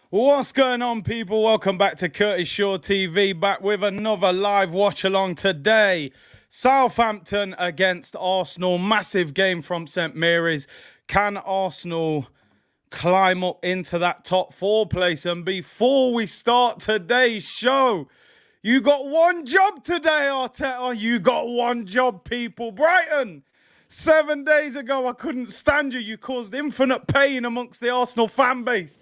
What's going on, people? Welcome back to Curtis Shaw TV, back with another live watch along today. Southampton against Arsenal, massive game from St Mary's. Can Arsenal climb up into that top four place? And before we start today's show, you got one job today, Arteta. You got one job, people. Brighton, 7 days ago, I couldn't stand you. You caused infinite pain amongst the Arsenal fan base.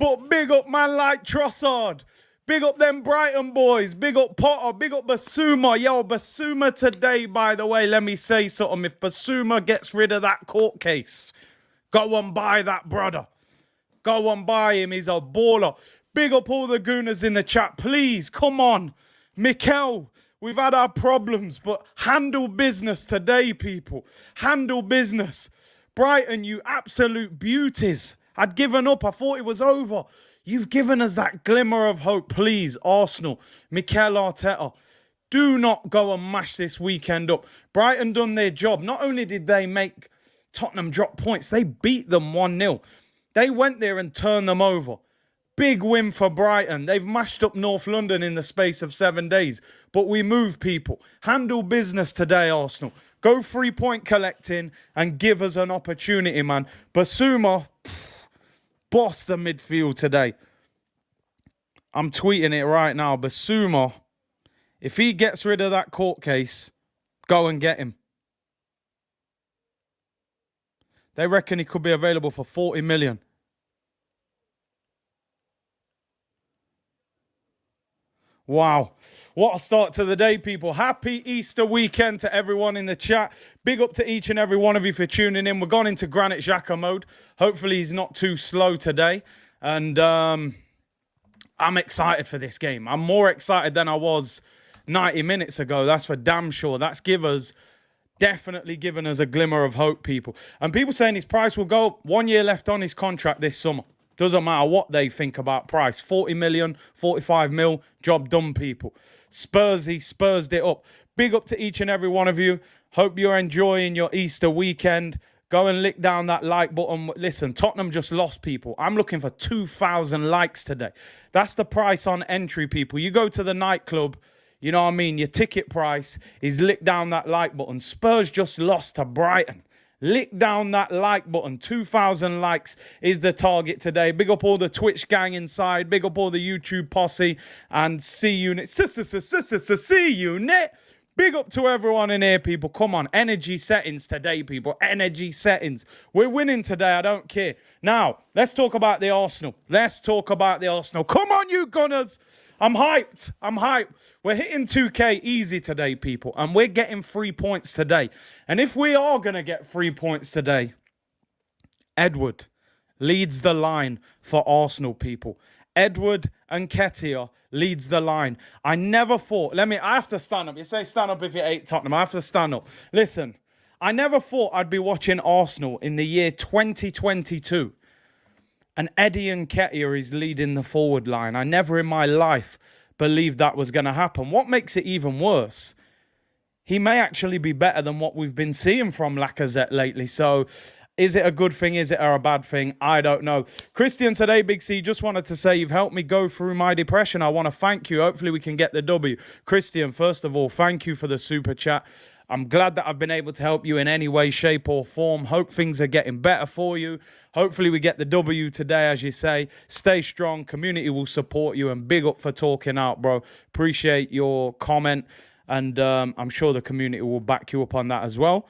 But big up man like Trossard. Big up them Brighton boys. Big up Potter. Big up Basuma. Yo, Basuma today, by the way, let me say something. If Basuma gets rid of that court case, go and buy that brother. Go and buy him. He's a baller. Big up all the gooners in the chat. Please, come on. Mikel, we've had our problems, but handle business today, people. Handle business. Brighton, you absolute beauties. I'd given up. I thought it was over. You've given us that glimmer of hope. Please, Arsenal, Mikel Arteta, do not go and mash this weekend up. Brighton done their job. Not only did they make Tottenham drop points, they beat them 1-0. They went there and turned them over. Big win for Brighton. They've mashed up North London in the space of 7 days. But we move, people. Handle business today, Arsenal. Go 3-point collecting and give us an opportunity, man. Basuma, boss the midfield today. I'm tweeting it right now. Basuma, if he gets rid of that court case, go and get him. They reckon he could be available for 40 million. Wow. What a start to the day, people. Happy Easter weekend to everyone in the chat. Big up to each and every one of you for tuning in. We're gone into Granit Xhaka mode. Hopefully he's not too slow today. And I'm excited for this game. I'm more excited than I was 90 minutes ago. That's for damn sure. That's definitely given us a glimmer of hope, people. And people saying his price will go up. 1 year left on his contract this summer. Doesn't matter what they think about price. 40 million, 45 mil, job done, people. Spursy, Spursed it up. Big up to each and every one of you. Hope you're enjoying your Easter weekend. Go and lick down that like button. Listen, Tottenham just lost, people. I'm looking for 2,000 likes today. That's the price on entry, people. You go to the nightclub, you know what I mean? Your ticket price is lick down that like button. Spurs just lost to Brighton. Lick down that like button. 2,000 likes is the target today. Big up all the Twitch gang inside. Big up all the YouTube posse and C-Unit. C-Unit. Big up to everyone in here, people. Come on. Energy settings today, people. Energy settings. We're winning today. I don't care. Now, let's talk about the Arsenal. Come on, you Gunners. I'm hyped. We're hitting 2K easy today, people. And we're getting 3 points today. And if we are going to get 3 points today, Edward leads the line for Arsenal, people. Edward and Nketiah leads the line. I never thought... I have to stand up. You say stand up if you hate Tottenham. I have to stand up. Listen, I never thought I'd be watching Arsenal in the year 2022. And Eddie Nketiah is leading the forward line. I never in my life believed that was going to happen. What makes it even worse, he may actually be better than what we've been seeing from Lacazette lately. So is it a good thing? Is it a bad thing? I don't know. Christian today, Big C, just wanted to say you've helped me go through my depression. I want to thank you. Hopefully we can get the W. Christian, first of all, thank you for the super chat. I'm glad that I've been able to help you in any way, shape or form. Hope things are getting better for you. Hopefully we get the W today, as you say. Stay strong. Community will support you. And big up for talking out, bro. Appreciate your comment. And I'm sure the community will back you up on that as well.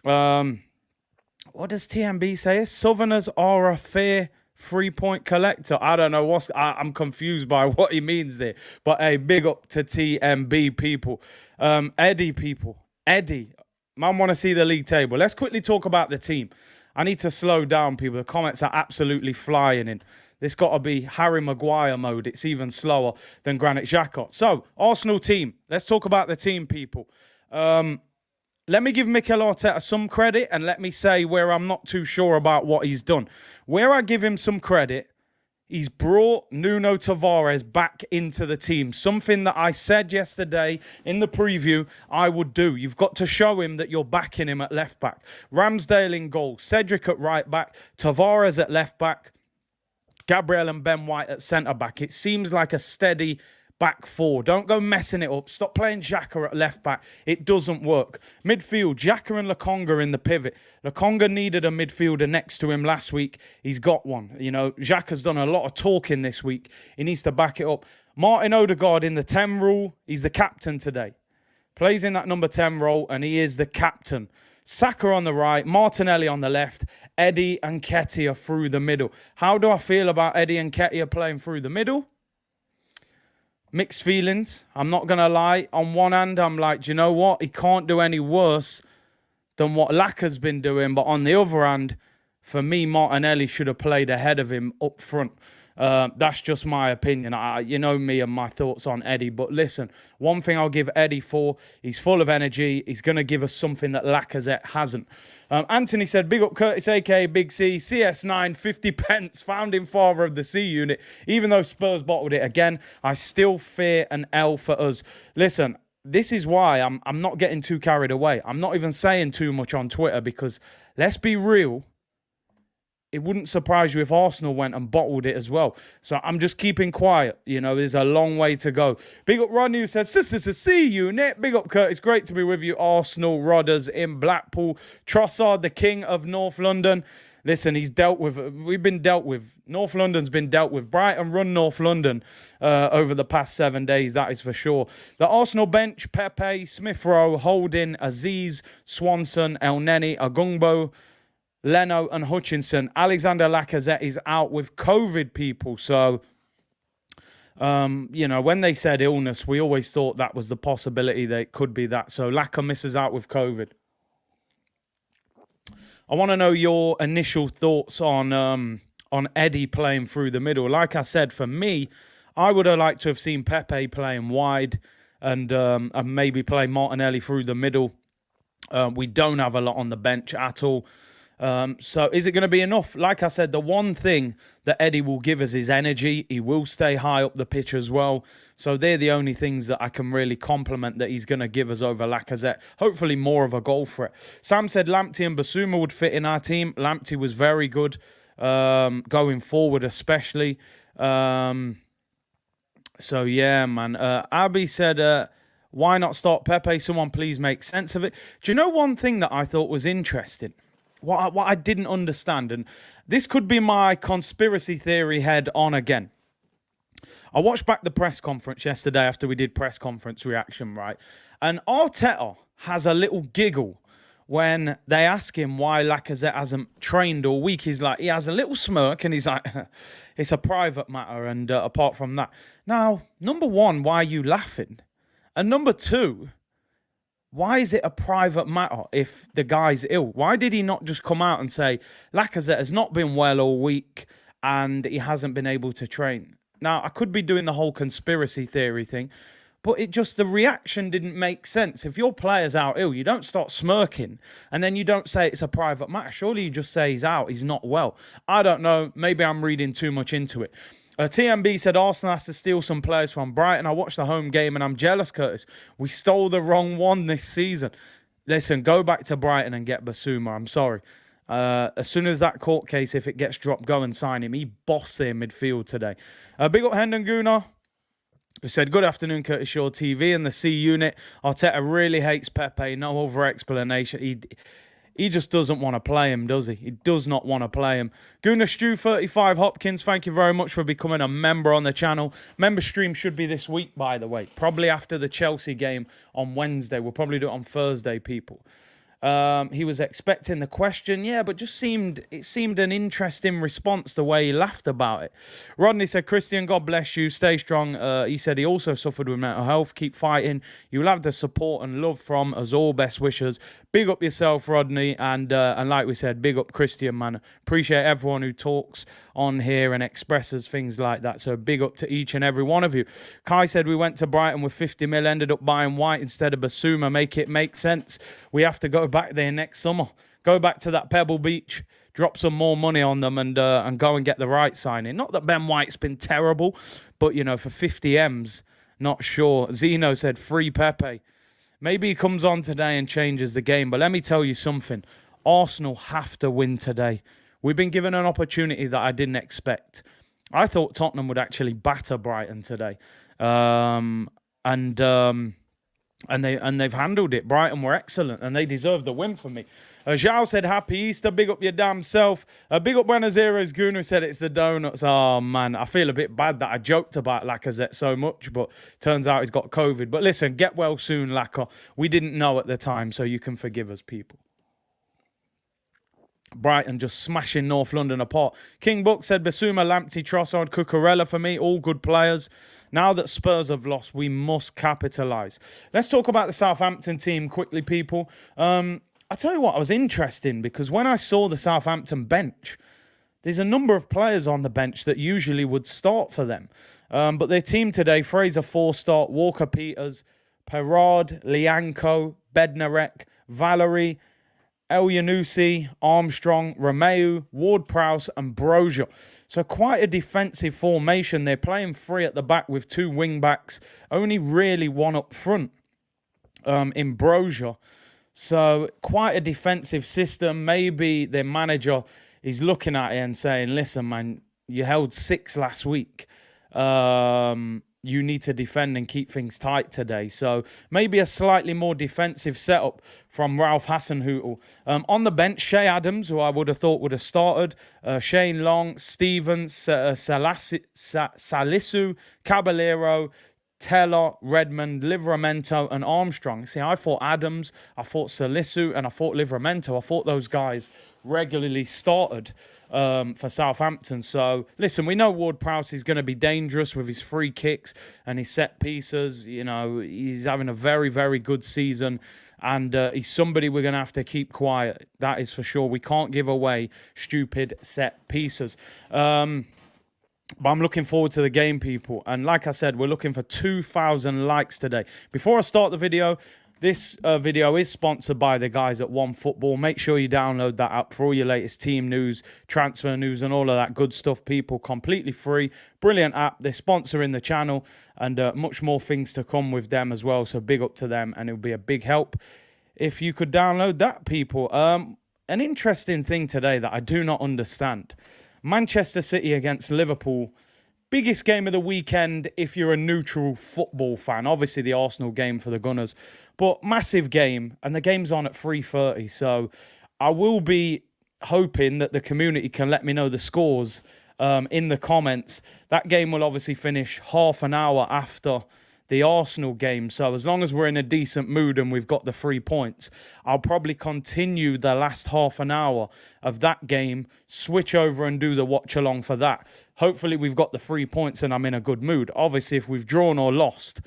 What does TMB say? Southerners are a fair 3-point collector. I don't know I'm confused by what he means there. But hey, big up to TMB, people. Eddie, people. Eddie, man, want to see the league table. Let's quickly talk about the team. I need to slow down, people. The comments are absolutely flying in. This got to be Harry Maguire mode. It's even slower than Granit Xhaka. So, Arsenal team. Let's talk about the team, people. Let me give Mikel Arteta some credit and let me say where I'm not too sure about what he's done. Where I give him some credit, he's brought Nuno Tavares back into the team. Something that I said yesterday in the preview I would do. You've got to show him that you're backing him at left back. Ramsdale in goal. Cedric at right back. Tavares at left back. Gabriel and Ben White at centre-back. It seems like a steady back four. Don't go messing it up. Stop playing Xhaka at left-back. It doesn't work. Midfield, Xhaka and Lokonga in the pivot. Lokonga needed a midfielder next to him last week. He's got one. You know, Xhaka's done a lot of talking this week. He needs to back it up. Martin Odegaard in the 10 rule. He's the captain today. Plays in that number 10 role, and he is the captain. Saka on the right, Martinelli on the left, Eddie and Nketiah through the middle. How do I feel about Eddie and Nketiah playing through the middle? Mixed feelings. I'm not going to lie. On one hand, I'm like, do you know what? He can't do any worse than what Laka's been doing. But on the other hand, for me, Martinelli should have played ahead of him up front. That's just my opinion. You know me and my thoughts on Eddie. But listen, one thing I'll give Eddie for, he's full of energy. He's going to give us something that Lacazette hasn't. Anthony said, big up Curtis, a.k.a. Big C, CS9, 50 pence, founding father of the C unit. Even though Spurs bottled it again, I still fear an L for us. Listen, this is why I'm not getting too carried away. I'm not even saying too much on Twitter because, let's be real, it wouldn't surprise you if Arsenal went and bottled it as well. So I'm just keeping quiet. You know, there's a long way to go. Big up Rodney who says, see unit. Big up Curtis. Great to be with you. Arsenal Rodders in Blackpool. Trossard, the king of North London. Listen, we've been dealt with. North London's been dealt with. Brighton run North London over the past 7 days, that is for sure. The Arsenal bench, Pepe, Smith Rowe, Holding, Aziz, Swanson, El Neni, Agungbo, Leno and Hutchinson. Alexander Lacazette is out with COVID, people. So, you know, when they said illness, we always thought that was the possibility that it could be that. So, Laka misses out with COVID. I want to know your initial thoughts on Eddie playing through the middle. Like I said, for me, I would have liked to have seen Pepe playing wide and maybe play Martinelli through the middle. We don't have a lot on the bench at all. So is it going to be enough? Like I said, the one thing that Eddie will give us is energy. He will stay high up the pitch as well. So they're the only things that I can really compliment that he's going to give us over Lacazette. Hopefully more of a goal threat. Sam said Lamptey and Basuma would fit in our team. Lamptey was very good going forward especially. So yeah, man. Abby said, why not start Pepe? Someone please make sense of it. Do you know one thing that I thought was interesting? What I didn't understand, and this could be my conspiracy theory head on again. I watched back the press conference yesterday after we did press conference reaction, right? And Arteta has a little giggle when they ask him why Lacazette hasn't trained all week. He's like, he has a little smirk and he's like, it's a private matter. And apart from that, now, number one, why are you laughing? And number two, why is it a private matter if the guy's ill? Why did he not just come out and say, Lacazette has not been well all week and he hasn't been able to train? Now, I could be doing the whole conspiracy theory thing, but the reaction didn't make sense. If your player's out ill, you don't start smirking and then you don't say it's a private matter. Surely you just say he's out, he's not well. I don't know. Maybe I'm reading too much into it. TMB said Arsenal has to steal some players from Brighton. I watched the home game and I'm jealous, Curtis. We stole the wrong one this season. Listen, go back to Brighton and get Basuma. I'm sorry. As soon as that court case, if it gets dropped, go and sign him. He bossed their midfield today. Big up Hendon Guna, who said, good afternoon, Curtis Shaw TV and the C unit. Arteta really hates Pepe. No over explanation. He just doesn't want to play him, does he? He does not want to play him. Gunnar Stew 35 Hopkins, thank you very much for becoming a member on the channel. Member stream should be this week, by the way. Probably after the Chelsea game on Wednesday. We'll probably do it on Thursday, people. He was expecting the question, yeah, but it seemed an interesting response the way he laughed about it. Rodney said, Christian, God bless you, stay strong. He said he also suffered with mental health. Keep fighting. You'll have the support and love from us all. Best wishes. Big up yourself, Rodney, and like we said, big up Christian, man. Appreciate everyone who talks on here and expresses things like that. So big up to each and every one of you. Kai said we went to Brighton with 50 mil, ended up buying White instead of Basuma. Make it make sense. We have to go back there next summer. Go back to that Pebble Beach, drop some more money on them and go and get the right signing. Not that Ben White's been terrible, but, you know, for 50 M's, not sure. Zeno said free Pepe. Maybe he comes on today and changes the game. But let me tell you something. Arsenal have to win today. We've been given an opportunity that I didn't expect. I thought Tottenham would actually batter Brighton today. And they've handled it. Brighton were excellent, and they deserve the win for me. Zhao said, "Happy Easter, big up your damn self." Big up Buenos Aires. Gunu said it's the donuts. Oh, man, I feel a bit bad that I joked about Lacazette so much, but turns out he's got COVID. But listen, get well soon, Lacazette. We didn't know at the time, so you can forgive us, people. Brighton just smashing North London apart. King Book said, Basuma, Lamptey, Trossard, Cucurella for me, all good players. Now that Spurs have lost, we must capitalise. Let's talk about the Southampton team quickly, people. I tell you what, I was interested because when I saw the Southampton bench, there's a number of players on the bench that usually would start for them. But their team today, Fraser Forstart, Walker-Peters, Perard, Lianco, Bednarek, Valerie, El Yanusi, Armstrong, Romeu, Ward-Prowse and Brozier. So quite a defensive formation. They're playing three at the back with two wing-backs. Only really one up front in Brozier. So quite a defensive system. Maybe their manager is looking at it and saying, listen, man, you held 6 last week. You need to defend and keep things tight today. So maybe a slightly more defensive setup from Ralph Hasenhüttl. On the bench, Shea Adams, who I would have thought would have started. Shane Long, Stevens, Salisu, Caballero, Taylor, Redmond, Livramento and Armstrong. See, I thought Adams, I thought Salisu and I thought Livramento. I thought those guys regularly started for Southampton. So, listen, we know Ward-Prowse is going to be dangerous with his free kicks and his set pieces. You know, he's having a very, very good season. And he's somebody we're going to have to keep quiet. That is for sure. We can't give away stupid set pieces. But I'm looking forward to the game, people. And like I said, we're looking for 2,000 likes today. Before I start the video, this video is sponsored by the guys at OneFootball. Make sure you download that app for all your latest team news, transfer news, and all of that good stuff, people. Completely free. Brilliant app. They're sponsoring the channel, and much more things to come with them as well. So big up to them, and it'll be a big help if you could download that, people. An interesting thing today that I do not understand. Manchester City against Liverpool. Biggest game of the weekend if you're a neutral football fan. Obviously the Arsenal game for the Gunners. But massive game. And the game's on at 3:30. So I will be hoping that the community can let me know the scores in the comments. That game will obviously finish half an hour after the Arsenal game. So as long as we're in a decent mood and we've got the 3 points, I'll probably continue the last half an hour of that game, switch over and do the watch along for that. Hopefully we've got the 3 points and I'm in a good mood. Obviously, if we've drawn or lost,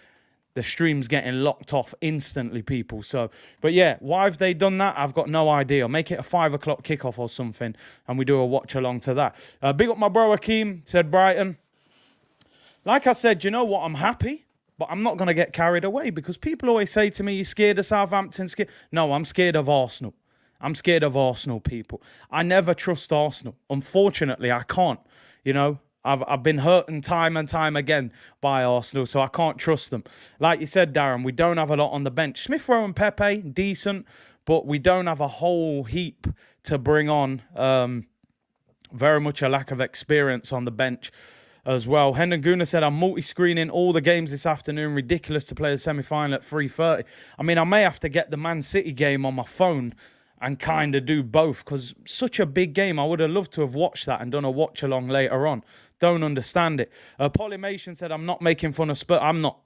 the stream's getting locked off instantly, people. So, but yeah, why have they done that? I've got no idea. Make it a 5 o'clock kickoff or something and we do a watch along to that. Big up my bro Akeem, said Brighton. Like I said, you know what? I'm happy. But I'm not going to get carried away because people always say to me, you're scared of Southampton? No, I'm scared of Arsenal. I'm scared of Arsenal, people. I never trust Arsenal. Unfortunately, I can't. You know, I've been hurting time and time again by Arsenal, so I can't trust them. Like you said, Darren, we don't have a lot on the bench. Smith Rowe and Pepe, decent, but we don't have a whole heap to bring on. Very much a lack of experience on the bench as well. Hendon Guna said, I'm multi-screening all the games this afternoon. Ridiculous to play the semi-final at 3:30. I mean, I may have to get the Man City game on my phone and kind of do both because such a big game. I would have loved to have watched that and done a watch-along later on. Don't understand it. Polymation said, I'm not making fun of Spurs. I'm not.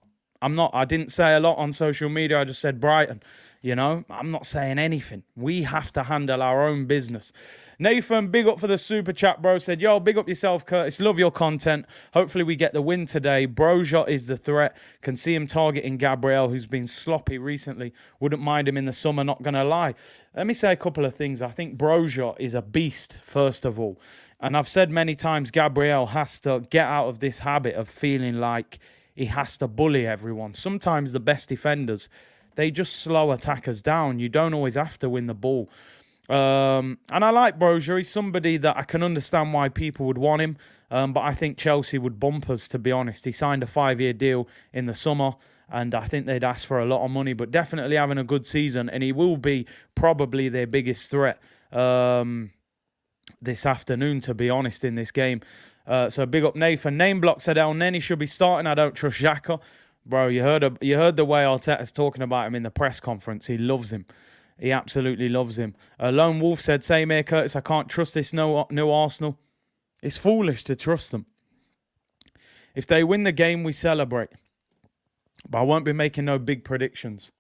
I didn't say a lot on social media. I just said Brighton. You know, I'm not saying anything. We have to handle our own business. Nathan, big up for the super chat, bro. Said, yo, big up yourself, Curtis. Love your content. Hopefully we get the win today. Brozier is the threat. Can see him targeting Gabriel, who's been sloppy recently. Wouldn't mind him in the summer, not going to lie. Let me say a couple of things. I think Brozier is a beast, first of all. And I've said many times, Gabriel has to get out of this habit of feeling like he has to bully everyone. Sometimes the best defenders, they just slow attackers down. You don't always have to win the ball. And I like Brozier. He's somebody that I can understand why people would want him. But I think Chelsea would bump us, to be honest. He signed a 5-year deal in the summer. And I think they'd ask for a lot of money. But definitely having a good season. And he will be probably their biggest threat this afternoon, to be honest, in this game. So big up Nathan. Name block said El Neni should be starting. I don't trust Xhaka. Bro, you heard the way Arteta's talking about him in the press conference. He loves him. He absolutely loves him. Lone Wolf said, same here, Curtis. I can't trust this new Arsenal. It's foolish to trust them. If they win the game, we celebrate. But I won't be making no big predictions.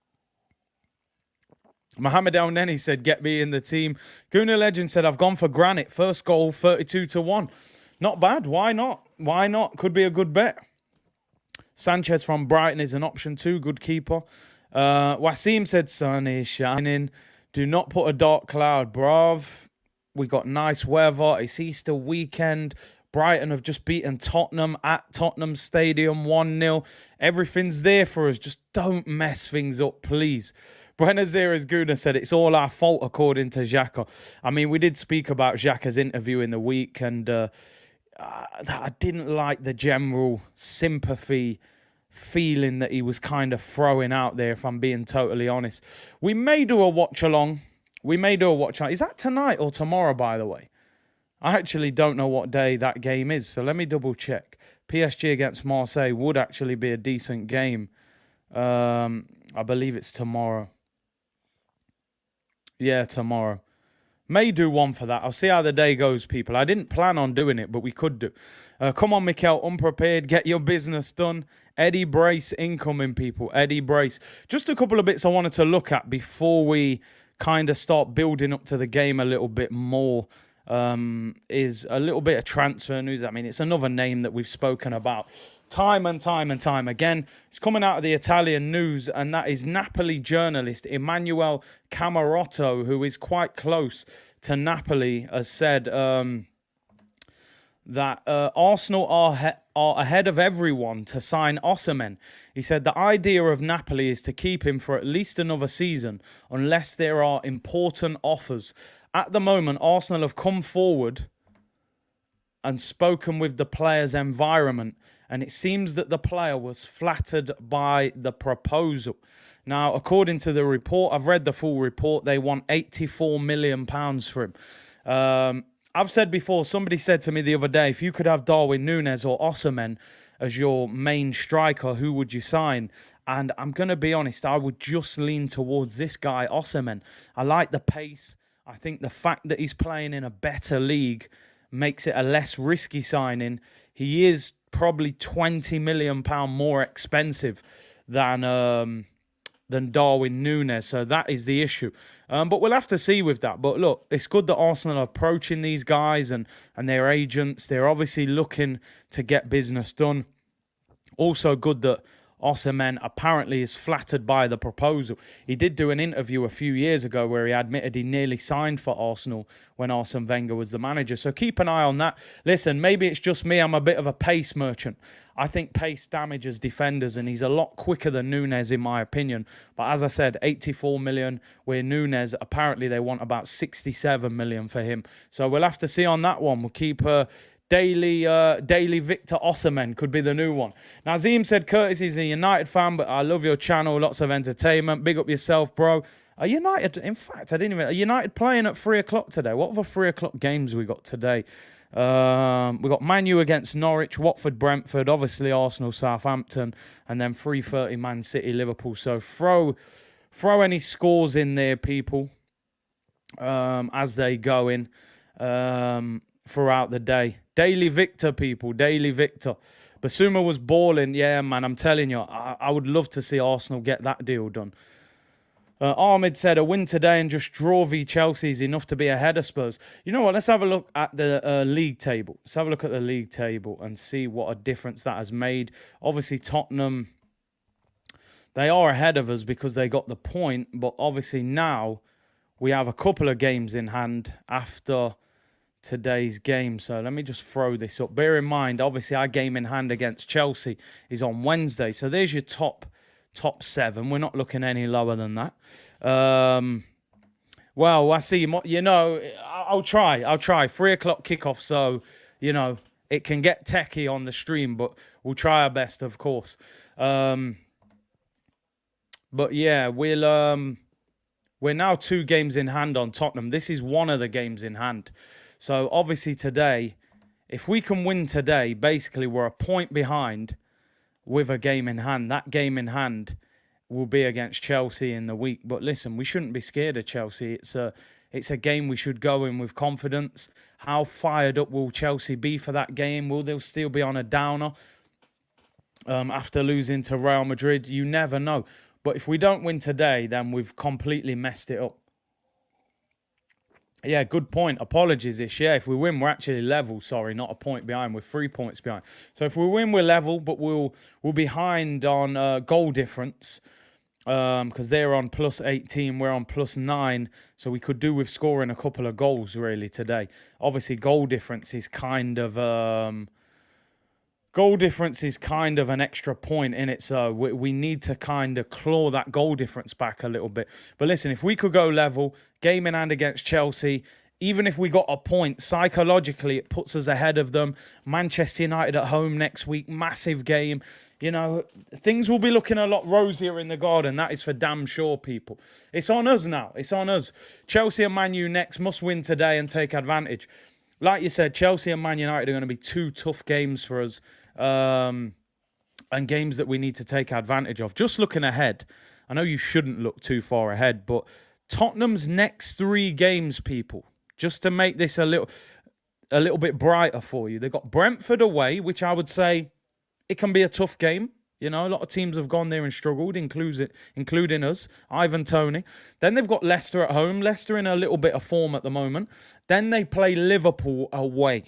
Mohamed El Neni said, get me in the team. Guna Legend said, I've gone for Granit. First goal, 32-1. Not bad. Why not? Why not? Could be a good bet. Sanchez from Brighton is an option too. Good keeper. Wasim said, sun is shining. Do not put a dark cloud, bruv. We got nice weather. It's Easter weekend. Brighton have just beaten Tottenham at Tottenham Stadium 1-0. Everything's there for us. Just don't mess things up, please. Buenos Aires Guna said, it's all our fault, according to Xhaka. I mean, we did speak about Xhaka's interview in the week, and I didn't like the general sympathy feeling that he was kind of throwing out there, if I'm being totally honest. We may do a watch-along. Is that tonight or tomorrow, by the way? I actually don't know what day that game is, so let me double-check. PSG against Marseille would actually be a decent game. I believe it's tomorrow. Yeah, tomorrow. May do one for that. I'll see how the day goes, people. I didn't plan on doing it, but we could do. Come on, Mikel, unprepared. Get your business done. Eddie Brace incoming, people. Eddie Brace. Just a couple of bits I wanted to look at before we kind of start building up to the game a little bit more. Is a little bit of transfer news. I mean, it's another name that we've spoken about time and time again. It's coming out of the Italian news, and that is Napoli journalist Emanuele Camarotto, who is quite close to Napoli, has said that Arsenal are ahead of everyone to sign Osimhen. He said the idea of Napoli is to keep him for at least another season unless there are important offers. At the moment, Arsenal have come forward and spoken with the player's environment, and it seems that the player was flattered by the proposal. Now, according to the report, I've read the full report, they want £84 million for him. I've said before, somebody said to me the other day, if you could have Darwin Núñez or Osimhen as your main striker, who would you sign? And I'm going to be honest, I would just lean towards this guy, Osimhen. I like the pace. I think the fact that he's playing in a better league makes it a less risky signing. He is probably £20 million more expensive than Darwin Núñez, so that is the issue. But we'll have to see with that. But look, it's good that Arsenal are approaching these guys and their agents. They're obviously looking to get business done. Also good that Osimhen apparently is flattered by the proposal. He did do an interview a few years ago where he admitted he nearly signed for Arsenal when Arsene Wenger was the manager. So keep an eye on that. Listen, maybe it's just me. I'm a bit of a pace merchant. I think pace damages defenders, and he's a lot quicker than Núñez in my opinion. But as I said, 84 million, where Núñez, apparently they want about 67 million for him. So we'll have to see on that one. We'll keep Daily Victor Osimhen could be the new one. Nazim said, Curtis is a United fan, but I love your channel. Lots of entertainment. Big up yourself, bro. Are United, in fact, are United playing at 3 o'clock today? What other 3 o'clock games we got today? We got Man U against Norwich, Watford, Brentford, obviously Arsenal, Southampton, and then 3:30 Man City, Liverpool. So throw any scores in there, people, as they go in throughout the day. Daily Victor, people. Daily Victor. Basuma was balling. Yeah, man, I'm telling you. I would love to see Arsenal get that deal done. Ahmed said, a win today and just draw v Chelsea is enough to be ahead of Spurs. You know what? Let's have a look at the league table. Let's have a look at the league table and see what a difference that has made. Obviously, Tottenham, they are ahead of us because they got the point. But obviously now we have a couple of games in hand after today's game. So let me just throw this up. Bear in mind, obviously our game in hand against Chelsea is on Wednesday. So there's your top 7. We're not looking any lower than that. Well, I see. You know, I'll try. 3 o'clock kickoff. So, you know, it can get techie on the stream, but we'll try our best, of course. But yeah, we're now 2 games in hand on Tottenham. This is one of the games in hand. So obviously today, if we can win today, basically we're a point behind with a game in hand. That game in hand will be against Chelsea in the week. But listen, we shouldn't be scared of Chelsea. It's a game we should go in with confidence. How fired up will Chelsea be for that game? Will they still be on a downer after losing to Real Madrid? You never know. But if we don't win today, then we've completely messed it up. Yeah, good point. Apologies, Ish. Yeah, if we win, we're actually level. Sorry, not a point behind. We're 3 points behind. So if we win, we're level, but we'll behind on goal difference because they're on plus 18, we're on plus 9. So we could do with scoring a couple of goals really today. Obviously, goal difference is kind of an extra point in it, so we need to kind of claw that goal difference back a little bit. But listen, if we could go level, game in hand against Chelsea, even if we got a point, psychologically it puts us ahead of them. Manchester United at home next week, massive game. You know, things will be looking a lot rosier in the garden. That is for damn sure, people. It's on us now. It's on us. Chelsea and Man U next, must win today and take advantage. Like you said, Chelsea and Man United are going to be two tough games for us. And games that we need to take advantage of. Just looking ahead, I know you shouldn't look too far ahead, but Tottenham's next 3 games, people, just to make this a little bit brighter for you. They've got Brentford away, which I would say it can be a tough game. You know, a lot of teams have gone there and struggled, including us, Ivan Toney. Then they've got Leicester at home. Leicester in a little bit of form at the moment. Then they play Liverpool away.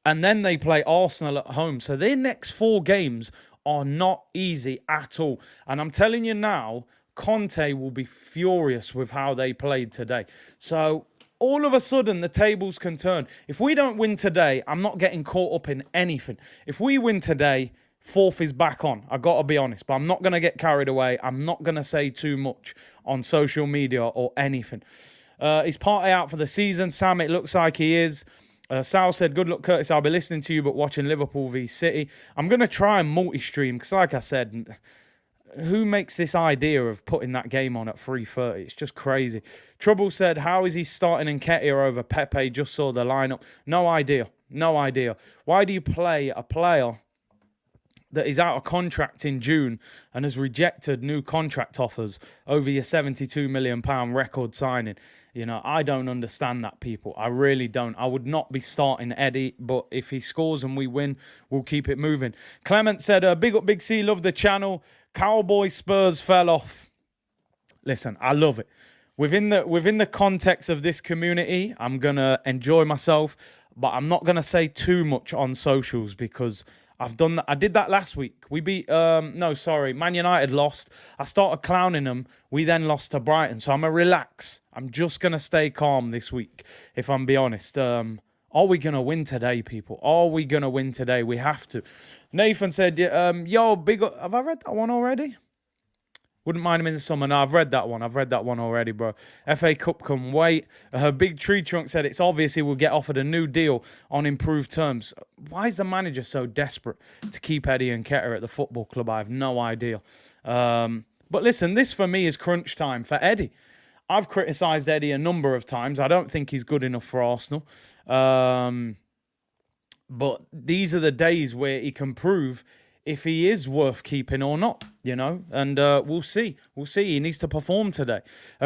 And then they play Arsenal at home. So their next 4 games are not easy at all. And I'm telling you now, Conte will be furious with how they played today. So all of a sudden, the tables can turn. If we don't win today, I'm not getting caught up in anything. If we win today, 4th is back on. I got to be honest. But I'm not going to get carried away. I'm not going to say too much on social media or anything. He's partly out for the season. Sam, it looks like he is. Sal said, good luck, Curtis. I'll be listening to you, but watching Liverpool v City. I'm going to try and multi-stream, because like I said, who makes this idea of putting that game on at 3:30? It's just crazy. Trouble said, how is he starting Nketiah over Pepe? Just saw the lineup. No idea. No idea. Why do you play a player that is out of contract in June and has rejected new contract offers over your £72 million record signing? You know, I don't understand that, people. I really don't. I would not be starting Eddie, but if he scores and we win, we'll keep it moving. Clement said, big up, Big C, love the channel. Cowboy Spurs fell off. Listen, I love it. Within the context of this community, I'm going to enjoy myself, but I'm not going to say too much on socials because I've done that. I did that last week. We beat, Man United lost. I started clowning them. We then lost to Brighton. So I'm going to relax. I'm just going to stay calm this week, if I'm be honest. Are we going to win today, people? Are we going to win today? We have to. Nathan said, yo, big up. Have I read that one already? Wouldn't mind him in the summer. No, I've read that one. I've read that one already, bro. FA Cup can wait. Big Tree Trunk said it's obvious he will get offered a new deal on improved terms. Why is the manager so desperate to keep Eddie Nketiah at the football club? I have no idea. But listen, this for me is crunch time for Eddie. I've criticised Eddie a number of times. I don't think he's good enough for Arsenal. But these are the days where he can prove if he is worth keeping or not, you know, and we'll see. We'll see. He needs to perform today.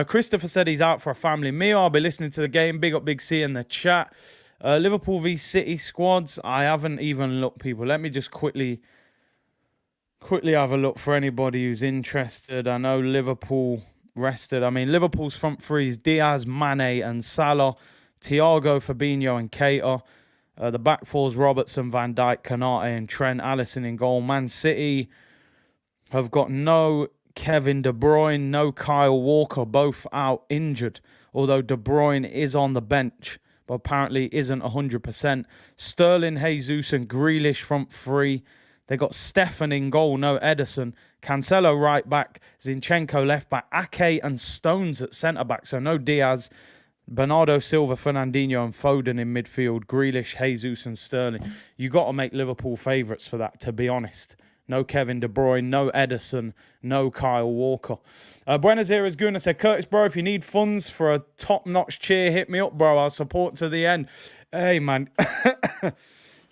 Christopher said he's out for a family meal. I'll be listening to the game. Big up Big C in the chat. Liverpool v City squads. I haven't even looked, people. Let me just quickly have a look for anybody who's interested. I know Liverpool rested. I mean, Liverpool's front three is Diaz, Mane and Salah. Thiago, Fabinho and Keita. The back four's Robertson, Van Dijk, Kanate and Trent. Alisson in goal. Man City have got no Kevin De Bruyne, no Kyle Walker, both out injured. Although De Bruyne is on the bench, but apparently isn't 100%. Sterling, Jesus and Grealish front three. They got Stefan in goal, no Edison. Cancelo right back, Zinchenko left back, Ake and Stones at centre back. So no Diaz. Bernardo Silva, Fernandinho and Foden in midfield. Grealish, Jesus and Sterling. You got to make Liverpool favourites for that, to be honest. No Kevin De Bruyne, no Edison, no Kyle Walker. Buenos Aires Guna said, Curtis, bro, if you need funds for a top-notch cheer, hit me up, bro. I'll support to the end. Hey, man.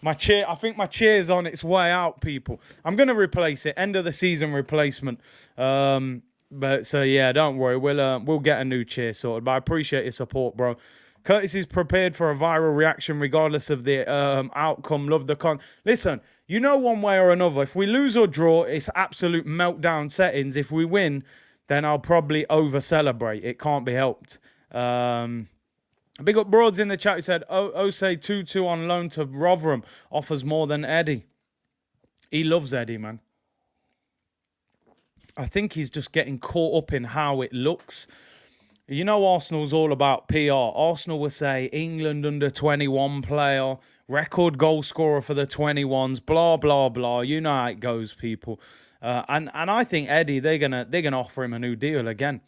I think my chair's on its way out, people. I'm going to replace it. End of the season replacement. But so yeah, don't worry. We'll get a new chair sorted. But I appreciate your support, bro. Curtis is prepared for a viral reaction regardless of the outcome. Love the con. Listen, you know one way or another. If we lose or draw, it's absolute meltdown settings. If we win, then I'll probably over-celebrate. It can't be helped. Big up Broads in the chat who said, Ose 2-2 on loan to Rotherham offers more than Eddie. He loves Eddie, man. I think he's just getting caught up in how it looks. You know Arsenal's all about PR. Arsenal will say England under 21 player, record goal scorer for the 21s, blah, blah, blah. You know how it goes, people. And I think Eddie, they're gonna offer him a new deal again.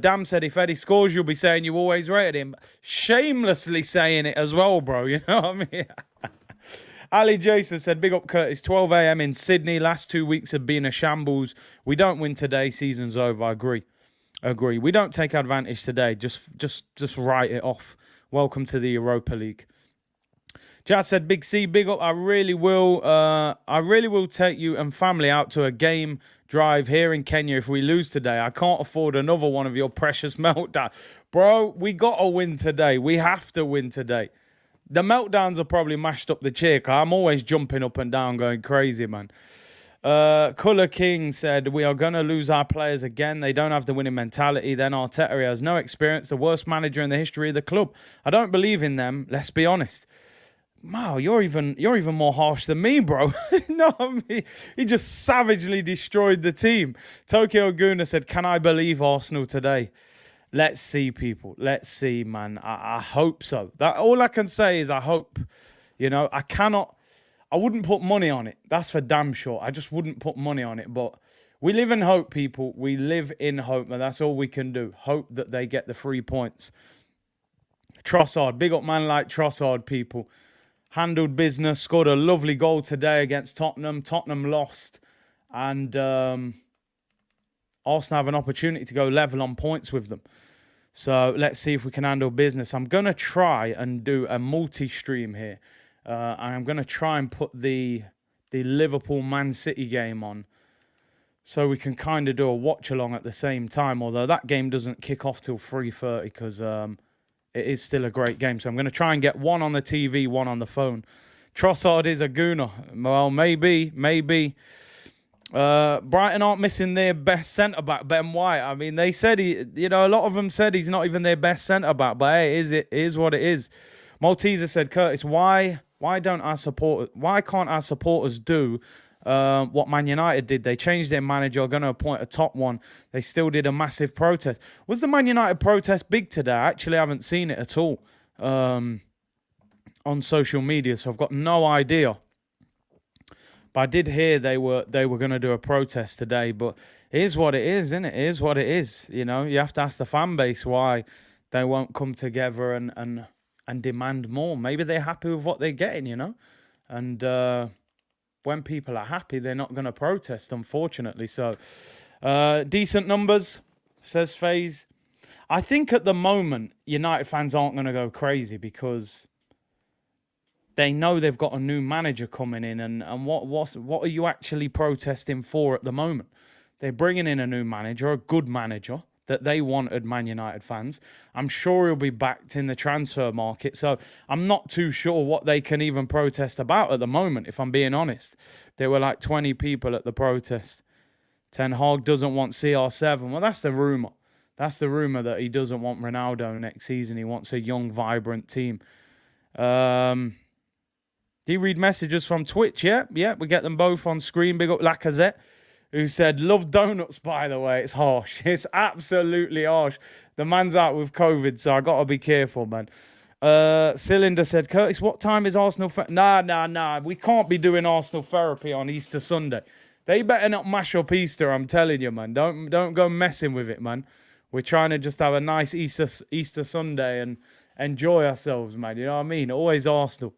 Dam said, if Eddie scores, you'll be saying you always rated him. Shamelessly saying it as well, bro. You know what I mean? Ali Jason said, big up Curtis, 12 a.m. in Sydney. Last 2 weeks have been a shambles. We don't win today. Season's over. I agree. We don't take advantage today. Just write it off. Welcome to the Europa League. Jazz said, Big C, big up. I really will take you and family out to a game drive here in Kenya if we lose today. I can't afford another one of your precious meltdowns. Bro, we got to win today. We have to win today. The meltdowns are probably mashed up the chair. I'm always jumping up and down going crazy, man. Colour King said, we are going to lose our players again. They don't have the winning mentality. Then Arteta has no experience. The worst manager in the history of the club. I don't believe in them. Let's be honest. Wow, you're even more harsh than me, bro. No, I mean, he just savagely destroyed the team. Tokyo Guna said, can I believe Arsenal today? Let's see, people. Let's see, man. I hope so. That all I can say is I hope. You know, I wouldn't put money on it. That's for damn sure. I just wouldn't put money on it. But we live in hope, people. We live in hope, and that's all we can do. Hope that they get the 3 points. Trossard. Big up man like Trossard, people. Handled business. Scored a lovely goal today against Tottenham. Tottenham lost. And Arsenal have an opportunity to go level on points with them. So let's see if we can handle business. I'm going to try and do a multi-stream here. And I'm going to try and put the Liverpool-Man City game on. So we can kind of do a watch-along at the same time. Although that game doesn't kick off till 3:30 because it is still a great game. So I'm going to try and get one on the TV, one on the phone. Trossard is a gooner. Well, maybe. Brighton aren't missing their best centre-back, Ben White. I mean, they said a lot of them said he's not even their best centre-back. But hey, it is what it is. Malteser said, Curtis, why can't our supporters do what Man United did? They changed their manager, are going to appoint a top one. They still did a massive protest. Was the Man United protest big today? I actually haven't seen it at all on social media, so I've got no idea. But I did hear they were going to do a protest today. But it is what it is, isn't it? It is what it is. You know, you have to ask the fan base why they won't come together and demand more. Maybe they're happy with what they're getting, you know? And when people are happy, they're not going to protest, unfortunately. So, decent numbers, says FaZe. I think at the moment, United fans aren't going to go crazy because they know they've got a new manager coming in. And what are you actually protesting for at the moment? They're bringing in a new manager, a good manager that they wanted, Man United fans. I'm sure he'll be backed in the transfer market. So I'm not too sure what they can even protest about at the moment, if I'm being honest. There were like 20 people at the protest. Ten Hag doesn't want CR7. Well, that's the rumour. That's the rumour that he doesn't want Ronaldo next season. He wants a young, vibrant team. Do you read messages from Twitch? Yeah, we get them both on screen. Big up Lacazette, who said, love donuts, by the way. It's harsh. It's absolutely harsh. The man's out with COVID, so I got to be careful, man. Cylinder said, Curtis, what time is Arsenal? Nah. We can't be doing Arsenal therapy on Easter Sunday. They better not mash up Easter, I'm telling you, man. Don't go messing with it, man. We're trying to just have a nice Easter Sunday and enjoy ourselves, man. You know what I mean? Always Arsenal.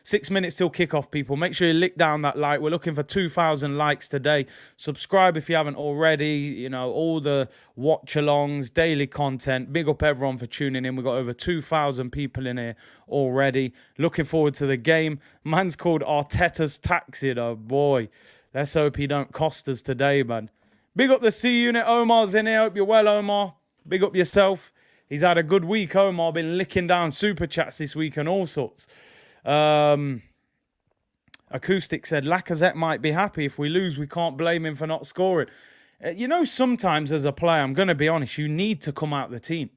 6 minutes till kickoff, people. Make sure you lick down that like. We're looking for 2,000 likes today. Subscribe if you haven't already. You know, all the watch-alongs, daily content. Big up everyone for tuning in. We've got over 2,000 people in here already. Looking forward to the game. Man's called Arteta's taxi, though. Boy, let's hope he don't cost us today, man. Big up the C unit. Omar's in here. Hope you're well, Omar. Big up yourself. He's had a good week, Omar. Been licking down super chats this week and all sorts. Acoustic said Lacazette might be happy. If we lose, we can't blame him for not scoring. You know, sometimes as a player, I'm going to be honest, you need to come out the team.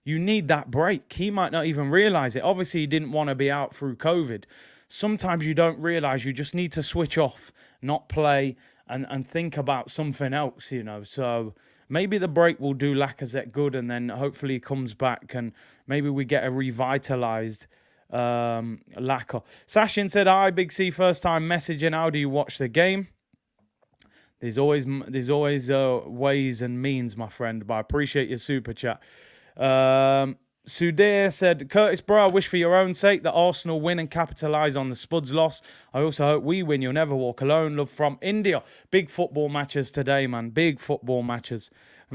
You need that break. He might not even realise it. Obviously, he didn't want to be out through COVID. Sometimes you don't realise you just need to switch off, not play, and think about something else, you know. So maybe the break will do Lacazette good, and then hopefully he comes back and maybe we get a revitalised Lacquer. Sashin said, hi, Big C, first time messaging. How do you watch the game? There's always ways and means, my friend, but I appreciate your super chat. Sudair said, Curtis, bro, I wish for your own sake that Arsenal win and capitalise on the Spuds loss. I also hope we win. You'll never walk alone. Love from India. Big football matches today, man. Big football matches.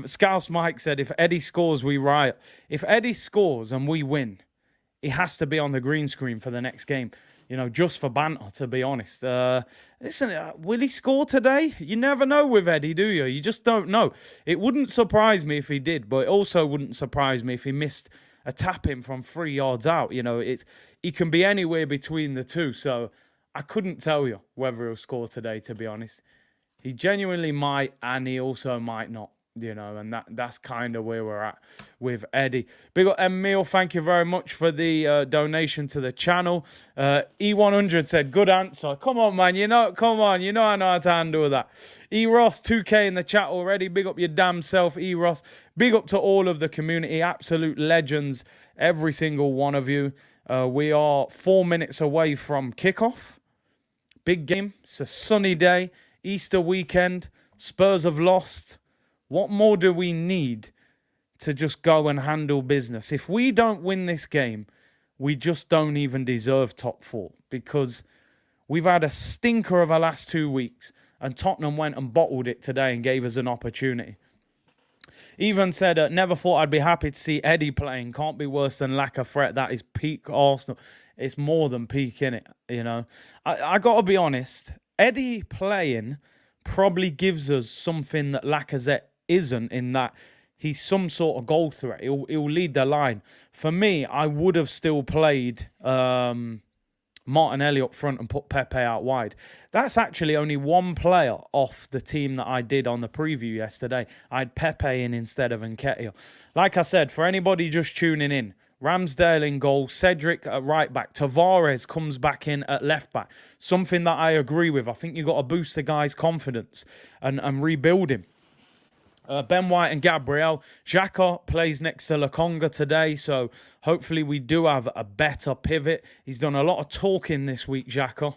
Scouse Mike said, if Eddie scores, we riot. If Eddie scores and we win, he has to be on the green screen for the next game, you know, just for banter, to be honest. Listen, will he score today? You never know with Eddie, do you? You just don't know. It wouldn't surprise me if he did, but it also wouldn't surprise me if he missed a tap-in from 3 yards out. You know, he can be anywhere between the two, so I couldn't tell you whether he'll score today, to be honest. He genuinely might, and he also might not. You know, and that's kind of where we're at with Eddie. Big up Emil, thank you very much for the donation to the channel. E100 said, good answer. Come on, man, come on, I know how to handle that. E-Ross, 2K in the chat already. Big up your damn self, E-Ross. Big up to all of the community, absolute legends, every single one of you. We are 4 minutes away from kickoff. Big game, it's a sunny day, Easter weekend, Spurs have lost. What more do we need to just go and handle business? If we don't win this game, we just don't even deserve top 4, because we've had a stinker of our last 2 weeks and Tottenham went and bottled it today and gave us an opportunity. Even said, never thought I'd be happy to see Eddie playing. Can't be worse than lack of threat. That is peak Arsenal. It's more than peak, innit? You know, I got to be honest. Eddie playing probably gives us something that Lacazette isn't, in that he's some sort of goal threat. He'll lead the line. For me, I would have still played Martinelli up front and put Pepe out wide. That's actually only one player off the team that I did on the preview yesterday. I had Pepe in instead of Nketiah. Like I said, for anybody just tuning in, Ramsdale in goal, Cedric at right back, Tavares comes back in at left back. Something that I agree with. I think you've got to boost the guy's confidence and rebuild him. Ben White and Gabriel. Xhaka plays next to Lokonga today, so hopefully we do have a better pivot. He's done a lot of talking this week, Xhaka.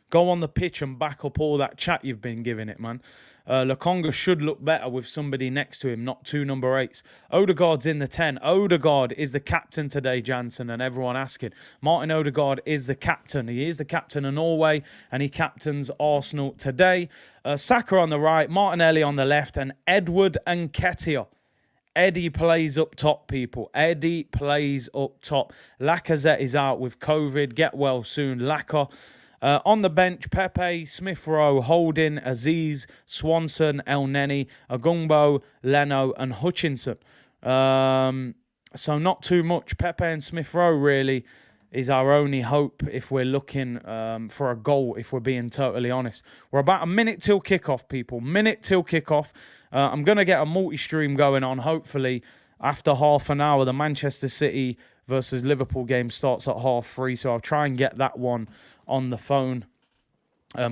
Go on the pitch and back up all that chat you've been giving it, man. Lokonga should look better with somebody next to him, not 2 number 8s. Odegaard's in the 10. Odegaard is the captain today, Jansen, and everyone asking. Martin Odegaard is the captain. He is the captain of Norway, and he captains Arsenal today. Saka on the right, Martinelli on the left, and Edward Nketiah. Eddie plays up top, people. Eddie plays up top. Lacazette is out with COVID. Get well soon, Lacazette. On the bench, Pepe, Smith Rowe, Holding, Aziz, Swanson, El Neni, Agumbo, Leno, and Hutchinson. So not too much. Pepe and Smith Rowe really is our only hope if we're looking for a goal, if we're being totally honest. We're about a minute till kickoff, people. Minute till kickoff. I'm going to get a multi-stream going on, hopefully, after half an hour. The Manchester City versus Liverpool game starts at 3:30, so I'll try and get that one on the phone.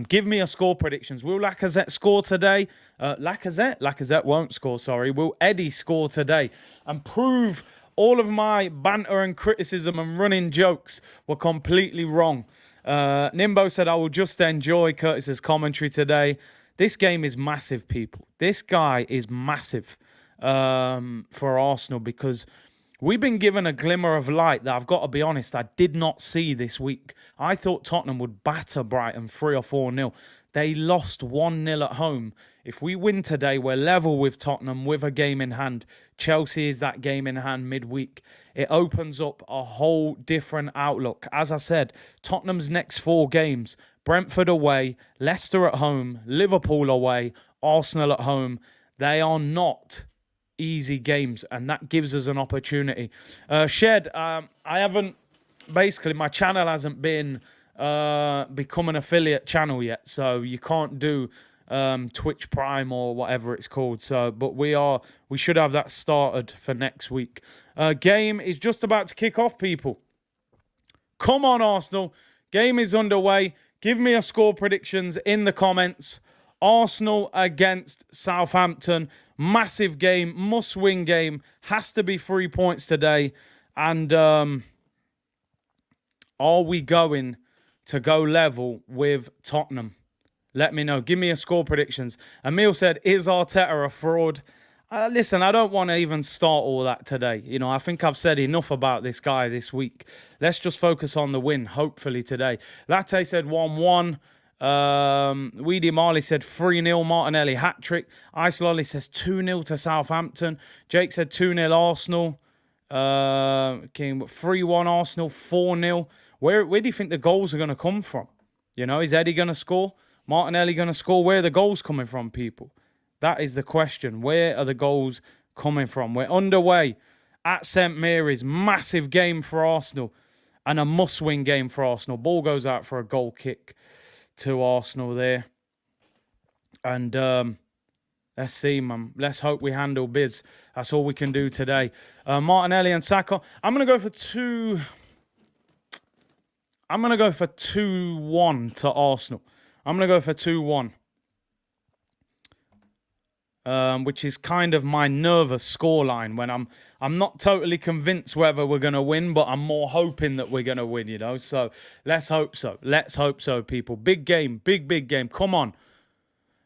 Give me a score predictions. Will Lacazette score today? Lacazette won't score, sorry. Will Eddie score today? And prove all of my banter and criticism and running jokes were completely wrong. Nimbo said, I will just enjoy Curtis's commentary today. This game is massive, people. This guy is massive for Arsenal, because We've been given a glimmer of light that I've got to be honest, I did not see this week. I thought Tottenham would batter Brighton 3 or 4-0. They lost 1-0 at home. If we win today, we're level with Tottenham with a game in hand. Chelsea is that game in hand midweek. It opens up a whole different outlook. As I said, Tottenham's next 4 games, Brentford away, Leicester at home, Liverpool away, Arsenal at home. They are not easy games, and that gives us an opportunity. Shed, I haven't, basically my channel hasn't been become an affiliate channel yet, so you can't do Twitch Prime or whatever it's called. So, but we should have that started for next week. Game is just about to kick off, people. Come on, Arsenal. Game is underway. Give me a score predictions in the comments. Arsenal against Southampton. Massive game, must-win game. Has to be 3 points today. And are we going to go level with Tottenham? Let me know. Give me a score predictions. Emil said, is Arteta a fraud? Listen, I don't want to even start all that today. You know, I think I've said enough about this guy this week. Let's just focus on the win, hopefully, today. Latte said 1-1. Weedy Marley said 3-0 Martinelli hat-trick. Ice Lolly says 2-0 to Southampton. Jake said 2-0 Arsenal. King 3-1 Arsenal, 4-0. Where do you think the goals are going to come from? You know, is Eddie going to score? Martinelli going to score? Where are the goals coming from, people? That is the question. Where are the goals coming from? We're underway at St Mary's. Massive game for Arsenal and a must-win game for Arsenal. Ball goes out for a goal kick to Arsenal there. And let's see, man. Let's hope we handle biz. That's all we can do today. Martinelli and Saka. I'm going to go for 2... I'm going to go for 2-1 to Arsenal. I'm going to go for 2-1. Which is kind of my nervous scoreline when I'm not totally convinced whether we're going to win, but I'm more hoping that we're going to win, you know. So let's hope so. Let's hope so, people. Big game. Big game. Come on.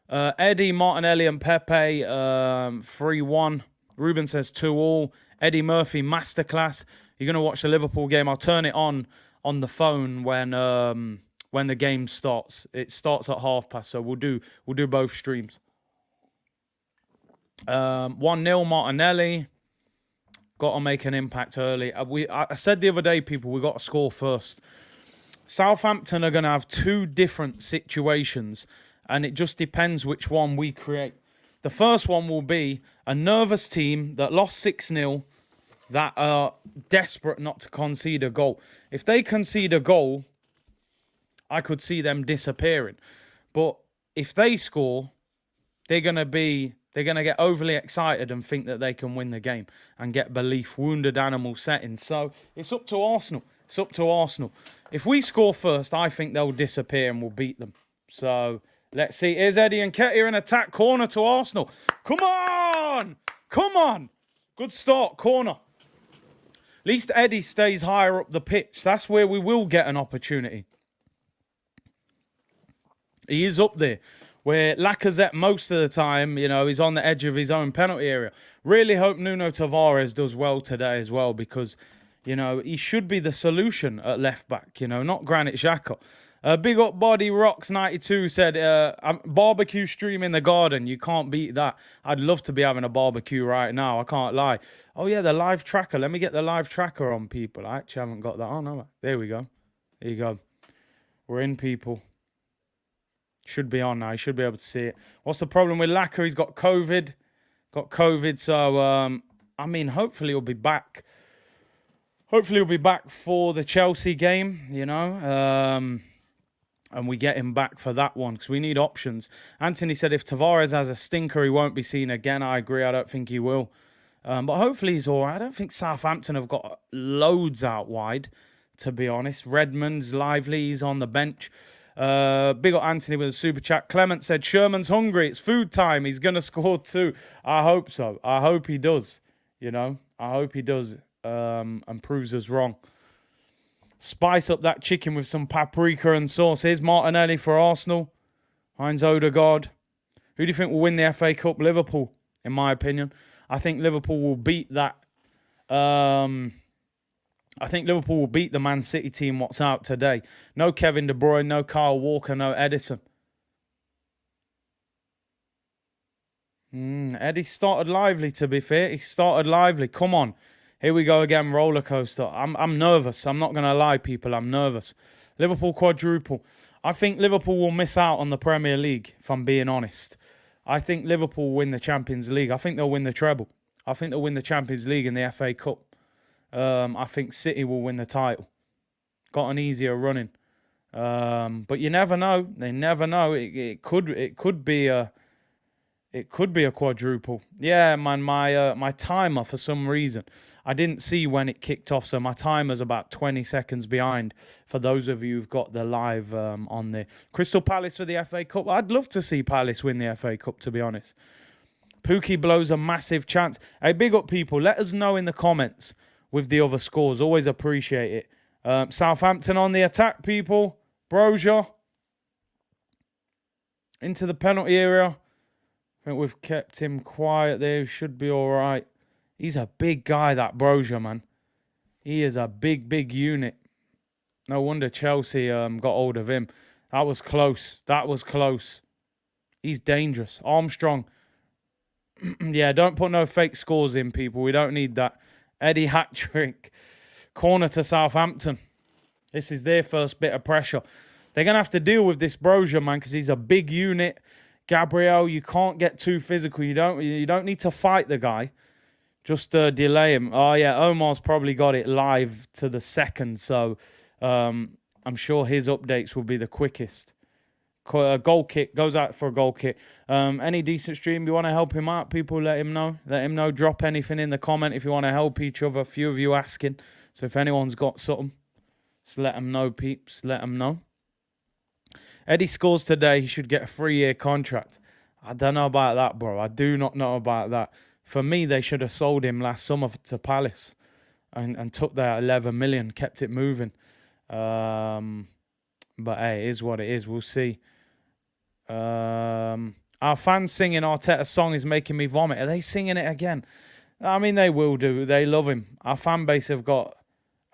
Eddie, Martinelli and Pepe, 3-1. Ruben says 2-2. Eddie Murphy, masterclass. You're going to watch the Liverpool game. I'll turn it on the phone when the game starts. It starts at past, so we'll do both streams. 1-0 Martinelli. Got to make an impact early. I said the other day, people, we got to score first. Southampton are going to have 2 different situations, and it just depends which one we create. The first one will be a nervous team that lost 6-0 that are desperate not to concede a goal. If they concede a goal, I could see them disappearing. But if they score, they're going to get overly excited and think that they can win the game and get belief, wounded animal settings. So it's up to Arsenal. It's up to Arsenal. If we score first, I think they'll disappear and we'll beat them. So let's see. Here's Eddie and Nketiah in attack corner to Arsenal. Come on! Come on! Good start, corner. At least Eddie stays higher up the pitch. That's where we will get an opportunity. He is up there. Where Lacazette, most of the time, you know, he's on the edge of his own penalty area. Really hope Nuno Tavares does well today as well because, you know, he should be the solution at left back, you know, not Granit Xhaka. Big Up Body Rocks 92 said, barbecue stream in the garden. You can't beat that. I'd love to be having a barbecue right now. I can't lie. Oh, yeah, the live tracker. Let me get the live tracker on, people. I actually haven't got that on, have I? There we go. There you go. We're in, people. Should be on now. You should be able to see it. What's the problem with Lacquer? He's got COVID. So, I mean, hopefully he'll be back. Hopefully he'll be back for the Chelsea game, you know. And we get him back for that one because we need options. Anthony said if Tavares has a stinker, he won't be seen again. I agree. I don't think he will. But hopefully he's all right. I don't think Southampton have got loads out wide, to be honest. Redmond's lively. He's on the bench. Big up Anthony with a super chat. Clement said Sherman's hungry. It's food time. He's going to score 2. I hope so. I hope he does. You know, I hope he does and proves us wrong. Spice up that chicken with some paprika and sauce. Here's Martinelli for Arsenal. Heinz Odegaard. Who do you think will win the FA Cup? Liverpool, in my opinion. I think Liverpool will beat that I think Liverpool will beat the Man City team what's out today. No Kevin De Bruyne, no Kyle Walker, no Edison. Eddie started lively, to be fair. He started lively. Come on. Here we go again, roller coaster. I'm nervous. I'm not going to lie, people. I'm nervous. Liverpool quadruple. I think Liverpool will miss out on the Premier League, if I'm being honest. I think Liverpool will win the Champions League. I think they'll win the treble. I think they'll win the Champions League and the FA Cup. I think City will win the title. Got an easier running. But you never know. They never know. It could be a quadruple. Yeah, man, my timer, for some reason, I didn't see when it kicked off, so my timer's about 20 seconds behind for those of you who've got the live on there. Crystal Palace for the FA Cup. I'd love to see Palace win the FA Cup, to be honest. Pookie blows a massive chance. Hey, big up, people. Let us know in the comments with the other scores. Always appreciate it. Southampton on the attack, people. Brozier into the penalty area. I think we've kept him quiet there. He should be all right. He's a big guy, that Brozier, man. He is a big, big unit. No wonder Chelsea got hold of him. That was close. That was close. He's dangerous. Armstrong. Yeah, don't put no fake scores in, people. We don't need that. Eddie hat-trick. Corner to Southampton. This is their first bit of pressure. They're going to have to deal with this Brozier, man, because he's a big unit. Gabriel, you can't get too physical. You don't need to fight the guy. Just delay him. Oh, yeah, Omar's probably got it live to the second, so I'm sure his updates will be the quickest. Goal kick, goes out for a goal kick. Any decent stream, you want to help him out, people, let him know. Let him know. Drop anything in the comment if you want to help each other. A few of you asking. So if anyone's got something, just let them know, peeps. Let them know. Eddie scores today. He should get a 3-year contract. I don't know about that, bro. I do not know about that. For me, they should have sold him last summer to Palace and took their 11 million, kept it moving. But hey, it is what it is. We'll see. Our fans singing Arteta's song is making me vomit. Are they singing it again? I mean, they will do. They love him. Our fan base have got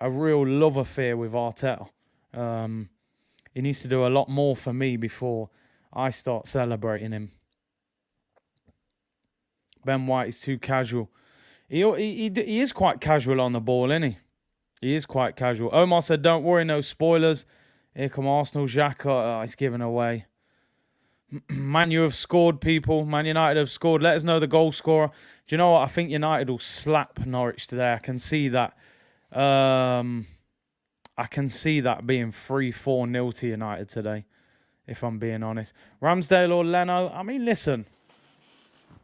a real love affair with Arteta. He needs to do a lot more for me before I start celebrating him. Ben White is too casual. He is quite casual on the ball, isn't he? He is quite casual. Omar said, don't worry, no spoilers. Here come Arsenal. Xhaka, it's given away. Man U have scored, people. Man United have scored. Let us know the goal scorer. Do you know what? I think United will slap Norwich today. I can see that. I can see that being 3-4-0 to United today, if I'm being honest. Ramsdale or Leno? I mean, listen.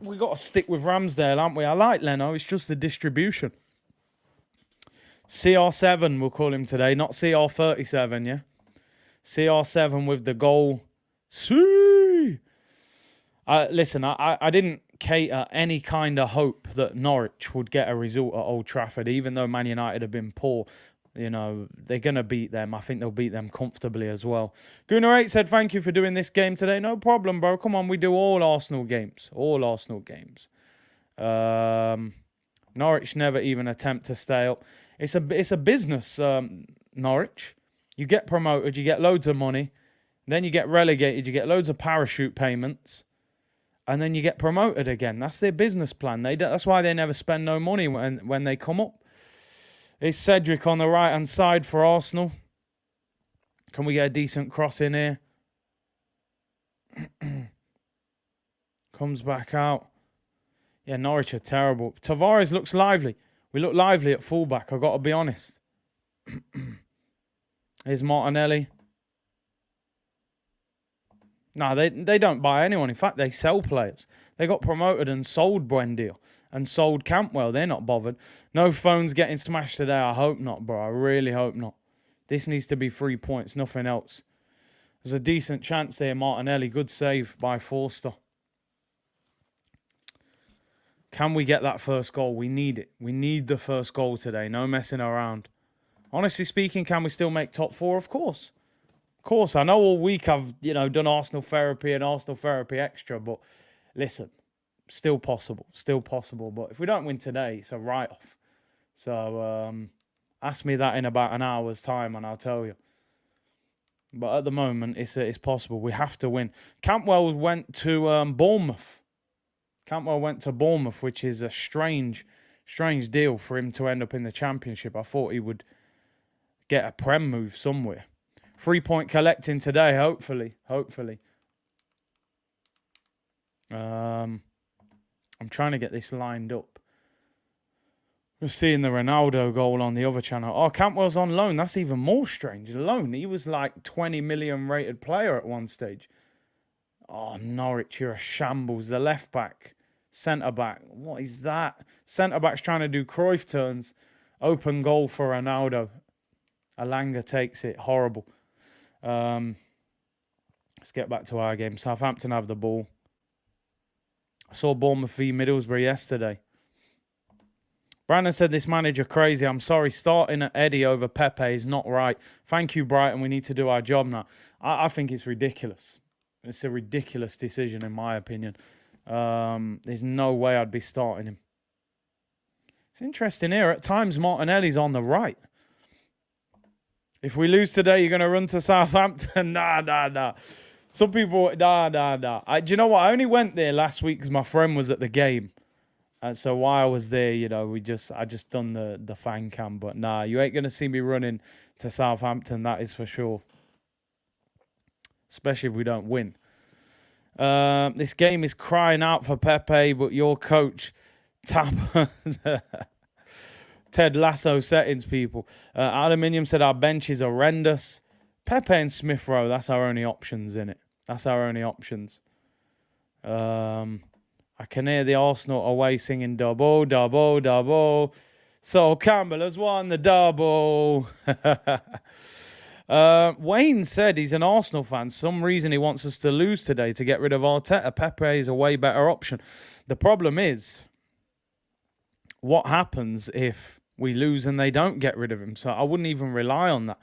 We got to stick with Ramsdale, haven't we? I like Leno. It's just the distribution. CR7, we'll call him today. Not CR37, yeah? CR7 with the goal. See! Listen, I didn't cater any kind of hope that Norwich would get a result at Old Trafford, even though Man United have been poor. You know, they're going to beat them. I think they'll beat them comfortably as well. Gunnar8 said, thank you for doing this game today. No problem, bro. Come on, we do all Arsenal games. All Arsenal games. Norwich never even attempt to stay up. It's a business, Norwich. You get promoted, you get loads of money. Then you get relegated, you get loads of parachute payments. And then you get promoted again. That's their business plan. That's why they never spend no money when they come up. It's Cedric on the right-hand side for Arsenal. Can we get a decent cross in here? Comes back out. Yeah, Norwich are terrible. Tavares looks lively. We look lively at fullback, I've got to be honest. Here's Martinelli. No, they don't buy anyone. In fact, they sell players. They got promoted and sold Buendia and sold Campbell. They're not bothered. No phones getting smashed today. I hope not, bro. I really hope not. This needs to be 3 points, nothing else. There's a decent chance there, Martinelli. Good save by Forster. Can we get that first goal? We need it. We need the first goal today. No messing around. Honestly speaking, can we still make top 4? Of course. Of course. I know all week I've, done Arsenal therapy and Arsenal therapy extra, but listen, still possible. Still possible. But if we don't win today, it's a write-off. So ask me that in about an hour's time and I'll tell you. But at the moment, it's possible. We have to win. Campbell went to Bournemouth. Campbell went to Bournemouth, which is a strange deal for him to end up in the Championship. I thought he would get a Prem move somewhere. 3-point collecting today, hopefully. I'm trying to get this lined up. We're seeing the Ronaldo goal on the other channel. Oh, Campbell's on loan. That's even more strange. Loan. He was like 20 million rated player at one stage. Oh, Norwich, you're a shambles. The left back, centre back. What is that? Centre back's trying to do Cruyff turns. Open goal for Ronaldo. Alanga takes it. Horrible. Let's get back to our game. Southampton have the ball. I saw Bournemouth v Middlesbrough yesterday. Brandon said, this manager crazy. I'm sorry, starting at Eddie over Pepe is not right. Thank you, Brighton. We need to do our job now. I think it's ridiculous. It's a ridiculous decision, in my opinion. There's no way I'd be starting him. It's interesting here. At times, Martinelli's on the right. If we lose today, you're going to run to Southampton? Nah. Some people, nah. Do you know what? I only went there last week because my friend was at the game. And so while I was there, you know, I just done the fan cam. But nah, you ain't going to see me running to Southampton, that is for sure. Especially if we don't win. This game is crying out for Pepe, but your coach, Ted Lasso settings, people. Aluminium said our bench is horrendous. Pepe and Smith Rowe, that's our only options in it. That's our only options. I can hear the Arsenal away singing double, double, double. So Campbell has won the double. Wayne said he's an Arsenal fan. Some reason he wants us to lose today to get rid of Arteta. Pepe is a way better option. The problem is, what happens if we lose and they don't get rid of him? So I wouldn't even rely on that.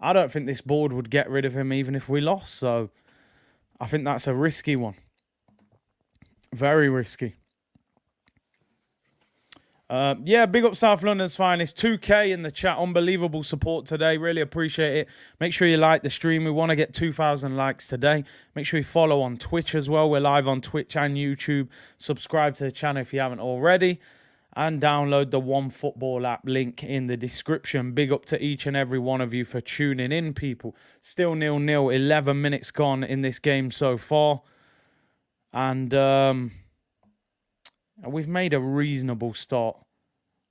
I don't think this board would get rid of him even if we lost. So I think that's a risky one. Very risky. Yeah, big up South London's finest. 2K in the chat. Unbelievable support today. Really appreciate it. Make sure you like the stream. We want to get 2,000 likes today. Make sure you follow on Twitch as well. We're live on Twitch and YouTube. Subscribe to the channel if you haven't already. And download the OneFootball app, link in the description. Big up to each and every one of you for tuning in, people. Still 0-0. 11 minutes gone in this game so far. And we've made a reasonable start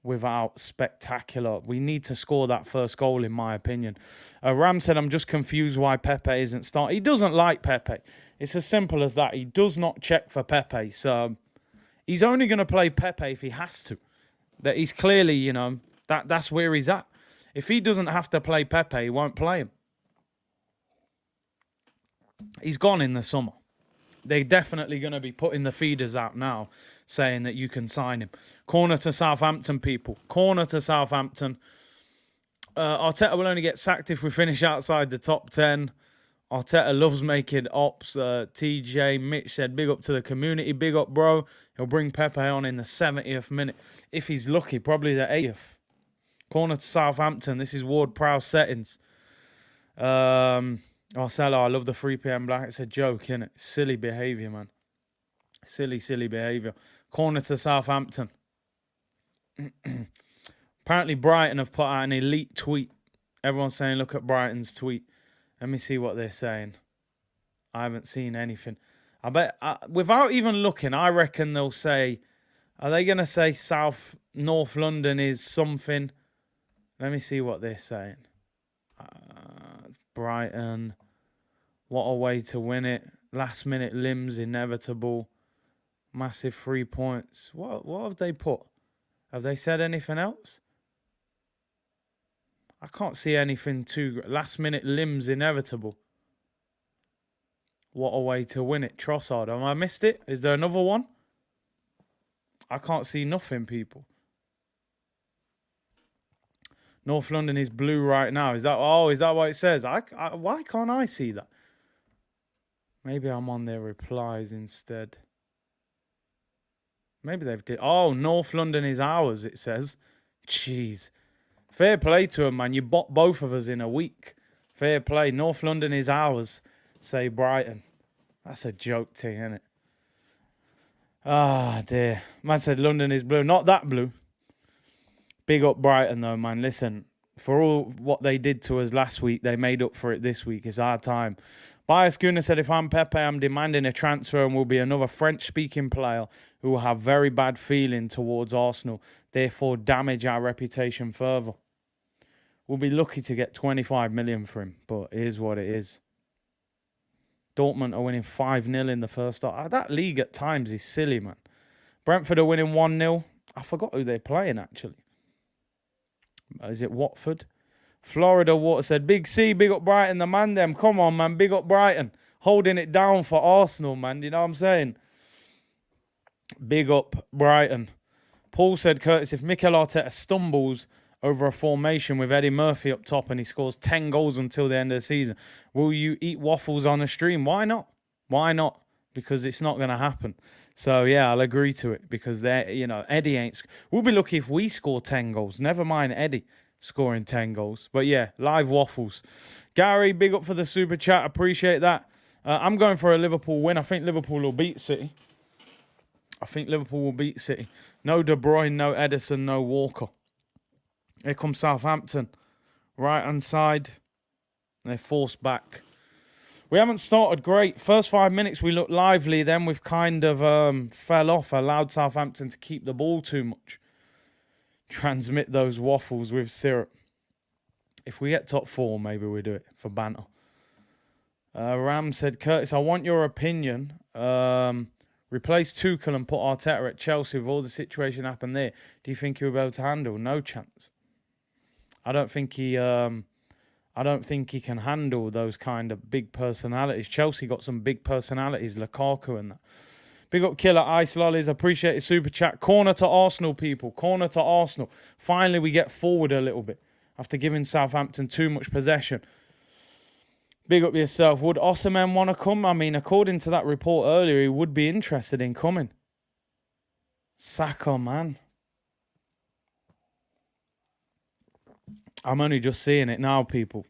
without spectacular. We need to score that first goal, in my opinion. Ram said, I'm just confused why Pepe isn't starting. He doesn't like Pepe. It's as simple as that. He does not check for Pepe. So he's only going to play Pepe if he has to. That he's clearly, you know, that's where he's at. If he doesn't have to play Pepe, he won't play him. He's gone in the summer. They're definitely going to be putting the feeders out now, saying that you can sign him. Corner to Southampton, people. Corner to Southampton. Arteta will only get sacked if we finish outside the top 10. Arteta loves making ops. TJ Mitch said, big up to the community. Big up, bro. He'll bring Pepe on in the 70th minute. If he's lucky, probably the 80th. Corner to Southampton. This is Ward Prowse settings. Marcelo, I love the 3 p.m. black. It's a joke, innit? Silly behaviour, man. Silly behaviour. Corner to Southampton. Apparently, Brighton have put out an elite tweet. Everyone's saying, look at Brighton's tweet. Let me see what they're saying. I haven't seen anything. I bet, without even looking, I reckon they'll say, are they going to say North London is something? Let me see what they're saying. Brighton. What a way to win it. Last minute limbs, inevitable. Massive 3 points. What have they put? Have they said anything else? I can't see anything too... Last minute limbs, inevitable. What a way to win it. Trossard. Have I missed it? Is there another one? I can't see nothing, people. North London is blue right now. Is that what it says? Why can't I see that? Maybe I'm on their replies instead. Maybe they've did. Oh, North London is ours, it says. Jeez. Fair play to him, man. You bought both of us in a week. Fair play. North London is ours, say Brighton. That's a joke thing, isn't it? Ah, dear. Man said London is blue. Not that blue. Big up Brighton, though, man. Listen, for all what they did to us last week, they made up for it this week. It's our time. Bias Gunner said, if I'm Pepe, I'm demanding a transfer and will be another French-speaking player who will have very bad feeling towards Arsenal, therefore damage our reputation further. We'll be lucky to get 25 million for him, but it is what it is. Dortmund are winning 5-0 in the first half. That league at times is silly, man. Brentford are winning 1-0. I forgot who they're playing, actually. Is it Watford? Florida Water said, Big C, big up Brighton, the man them. Come on, man, big up Brighton. Holding it down for Arsenal, man. You know what I'm saying? Big up Brighton. Paul said, Curtis, if Mikel Arteta stumbles over a formation with Eddie Murphy up top and he scores 10 goals until the end of the season, will you eat waffles on a stream? Why not? Why not? Because it's not going to happen. So, yeah, I'll agree to it because, Eddie ain't... We'll be lucky if we score 10 goals. Never mind Eddie scoring 10 goals. But, yeah, live waffles. Gary, big up for the super chat. Appreciate that. I'm going for a Liverpool win. I think Liverpool will beat City. No De Bruyne, no Edison, no Walker. Here comes Southampton. Right-hand side. They're forced back. We haven't started great. First 5 minutes we looked lively. Then we've kind of fell off. Allowed Southampton to keep the ball too much. Transmit those waffles with syrup. If we get top 4, maybe we do it for banter. Ram said, Curtis, I want your opinion. Replace Tuchel and put Arteta at Chelsea with all the situation happened there. Do you think he'll be able to handle? No chance. I don't think he can handle those kind of big personalities. Chelsea got some big personalities, Lukaku and that. Big up Killer Ice Lollies. Appreciate it. Super chat. Corner to Arsenal, people. Corner to Arsenal. Finally, we get forward a little bit after giving Southampton too much possession. Big up yourself. Would Osimhen want to come? I mean, according to that report earlier, he would be interested in coming. Saka, man. I'm only just seeing it now, people.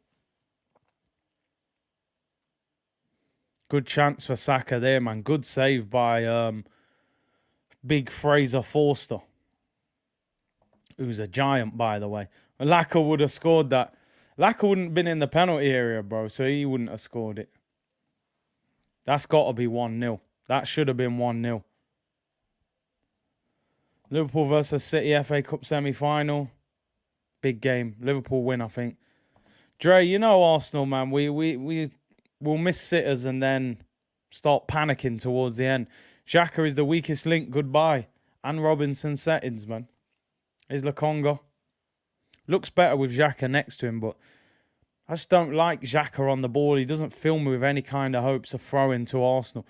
Good chance for Saka there, man. Good save by big Fraser Forster, who's a giant, by the way. Laka would have scored that. Laka wouldn't have been in the penalty area, bro, so he wouldn't have scored it. That's got to be 1-0. That should have been 1-0. Liverpool versus City FA Cup semi-final. Big game. Liverpool win, I think. Dre, you know Arsenal, man. We'll miss sitters and then start panicking towards the end. Xhaka is the weakest link. Goodbye. And Robinson settings, man. Is Lokonga. Looks better with Xhaka next to him, but I just don't like Xhaka on the ball. He doesn't fill me with any kind of hopes of throwing to Arsenal.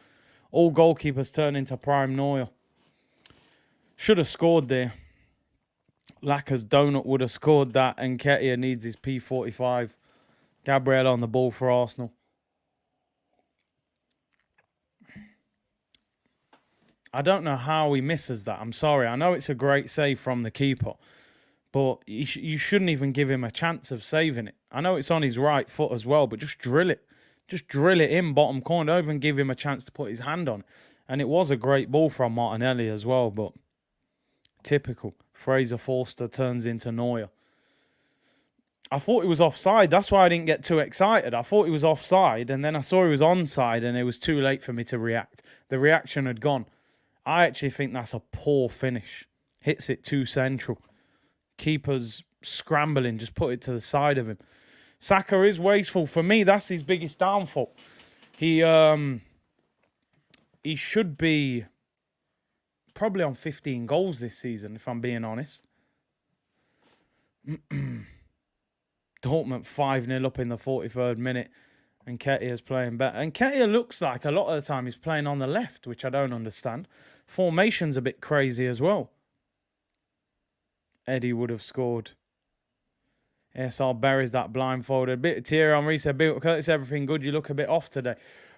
All goalkeepers turn into prime Neuer. Should have scored there. Laka's donut would have scored that, and Nketiah needs his P45. Gabriel on the ball for Arsenal. I don't know how he misses that. I'm sorry. I know it's a great save from the keeper, but you shouldn't even give him a chance of saving it. I know it's on his right foot as well, but just drill it. Just drill it in bottom corner. Don't even give him a chance to put his hand on it. And it was a great ball from Martinelli as well, but typical. Fraser Forster turns into Neuer. I thought he was offside. That's why I didn't get too excited. I thought he was offside, and then I saw he was onside, and it was too late for me to react. The reaction had gone. I actually think that's a poor finish. Hits it too central. Keeper's scrambling, just put it to the side of him. Saka is wasteful. For me, that's his biggest downfall. He should be probably on 15 goals this season, if I'm being honest. Dortmund 5-0 up in the 43rd minute. And Nketiah's playing better. And Nketiah looks like a lot of the time he's playing on the left, which I don't understand. Formation's a bit crazy as well. Eddie would have scored. SR buries that blindfolded. Bit of tear on reset. Curtis, everything good? You look a bit off today.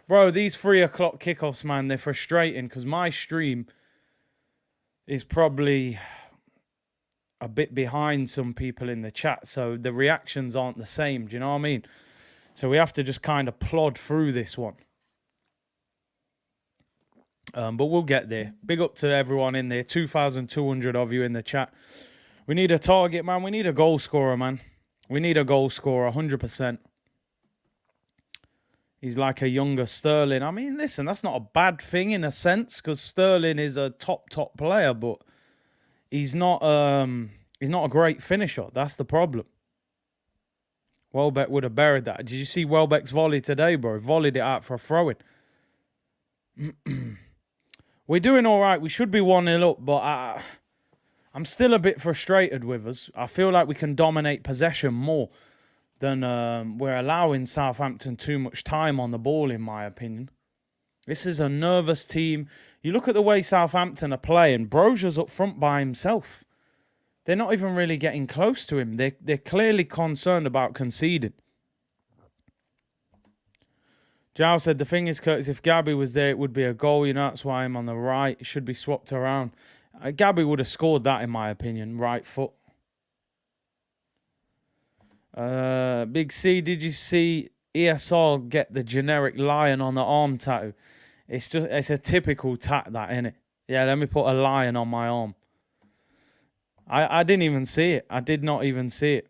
Bro, these 3 o'clock kickoffs, man, they're frustrating because my stream is probably a bit behind some people in the chat, so the reactions aren't the same. Do you know what I mean? So we have to just kind of plod through this one. But we'll get there. Big up to everyone in there. 2,200 of you in the chat. We need a target, man. We need a goal scorer, man. We need a goal scorer, 100%. He's like a younger Sterling. I mean, listen, that's not a bad thing in a sense, because Sterling is a top player, but he's not a great finisher. That's the problem. Welbeck would have buried that. Did you see Welbeck's volley today, bro? Volleyed it out for a throw-in. We're doing all right. We should be 1-0 up, but I'm still a bit frustrated with us. I feel like we can dominate possession more than we're allowing Southampton too much time on the ball, in my opinion. This is a nervous team. You look at the way Southampton are playing. Brozier's up front by himself. They're not even really getting close to him. They're clearly concerned about conceding. Jow said, the thing is, Curtis, if Gabby was there, it would be a goal. You know, that's why I'm on the right. It should be swapped around. Gabby would have scored that, in my opinion. Right foot. Big C, did you see ESR get the generic lion on the arm tattoo? It's a typical tat, that, innit? Yeah, let me put a lion on my arm. I didn't even see it. I did not even see it.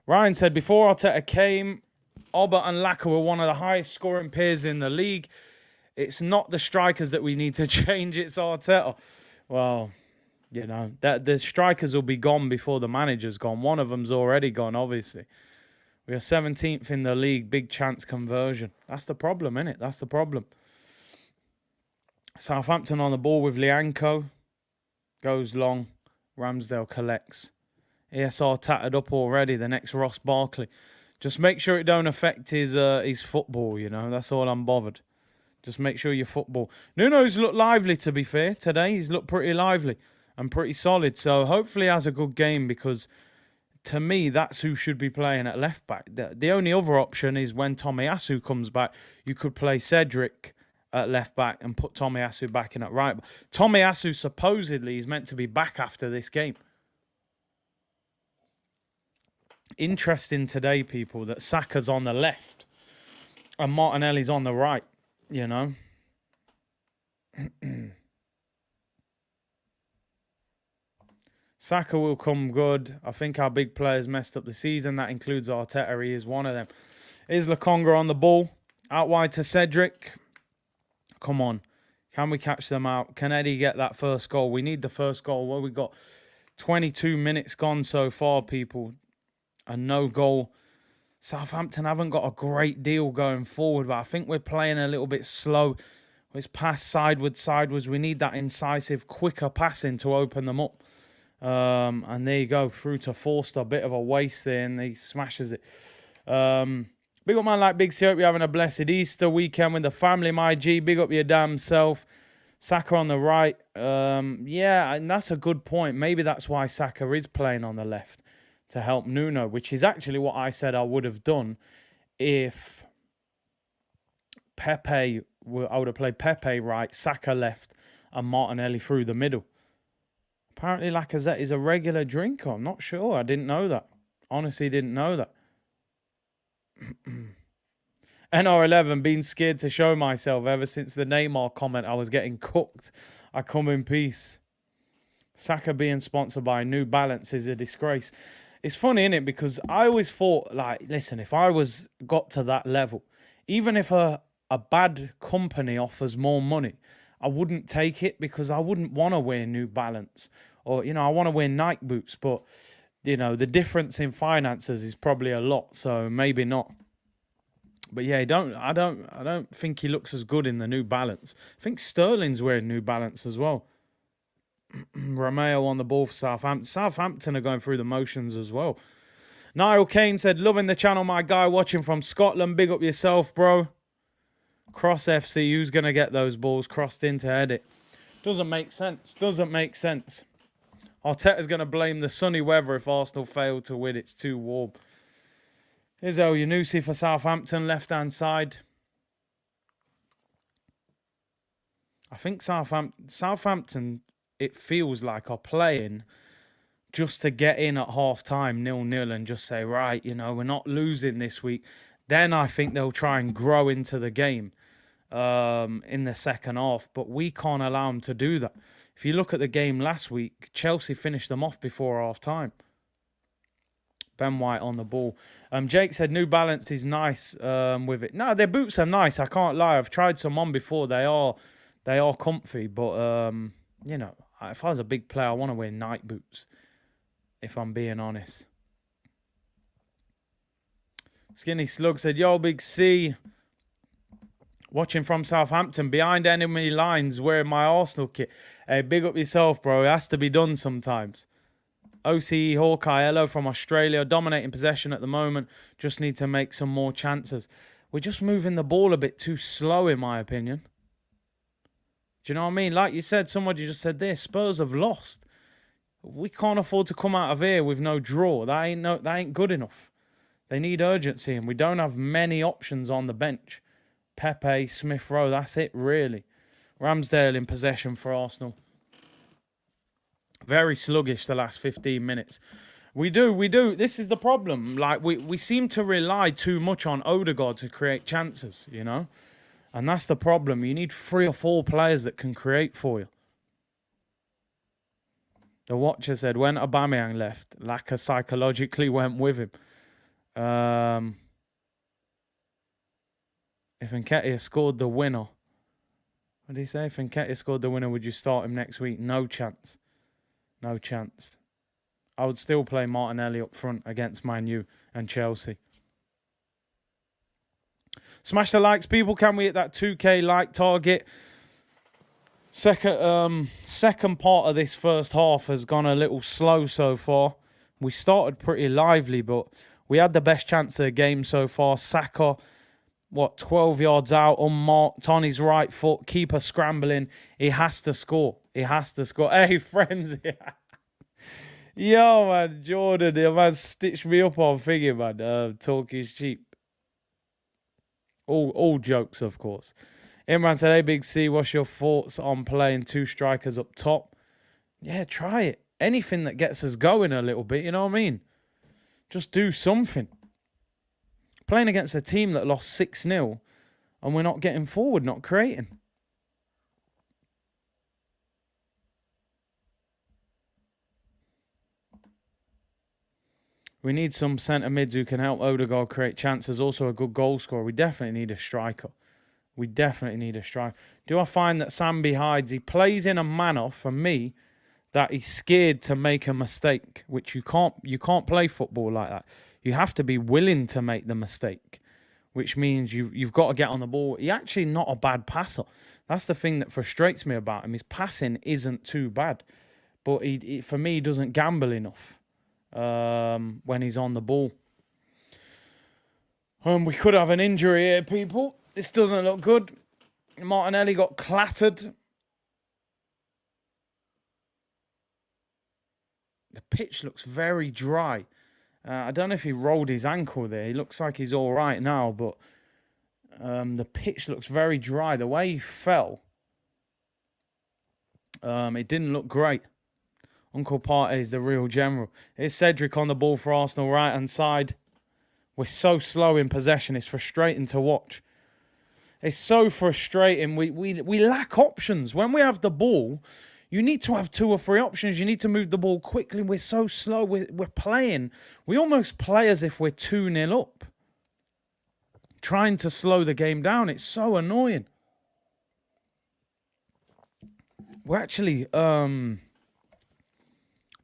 Ryan said, before Arteta came, Oba and Laka were one of the highest scoring pairs in the league. It's not the strikers that we need to change, it's Arteta. Well, you know, the strikers will be gone before the manager's gone. One of them's already gone, obviously. We are 17th in the league, big chance conversion. That's the problem, innit? That's the problem. Southampton on the ball with Lianco. Goes long. Ramsdale collects. ESR tattered up already. The next Ross Barkley. Just make sure it don't affect his football, you know. That's all I'm bothered. Just make sure your football. Nuno's looked lively, to be fair, today. He's looked pretty lively and pretty solid. So hopefully he has a good game, because to me, that's who should be playing at left back. The only other option is when Tomiyasu comes back, you could play Cedric at left back and put Tomiyasu back in at right back. Tomiyasu supposedly is meant to be back after this game. Interesting today, people, that Saka's on the left and Martinelli's on the right, you know. Saka will come good. I think our big players messed up the season. That includes Arteta. He is one of them. Is Lokonga on the ball? Out wide to Cedric. Come on. Can we catch them out? Can Eddie get that first goal? We need the first goal. Well, we got 22 minutes gone so far, people. And no goal. Southampton haven't got a great deal going forward, but I think we're playing a little bit slow. It's passed sideways. We need that incisive, quicker passing to open them up. And there you go, through to Forster. A bit of a waste there, and he smashes it. Big up man like Big C. Hope you're having a blessed Easter weekend with the family, my G. Big up your damn self. Saka on the right. Yeah, and that's a good point. Maybe that's why Saka is playing on the left, to help Nuno, which is actually what I said I would have done if I would have played Pepe right, Saka left, and Martinelli through the middle. Apparently Lacazette is a regular drinker. I'm not sure. I didn't know that. Honestly, didn't know that. NR11, been scared to show myself ever since the Neymar comment. I was getting cooked. I come in peace. Saka being sponsored by New Balance is a disgrace. It's funny, innit? Because I always thought, like, listen, if I got to that level, even if a bad company offers more money, I wouldn't take it, because I wouldn't want to wear New Balance. Or, you know, I want to wear Nike boots, but, you know, the difference in finances is probably a lot, so maybe not. But yeah, I don't think he looks as good in the New Balance. I think Sterling's wearing New Balance as well. Romeo on the ball for Southampton. Southampton are going through the motions as well. Niall Kane said, loving the channel, my guy, watching from Scotland. Big up yourself, bro. Cross FC, who's going to get those balls crossed into edit? Doesn't make sense. Doesn't make sense. Arteta's going to blame the sunny weather if Arsenal fail to win. It's too warm. Here's El Yunusi for Southampton, left-hand side. I think Southampton, it feels like, are playing just to get in at half time 0-0 and just say, right, we're not losing this week. Then I think they'll try and grow into the game in the second half. But we can't allow them to do that. If you look at the game last week, Chelsea finished them off before half time. Ben White on the ball. Jake said New Balance is nice with it. No, their boots are nice. I can't lie. I've tried some on before. They are comfy. But, if I was a big player, I want to wear night boots, if I'm being honest. Skinny Slug said, yo, Big C. Watching from Southampton, behind enemy lines, wearing my Arsenal kit. Hey, big up yourself, bro. It has to be done sometimes. OCE Hawkeye, hello from Australia. Dominating possession at the moment. Just need to make some more chances. We're just moving the ball a bit too slow, in my opinion. Do you know what I mean? Like you said, somebody just said this. Spurs have lost. We can't afford to come out of here with no draw. That ain't good enough. They need urgency, and we don't have many options on the bench. Pepe, Smith Rowe, that's it, really. Ramsdale in possession for Arsenal. Very sluggish the last 15 minutes. We do. This is the problem. Like, we seem to rely too much on Odegaard to create chances, And that's the problem. You need 3 or 4 players that can create for you. The Watcher said, when Aubameyang left, Laka psychologically went with him. If Nketiah scored the winner, what did he say? If Nketiah scored the winner, would you start him next week? No chance. No chance. I would still play Martinelli up front against Man U and Chelsea. Smash the likes, people. Can we hit that 2K like target? Second part of this first half has gone a little slow so far. We started pretty lively, but we had the best chance of the game so far. Saka, 12 yards out, unmarked, on his right foot, keeper scrambling. He has to score. Hey, friends. Yo, man, Jordan, the man stitched me up on thingy, man. Talk is cheap. All jokes, of course. Imran said, hey, Big C, what's your thoughts on playing 2 strikers up top? Yeah, try it. Anything that gets us going a little bit, you know what I mean? Just do something. Playing against a team that lost 6-0 and we're not getting forward, not creating. We need some centre mids who can help Odegaard create chances. Also a good goal scorer. We definitely need a striker. Do I find that Sambi hides? He plays in a manner, for me, that he's scared to make a mistake, which you can't play football like that. You have to be willing to make the mistake, which means you've got to get on the ball. He's actually not a bad passer. That's the thing that frustrates me about him. His passing isn't too bad, but he for me, he doesn't gamble enough when he's on the ball. We could have an injury here, people. This doesn't look good. Martinelli got clattered. The pitch looks very dry. I don't know if he rolled his ankle there. He looks like he's all right now, but the pitch looks very dry. The way he fell, it didn't look great. Uncle Partey is the real general. Here's Cedric on the ball for Arsenal, right-hand side. We're so slow in possession. It's frustrating to watch. It's so frustrating. We lack options. When we have the ball, you need to have 2 or 3 options. You need to move the ball quickly. We're so slow. We're playing. We almost play as if we're 2-0 up. Trying to slow the game down. It's so annoying. We're actually, we're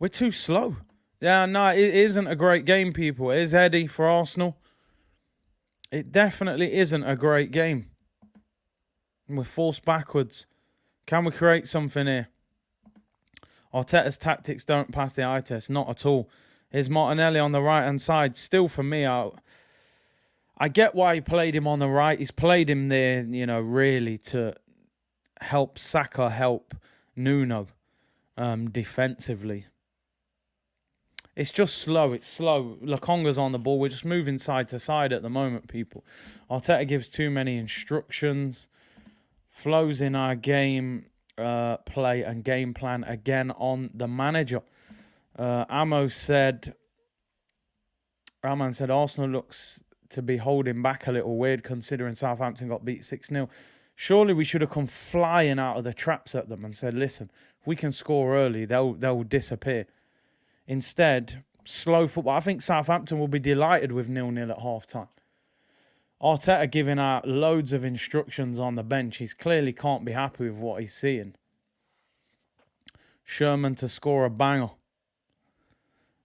too slow. Yeah, no, it isn't a great game, people. It is heady for Arsenal. It definitely isn't a great game. We're forced backwards. Can we create something here? Arteta's tactics don't pass the eye test. Not at all. Here's Martinelli on the right-hand side. Still, for me, I get why he played him on the right. He's played him there, really to help Saka, help Nuno defensively. It's just slow. It's slow. Lokonga's on the ball. We're just moving side to side at the moment, people. Arteta gives too many instructions. Flows in our game play and game plan again on the manager. Amman said Arsenal looks to be holding back a little, weird considering Southampton got beat 6-0. Surely we should have come flying out of the traps at them and said, listen, if we can score early, they'll disappear. Instead, slow football. I think Southampton will be delighted with 0-0 at half-time. Arteta giving out loads of instructions on the bench. He clearly can't be happy with what he's seeing. Sherman to score a banger.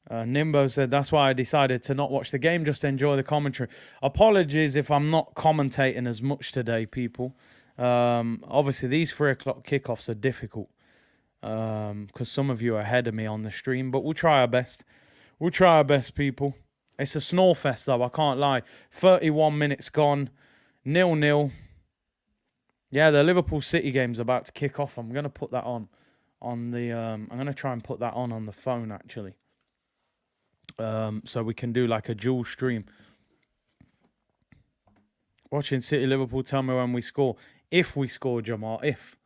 Nimbo said, that's why I decided to not watch the game, just enjoy the commentary. Apologies if I'm not commentating as much today, people. Obviously, these 3 o'clock kickoffs are difficult because some of you are ahead of me on the stream, but we'll try our best. We'll try our best, people. It's a snore fest, though, I can't lie. 31 minutes gone, 0-0. Yeah, the Liverpool City game's about to kick off. I'm going to put that on the... I'm going to try and put that on the phone, actually. So we can do like a dual stream. Watching City Liverpool, tell me when we score. If we score, Jamal, if.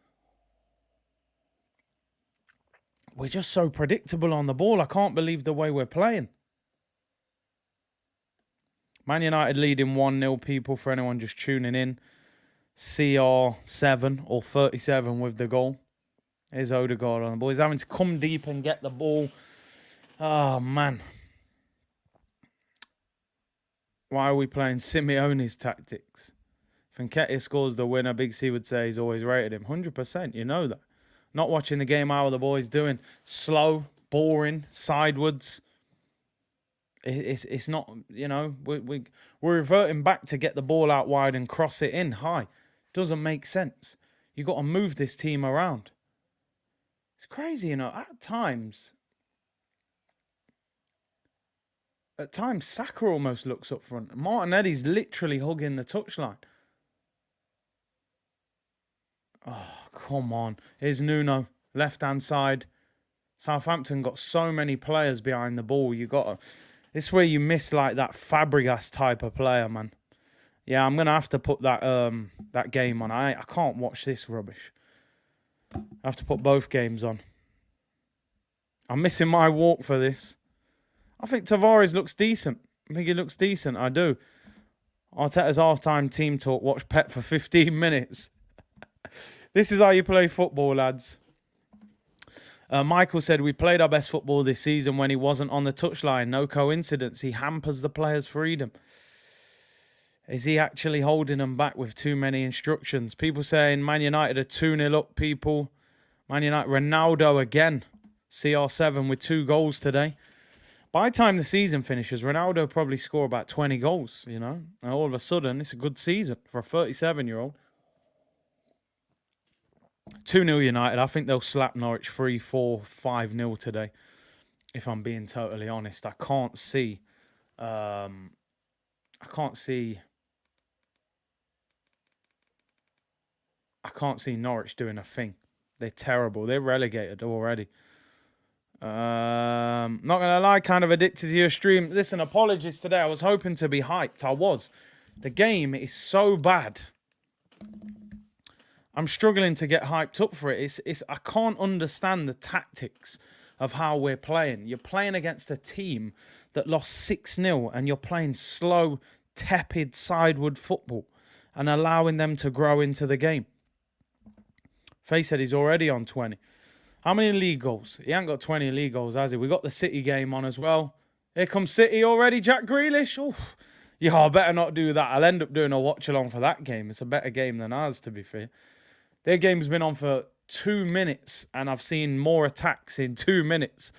We're just so predictable on the ball. I can't believe the way we're playing. Man United leading 1-0, people, for anyone just tuning in. CR7 or 37 with the goal. Here's Odegaard on the ball. He's having to come deep and get the ball. Oh, man. Why are we playing Simeone's tactics? If Nketiah scores the winner, Big C would say he's always rated him. 100%, you know that. Not watching the game, how are the boys doing? Slow, boring, sidewards. It's not, you know, we're reverting back to get the ball out wide and cross it in high. Doesn't make sense. You got to move this team around. It's crazy, you know, at times, Saka almost looks up front. Martinelli's literally hugging the touchline. Oh, come on. Here's Nuno, left-hand side. Southampton got so many players behind the ball. This is where you miss like that Fabregas type of player, man. Yeah, I'm going to have to put that game on. I can't watch this rubbish. I have to put both games on. I'm missing my walk for this. I think Tavares looks decent. I think he looks decent. I do. Arteta's half-time team talk. Watch Pep for 15 minutes. This is how you play football, lads. Michael said, we played our best football this season when he wasn't on the touchline. No coincidence. He hampers the players' freedom. Is he actually holding them back with too many instructions? People saying Man United are 2-0 up, people. Man United, Ronaldo again. CR7 with 2 goals today. By the time the season finishes, Ronaldo probably score about 20 goals, you know. And all of a sudden, it's a good season for a 37-year-old. 2-0 United. I think they'll slap Norwich 3-4, 5-0 today. If I'm being totally honest. I can't see Norwich doing a thing. They're terrible. They're relegated already. Not gonna lie, kind of addicted to your stream. Listen, apologies today. I was hoping to be hyped. I was. The game is so bad. I'm struggling to get hyped up for it. I can't understand the tactics of how we're playing. You're playing against a team that lost 6-0 and you're playing slow, tepid, sideward football and allowing them to grow into the game. Faye said he's already on 20. How many league goals? He ain't got 20 league goals, has he? We got the City game on as well. Here comes City already, Jack Grealish. Oof. Yeah, I better not do that. I'll end up doing a watch-along for that game. It's a better game than ours, to be fair. Their game's been on for 2 minutes, and I've seen more attacks in 2 minutes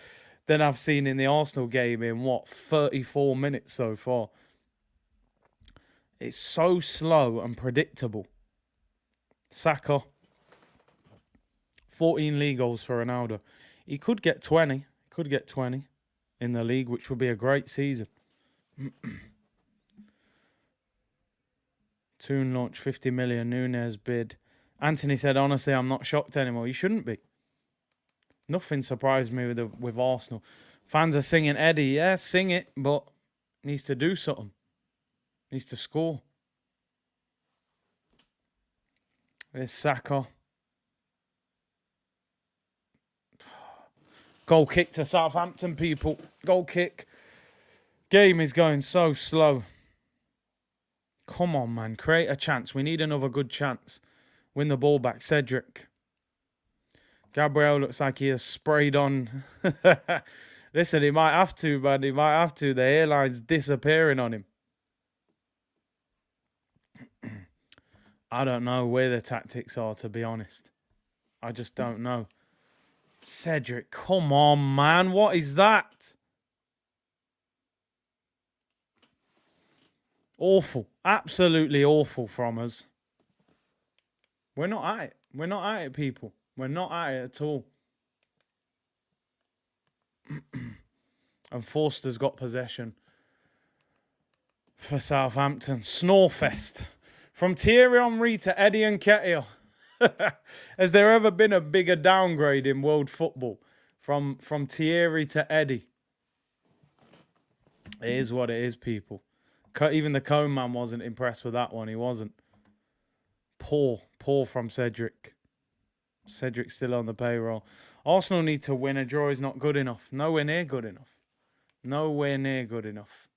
than I've seen in the Arsenal game in, 34 minutes so far. It's so slow and predictable. Saka. 14 league goals for Ronaldo. He could get 20. Could get 20 in the league, which would be a great season. Toon launch 50 million. Nunez bid. Anthony said, honestly, I'm not shocked anymore. You shouldn't be. Nothing surprised me with Arsenal. Fans are singing Eddie. Yeah, sing it, but needs to do something. Needs to score. There's Saka. Goal kick to Southampton, people. Goal kick. Game is going so slow. Come on, man. Create a chance. We need another good chance. Win the ball back. Cedric. Gabriel looks like he has sprayed on. Listen, he might have to, man. He might have to. The hairline's disappearing on him. I don't know where the tactics are, to be honest. I just don't know. Cedric, come on, man. What is that? Awful. Absolutely awful from us. We're not at it. We're not at it, people. We're not at it at all. And Forster's got possession for Southampton. Snorefest. From Thierry Henry to Eddie Nketiah. Has there ever been a bigger downgrade in world football? From Thierry to Eddie. It is what it is, people. Even the Cone man wasn't impressed with that one. He wasn't. Poor from Cedric. Cedric's still on the payroll. Arsenal need to win. A draw is not good enough. Nowhere near good enough. Nowhere near good enough.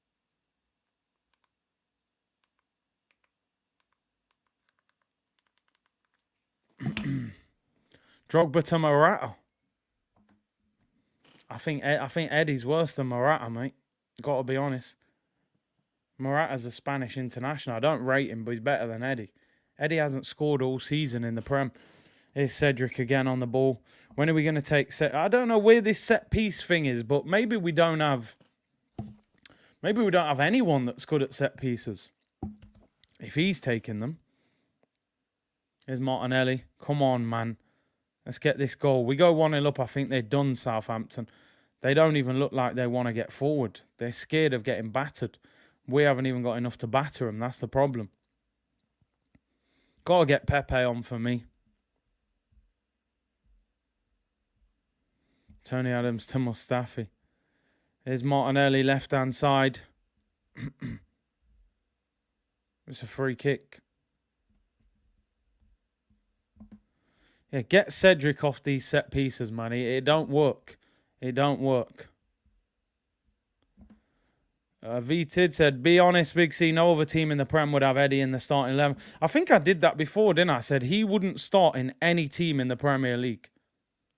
Drogba to Morata. I think Eddie's worse than Morata, mate. Got to be honest. Morata's a Spanish international. I don't rate him, but he's better than Eddie. Eddie hasn't scored all season in the Prem. Here's Cedric again on the ball. When are we going to take set? I don't know where this set piece thing is, but maybe we don't have anyone that's good at set pieces. If he's taking them. Here's Martinelli. Come on, man. Let's get this goal. We go 1-0 up. I think they're done, Southampton. They don't even look like they want to get forward. They're scared of getting battered. We haven't even got enough to batter them. That's the problem. Got to get Pepe on for me. Tony Adams to Mustafi. Here's Martinelli, left-hand side. It's a free kick. Yeah, get Cedric off these set pieces, man. It don't work. It don't work. V-Tid said, be honest, Big C, no other team in the Prem would have Eddie in the starting 11. I think I did that before, didn't I? I said he wouldn't start in any team in the Premier League.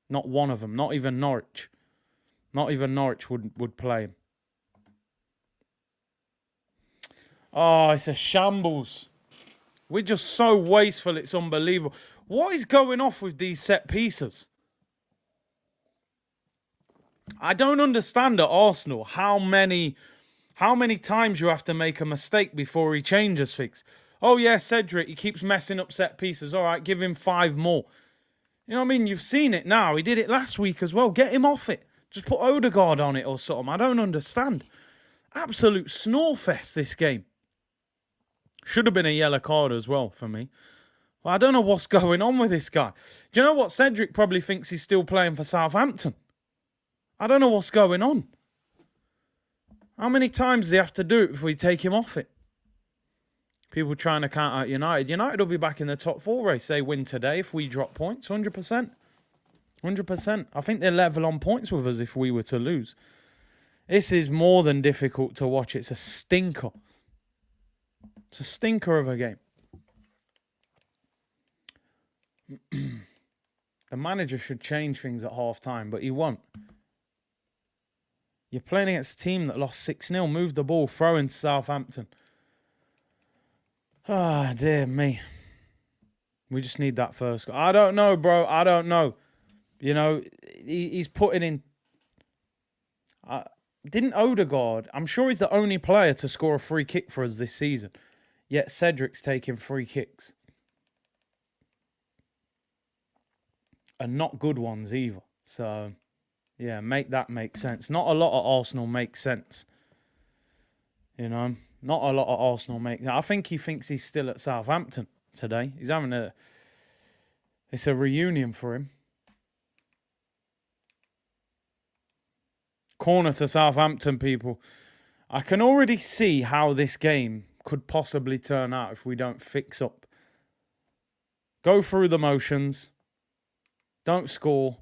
Not one of them. Not even Norwich. Not even Norwich would play him. Oh, it's a shambles. We're just so wasteful, it's unbelievable. What is going off with these set pieces? I don't understand at Arsenal how many times you have to make a mistake before he changes things. Oh, yeah, Cedric, he keeps messing up set pieces. All right, give him 5 more. You know what I mean? You've seen it now. He did it last week as well. Get him off it. Just put Odegaard on it or something. I don't understand. Absolute snorefest, this game. Should have been a yellow card as well for me. Well, I don't know what's going on with this guy. Do you know what? Cedric probably thinks he's still playing for Southampton. I don't know what's going on. How many times do they have to do it before you take him off it? People trying to count out United. United will be back in the top 4 race. They win today if we drop points. 100%. 100%. I think they're level on points with us if we were to lose. This is more than difficult to watch. It's a stinker. It's a stinker of a game. The manager should change things at half-time, but he won't. You're playing against a team that lost 6-0. Move the ball. Throw into Southampton. Ah, dear me. We just need that first goal. I don't know, bro. I don't know. You know, he's putting in... didn't Odegaard... I'm sure he's the only player to score a free kick for us this season. Yet Cedric's taking free kicks. And not good ones either. So, yeah, make that make sense. Not a lot of Arsenal make sense. You know, not a lot of Arsenal make... I think he thinks he's still at Southampton today. He's having a... It's a reunion for him. Corner to Southampton, people. I can already see how this game could possibly turn out if we don't fix up. go through the motions, don't score,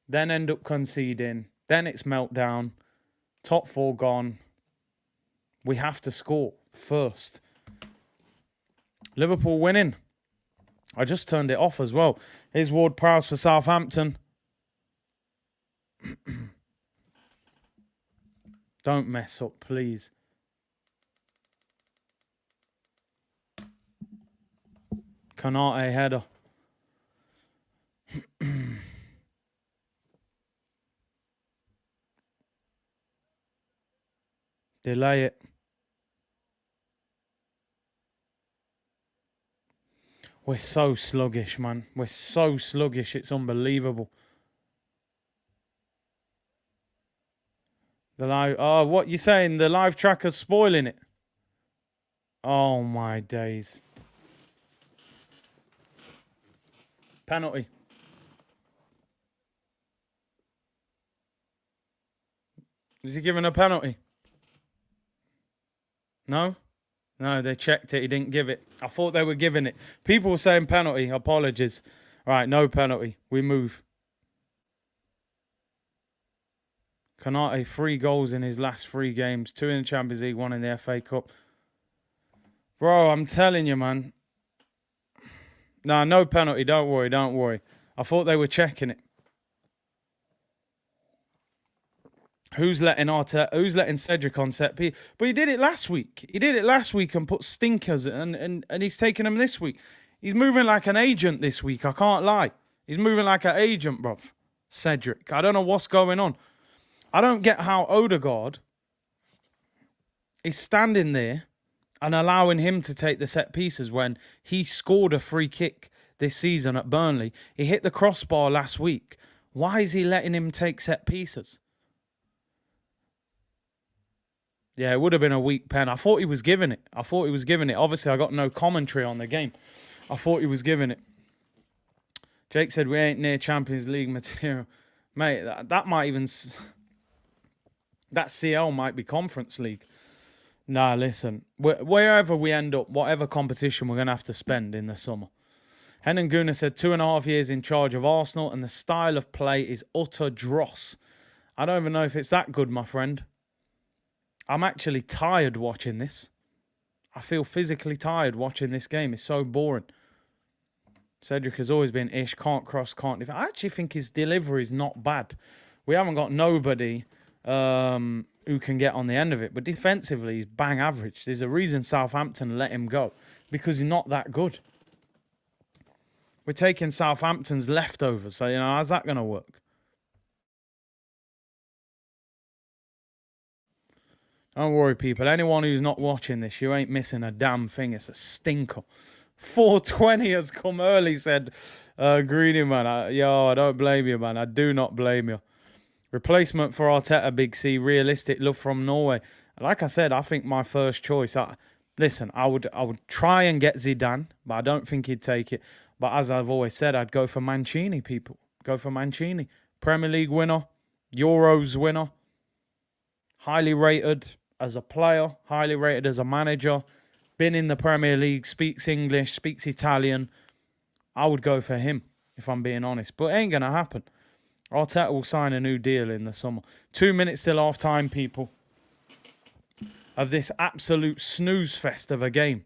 then end up conceding, then it's meltdown, top 4 gone. We have to score first. Liverpool winning. I just turned it off as well. Here's Ward-Prowse for Southampton. Don't mess up, please. Konate header. Delay it. We're so sluggish, man. We're so sluggish. It's unbelievable. The live. Oh, what you saying? The live tracker's spoiling it. Oh my days. Penalty. Is he giving a penalty? No? No, they checked it. He didn't give it. I thought they were giving it. People were saying penalty. Apologies. Right, no penalty. We move. Konate, 3 goals in his last 3 games. 2 in the Champions League, 1 in the FA Cup. Bro, I'm telling you, man. Nah, no penalty. Don't worry, don't worry. I thought they were checking it. Who's letting Cedric on set piece? But he did it last week. He did it last week and put stinkers, and he's taking them this week. He's moving like an agent this week. I can't lie. He's moving like an agent, bruv. Cedric. I don't know what's going on. I don't get how Odegaard is standing there and allowing him to take the set pieces when he scored a free kick this season at Burnley. He hit the crossbar last week. Why is he letting him take set pieces? Yeah, it would have been a weak pen. I thought he was giving it. Obviously, I got no commentary on the game. I thought he was giving it. Jake said we ain't near Champions League material. Mate, that might even... That CL might be Conference League. Nah, listen. Wherever we end up, whatever competition we're going to have to spend in the summer. Henan Guna said 2.5 years in charge of Arsenal and the style of play is utter dross. I don't even know if it's that good, my friend. I'm actually tired watching this. I feel physically tired watching this game. It's so boring. Cedric has always been ish. Can't cross, can't defend. I actually think his delivery is not bad. We haven't got nobody who can get on the end of it. But defensively, he's bang average. There's a reason Southampton let him go. Because he's not that good. We're taking Southampton's leftovers. So, how's that going to work? Don't worry, people. Anyone who's not watching this, you ain't missing a damn thing. It's a stinker. 420 has come early, said Greeny, man. I don't blame you, man. I do not blame you. Replacement for Arteta, Big C. Realistic love from Norway. Like I said, I think my first choice... Listen, I would try and get Zidane, but I don't think he'd take it. But as I've always said, I'd go for Mancini, people. Go for Mancini. Premier League winner. Euros winner. Highly rated as a player, highly rated as a manager, been in the Premier League, speaks English, speaks Italian. I would go for him, if I'm being honest. But it ain't going to happen. Arteta will sign a new deal in the summer. 2 minutes till half-time, people, of this absolute snooze fest of a game.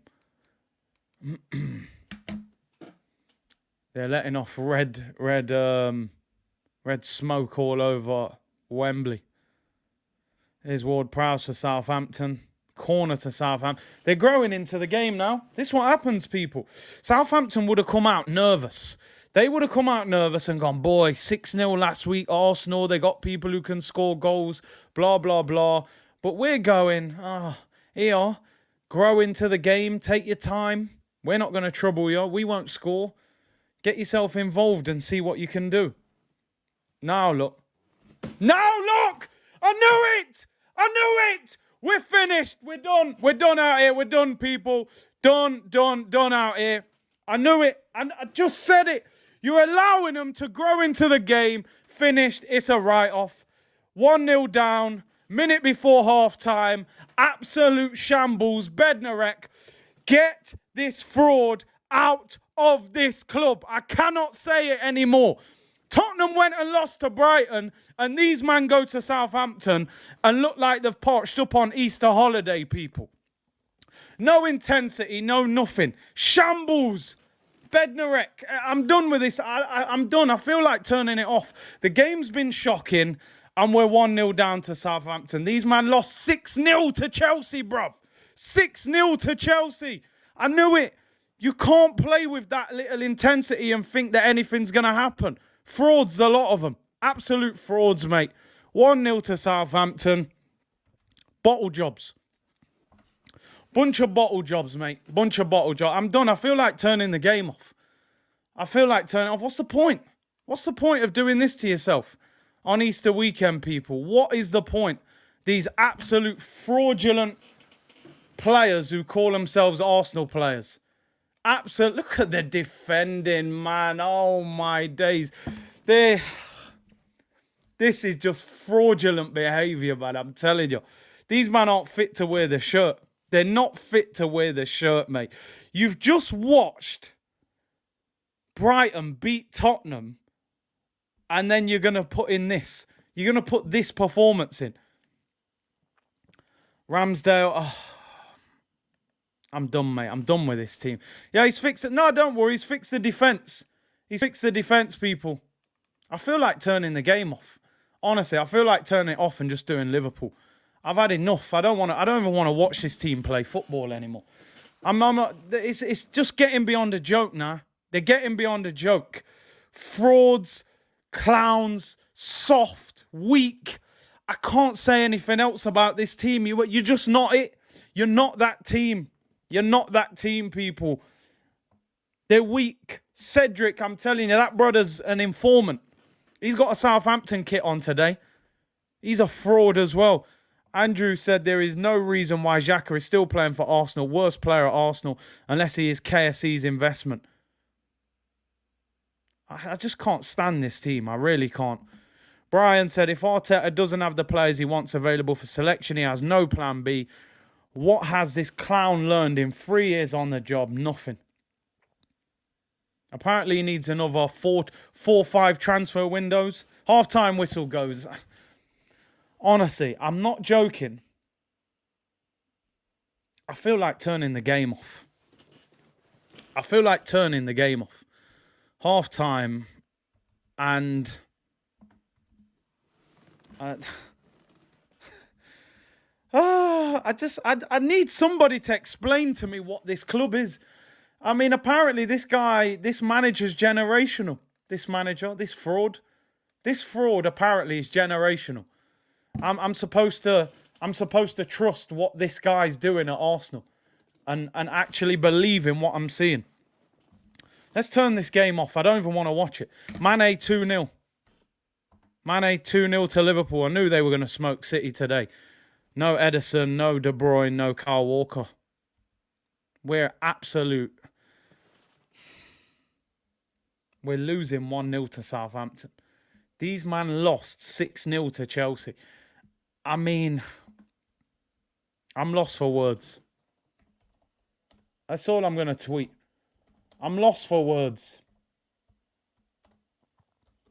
They're letting off red smoke all over Wembley. Here's Ward-Prowse for Southampton. Corner to Southampton. They're growing into the game now. This is what happens, people. Southampton would have come out nervous. They would have come out nervous and gone, boy, 6-0 last week, Arsenal. They got people who can score goals, blah, blah, blah. But we're going, here, grow into the game. Take your time. We're not going to trouble you. We won't score. Get yourself involved and see what you can do. Now look. Now look! I knew it! I knew it! We're finished. We're done. We're done out here. We're done, people. Done out here. I knew it. And I just said it. You're allowing them to grow into the game. Finished. It's a write-off. 1-0 down. Minute before half-time. Absolute shambles. Bednarek. Get this fraud out of this club. I cannot say it anymore. Tottenham went and lost to Brighton, and these men go to Southampton and look like they've parched up on Easter holiday, people. No intensity, no nothing. Shambles. Bednarek. I'm done with this. I'm done. I feel like turning it off. The game's been shocking, and we're 1-0 down to Southampton. These men lost 6-0 to Chelsea, bruv. 6-0 to Chelsea. I knew it. You can't play with that little intensity and think that anything's going to happen. Frauds, the lot of them. Absolute frauds, mate. 1-0 to Southampton. Bottle jobs. Bunch of bottle jobs, mate. Bunch of bottle jobs. I'm done. I feel like turning the game off. What's the point? What's the point of doing this to yourself on Easter weekend, people? What is the point? These absolute fraudulent players who call themselves Arsenal players. Absolute. Look at the defending, man. Oh, my days. This is just fraudulent behaviour, man. I'm telling you. These men aren't fit to wear the shirt. They're not fit to wear the shirt, mate. You've just watched Brighton beat Tottenham, and then you're going to put in this. You're going to put this performance in. Ramsdale, I'm done, mate. I'm done with this team. Yeah, he's fixed it. No, don't worry. He's fixed the defence. He's fixed the defence, people. I feel like turning the game off. Honestly, I feel like turning it off and just doing Liverpool. I've had enough. I don't even want to watch this team play football anymore. I'm not. It's just getting beyond a joke now. They're getting beyond a joke. Frauds, clowns, soft, weak. I can't say anything else about this team. You're just not it. You're not that team. You're not that team, people. They're weak. Cedric, I'm telling you, that brother's an informant. He's got a Southampton kit on today. He's a fraud as well. Andrew said there is no reason why Xhaka is still playing for Arsenal, worst player at Arsenal, unless he is KSE's investment. I just can't stand this team. I really can't. Brian said if Arteta doesn't have the players he wants available for selection, he has no plan B. What has this clown learned in 3 years on the job? Nothing. Apparently he needs another 4-5 transfer windows. Half-time whistle goes. Honestly, I'm not joking. I feel like turning the game off. Half-time and... I need somebody to explain to me what this club is. I mean, apparently this manager's generational. This fraud apparently is generational. I'm supposed to trust what this guy's doing at Arsenal and actually believe in what I'm seeing. Let's turn this game off. I don't even want to watch it. Mane 2-0. Mane 2-0 to Liverpool. I knew they were going to smoke City today. No Edison, no De Bruyne, no Kyle Walker. We're losing 1-0 to Southampton. These men lost 6-0 to Chelsea. I mean, I'm lost for words. That's all I'm going to tweet. I'm lost for words.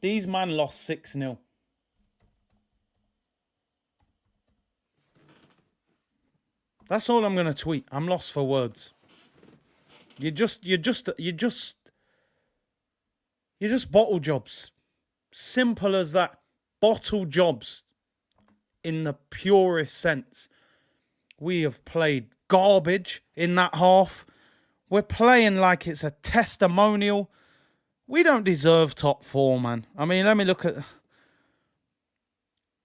These men lost 6-0. That's all I'm going to tweet. I'm lost for words. You're just bottle jobs. Simple as that. Bottle jobs in the purest sense. We have played garbage in that half. We're playing like it's a testimonial. We don't deserve top four, man. I mean, let me look at...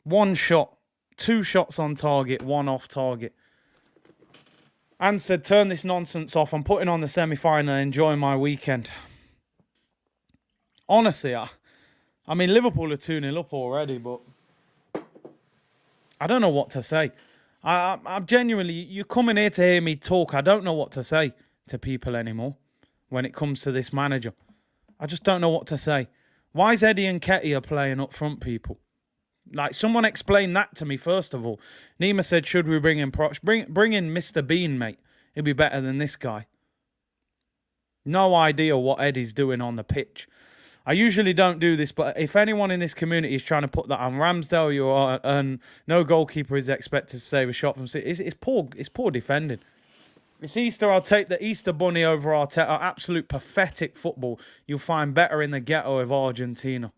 1 shot, 2 shots on target, 1 off target. And said, turn this nonsense off. I'm putting on the semi-final and enjoying my weekend. Honestly, I mean, Liverpool are 2-0 up already, but I don't know what to say. I'm genuinely, you're coming here to hear me talk. I don't know what to say to people anymore when it comes to this manager. I just don't know what to say. Why is Eddie and Ketty playing up front, people? Like, someone explain that to me, first of all. Nima said, should we bring in Bring in Mr. Bean, mate. He'll be better than this guy. 1-0 to Southampton. These men lost 6-0 to Chelsea. I mean, apparently this manager's generational. This fraud apparently is generational. I'm supposed to trust what this guy's doing at Arsenal and actually believe in what I'm seeing. Let's turn this game off. I don't even want to watch it. No idea what Eddie's doing on the pitch. I usually don't do this, but if anyone in this community is trying to put that on Ramsdale, you are, and no goalkeeper is expected to save a shot from City. It's poor. It's poor defending. It's Easter. I'll take the Easter Bunny over Arteta. Absolute pathetic football. You'll find better in the ghetto of Argentina.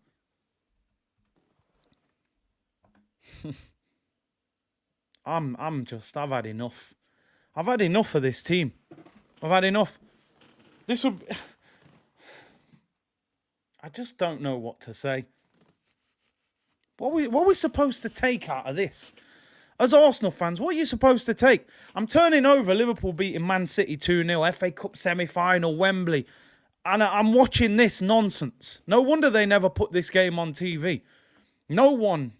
I've had enough. I've had enough of this team. I've had enough. This would. I just don't know what to say. What are we supposed to take out of this? As Arsenal fans, what are you supposed to take? I'm turning over Liverpool beating Man City 2-0, FA Cup semi-final, Wembley. And I'm watching this nonsense. No wonder they never put this game on TV. No one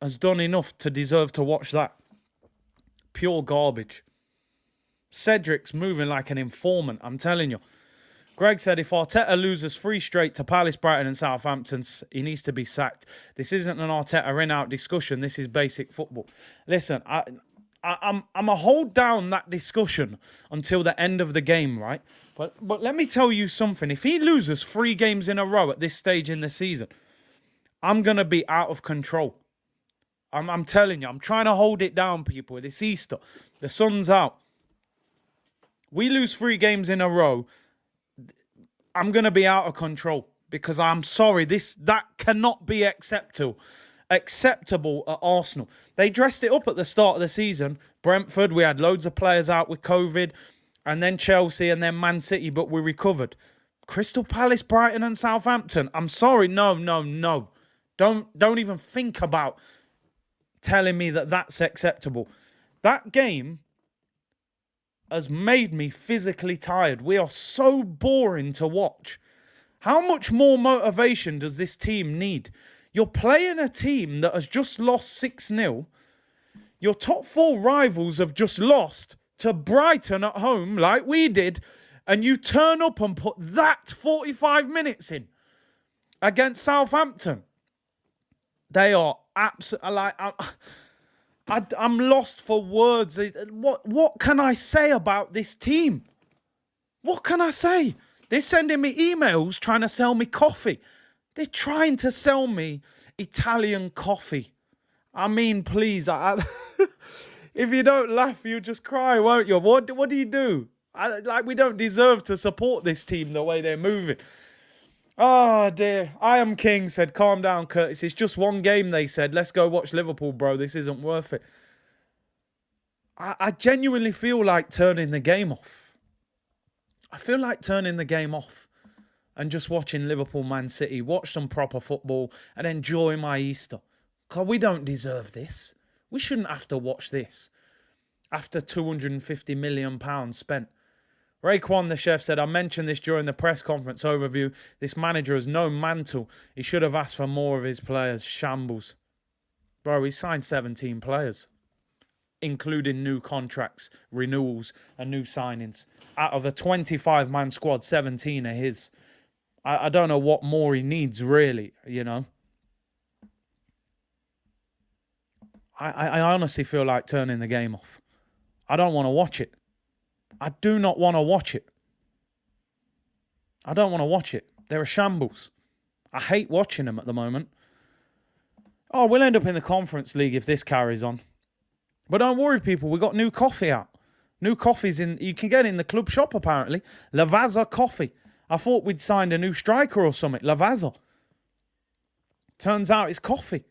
has done enough to deserve to watch that. Pure garbage. Cedric's moving like an informant, I'm telling you. Greg said, if Arteta loses 3 straight to Palace, Brighton and Southampton, he needs to be sacked. This isn't an Arteta in-out discussion. This is basic football. Listen, I'm a hold down that discussion until the end of the game, right? But let me tell you something. If he loses 3 games in a row at this stage in the season, I'm going to be out of control. I'm telling you, I'm trying to hold it down, people. It's Easter. The sun's out. We lose 3 games in a row, I'm going to be out of control because I'm sorry, that cannot be acceptable at Arsenal. They dressed it up at the start of the season. Brentford, we had loads of players out with COVID, and then Chelsea and then Man City, but we recovered. Crystal Palace, Brighton and Southampton. I'm sorry, no. Don't even think about telling me that that's acceptable. That game has made me physically tired. We are so boring to watch. How much more motivation does this team need? You're playing a team that has just lost 6-0. Your top 4 rivals have just lost to Brighton at home like we did. And you turn up and put that 45 minutes in against Southampton. They are absolutely like... I'm lost for words. What can I say about this team? What can I say? They're sending me emails trying to sell me coffee. They're trying to sell me Italian coffee. I mean, please. If you don't laugh, you'll just cry, won't you? What do you do? We don't deserve to support this team the way they're moving. Oh, dear. I am king, said, calm down, Curtis. It's just one game, they said. Let's go watch Liverpool, bro. This isn't worth it. I genuinely feel like turning the game off. I feel like turning the game off and just watching Liverpool, Man City, watch some proper football and enjoy my Easter. Because we don't deserve this. We shouldn't have to watch this after £250 million spent. Raekwon, the chef, said, I mentioned this during the press conference overview. This manager has no mantle. He should have asked for more of his players. Shambles. Bro, he signed 17 players, including new contracts, renewals, and new signings. Out of a 25-man squad, 17 are his. I don't know what more he needs, really, you know. I honestly feel like turning the game off. I don't want to watch it. I do not want to watch it. I don't want to watch it. They're a shambles. I hate watching them at the moment. Oh, we'll end up in the Conference League if this carries on. But don't worry, people. We got new coffee out. New coffees in. You can get in the club shop, apparently. Lavazza coffee. I thought we'd signed a new striker or something. Lavazza. Turns out it's coffee.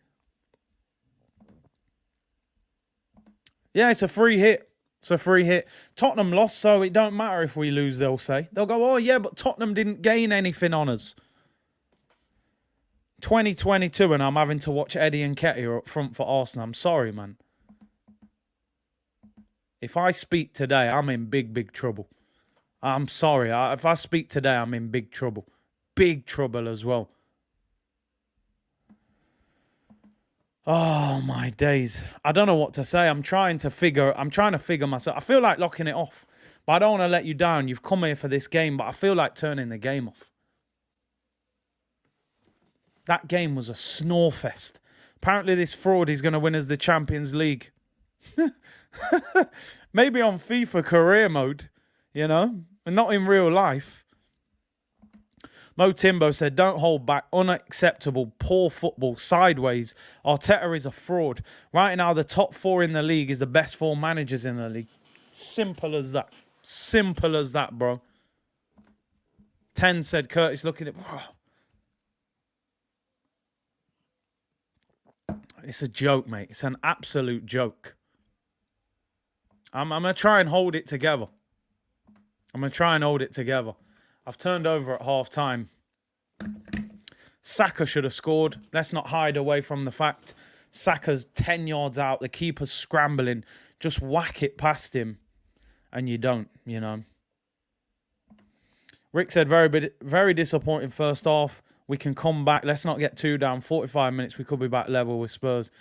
Yeah, it's a free hit. It's a free hit. Tottenham lost, so it don't matter if we lose, they'll say. They'll go, oh, yeah, but Tottenham didn't gain anything on us. 2022, and I'm having to watch Eddie and Nketiah up front for Arsenal. I'm sorry, man. If I speak today, I'm in big, big trouble. I'm sorry. If I speak today, I'm in big trouble. Big trouble as well. Oh, my days. I don't know what to say. I'm trying to figure myself. I feel like locking it off. But I don't want to let you down. You've come here for this game, but I feel like turning the game off. That game was a snore fest. Apparently this fraud is going to win us the Champions League. Maybe on FIFA career mode, you know. and not in real life. Mo Timbo said, don't hold back. Unacceptable. Poor football. Sideways. Arteta is a fraud. Right now, the top 4 in the league is the best 4 managers in the league. Simple as that. Simple as that, bro. 10 said, Curtis looking at... It's a joke, mate. It's an absolute joke. I'm going to try and hold it together. I've turned over at half-time. Saka should have scored. Let's not hide away from the fact. Saka's 10 yards out. The keeper's scrambling. Just whack it past him. And you don't, you know. Rick said, very disappointing first half. We can come back. Let's not get 2 down. 45 minutes, we could be back level with Spurs.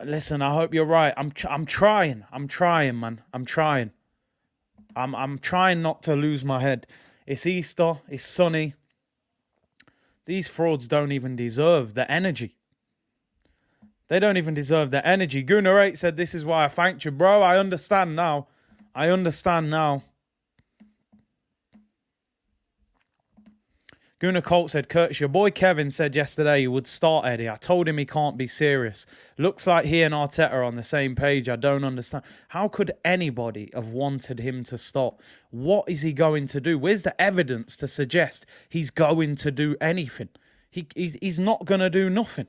Listen, I hope you're right. I'm trying, man. I'm trying not to lose my head. It's Easter. It's sunny. These frauds don't even deserve the energy. They don't even deserve the energy. Gunnar 8 said, this is why I thanked you. Bro, I understand now. Gunnar Colt said, Curtis, your boy Kevin said yesterday he would start Eddie. I told him he can't be serious. Looks like he and Arteta are on the same page. I don't understand. How could anybody have wanted him to start? What is he going to do? Where's the evidence to suggest he's going to do anything? He's not going to do nothing.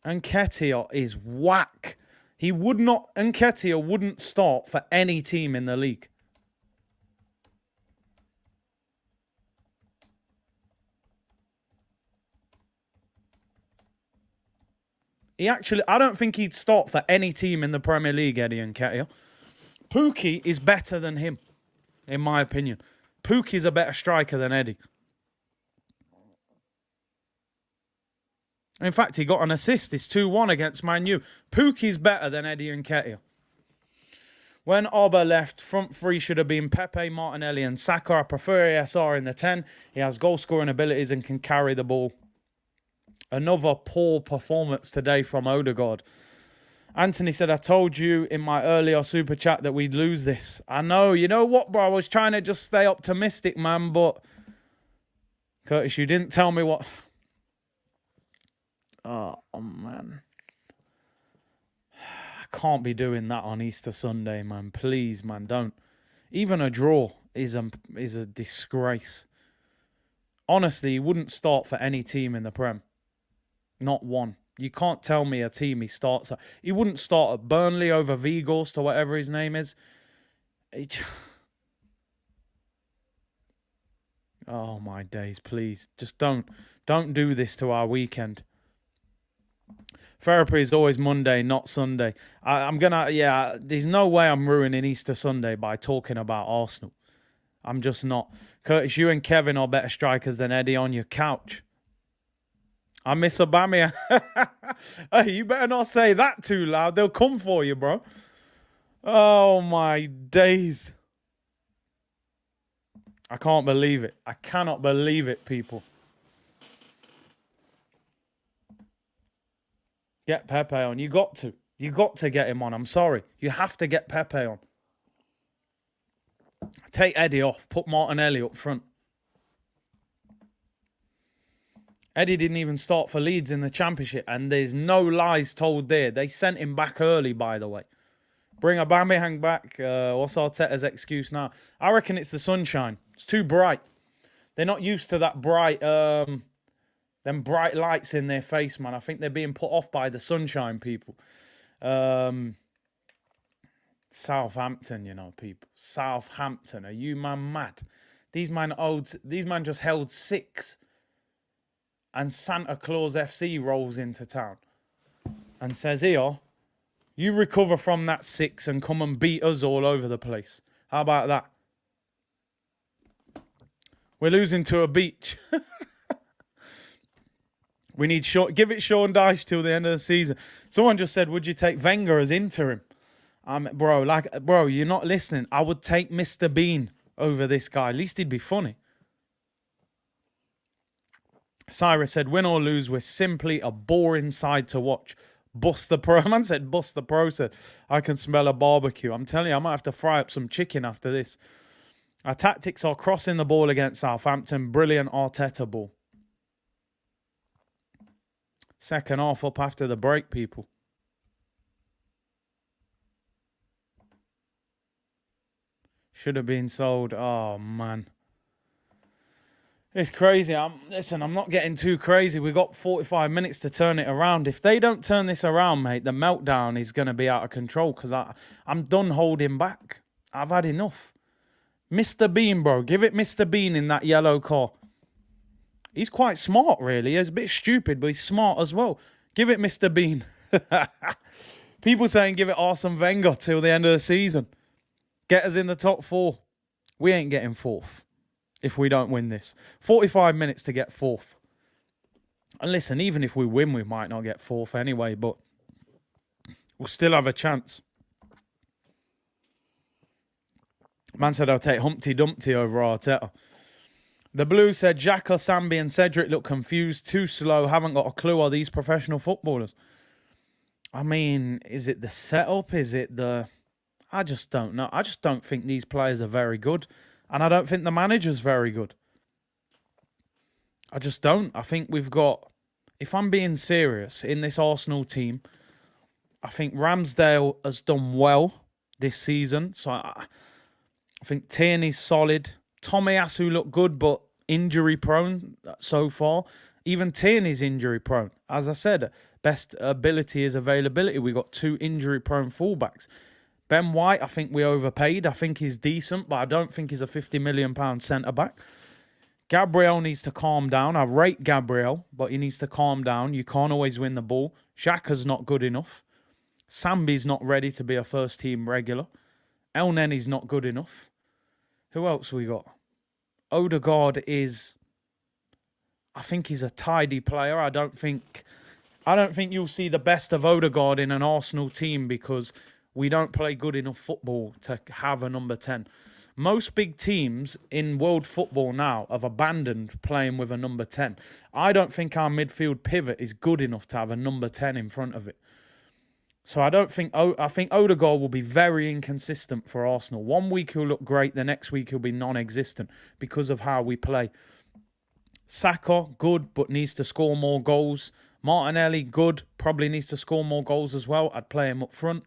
Nketiah is whack. Nketiah wouldn't start for any team in the league. I don't think he'd start for any team in the Premier League, Eddie Nketiah. Pookie is better than him, in my opinion. Pookie's a better striker than Eddie. In fact, he got an assist. It's 2-1 against Man U. Pookie's better than Eddie Nketiah. When Auba left, front 3 should have been Pepe, Martinelli and Saka. I prefer ASR in the 10. He has goal-scoring abilities and can carry the ball. Another poor performance today from Odegaard. Anthony said, I told you in my earlier super chat that we'd lose this. I know. You know what, bro? I was trying to just stay optimistic, man. But, Curtis, you didn't tell me what... Oh, man. I can't be doing that on Easter Sunday, man. Please, man, don't. Even a draw is a disgrace. Honestly, he wouldn't start for any team in the Prem. Not one. You can't tell me a team he starts at. He wouldn't start at Burnley over Weghorst or whatever his name is. Oh, my days, please. Just don't do this to our weekend. Therapy is always Monday, not Sunday. There's no way I'm ruining Easter Sunday by talking about Arsenal. I'm just not. Curtis, you and Kevin are better strikers than Eddie on your couch. I miss Aubameyang. Hey, you better not say that too loud. They'll come for you, bro. Oh, my days. I can't believe it. I cannot believe it, people. Get Pepe on. You got to. You got to get him on. I'm sorry. You have to get Pepe on. Take Eddie off. Put Martinelli up front. Eddie didn't even start for Leeds in the Championship, and there's no lies told there. They sent him back early, by the way. Bring Aubameyang back. What's Arteta's excuse now? I reckon it's the sunshine. It's too bright. They're not used to that bright... them bright lights in their face, man. I think they're being put off by the sunshine, people. Southampton, you know, people. Southampton. Are you, man, mad? These man just held 6. And Santa Claus FC rolls into town. And says, here, you recover from that 6 and come and beat us all over the place. How about that? We're losing to a beach. We need give it Sean Dyche till the end of the season. Someone just said, would you take Wenger as interim? Bro, you're not listening. I would take Mr. Bean over this guy. At least he'd be funny. Cyrus said, win or lose, we're simply a boring side to watch. Bust the pro. Man said bust the process. I can smell a barbecue. I'm telling you, I might have to fry up some chicken after this. Our tactics are crossing the ball against Southampton. Brilliant Arteta ball. Second half up after the break, people. Should have been sold. Oh, man. It's crazy. Listen, I'm not getting too crazy. We've got 45 minutes to turn it around. If they don't turn this around, mate, the meltdown is going to be out of control because I'm done holding back. I've had enough. Mr. Bean, bro. Give it Mr. Bean in that yellow car. He's quite smart, really. He's a bit stupid, but he's smart as well. Give it Mr. Bean. People saying give it Arsene Wenger till the end of the season. Get us in the top 4. We ain't getting 4th if we don't win this. 45 minutes to get 4th. And listen, even if we win, we might not get 4th anyway, but we'll still have a chance. Man said I'll take Humpty Dumpty over Arteta. The Blue said Xhaka, Sambi and Cedric look confused, too slow, haven't got a clue. Are these professional footballers? I mean, is it the setup? Is it the... I just don't know. I just don't think these players are very good. And I don't think the manager's very good. I just don't. I think we've got... If I'm being serious, in this Arsenal team, I think Ramsdale has done well this season. So I think Tierney's solid. Tomiyasu looked good, but injury prone so far. Even Tierney's injury prone. As I said, best ability is availability. We got 2 injury prone fullbacks. Ben White, I think we overpaid. I think he's decent, but I don't think he's a £50 million centre-back. Gabriel needs to calm down. I rate Gabriel, but he needs to calm down. You can't always win the ball. Xhaka's not good enough. Sambi's not ready to be a first-team regular. El Nenny's not good enough. Who else we got? Odegaard is... I think he's a tidy player. I don't think you'll see the best of Odegaard in an Arsenal team because... we don't play good enough football to have a number 10. Most big teams in world football now have abandoned playing with a number 10. I don't think our midfield pivot is good enough to have a number 10 in front of it. So I think Odegaard will be very inconsistent for Arsenal. 1 week he'll look great, the next week he'll be non-existent because of how we play. Saka, good, but needs to score more goals. Martinelli, good, probably needs to score more goals as well. I'd play him up front.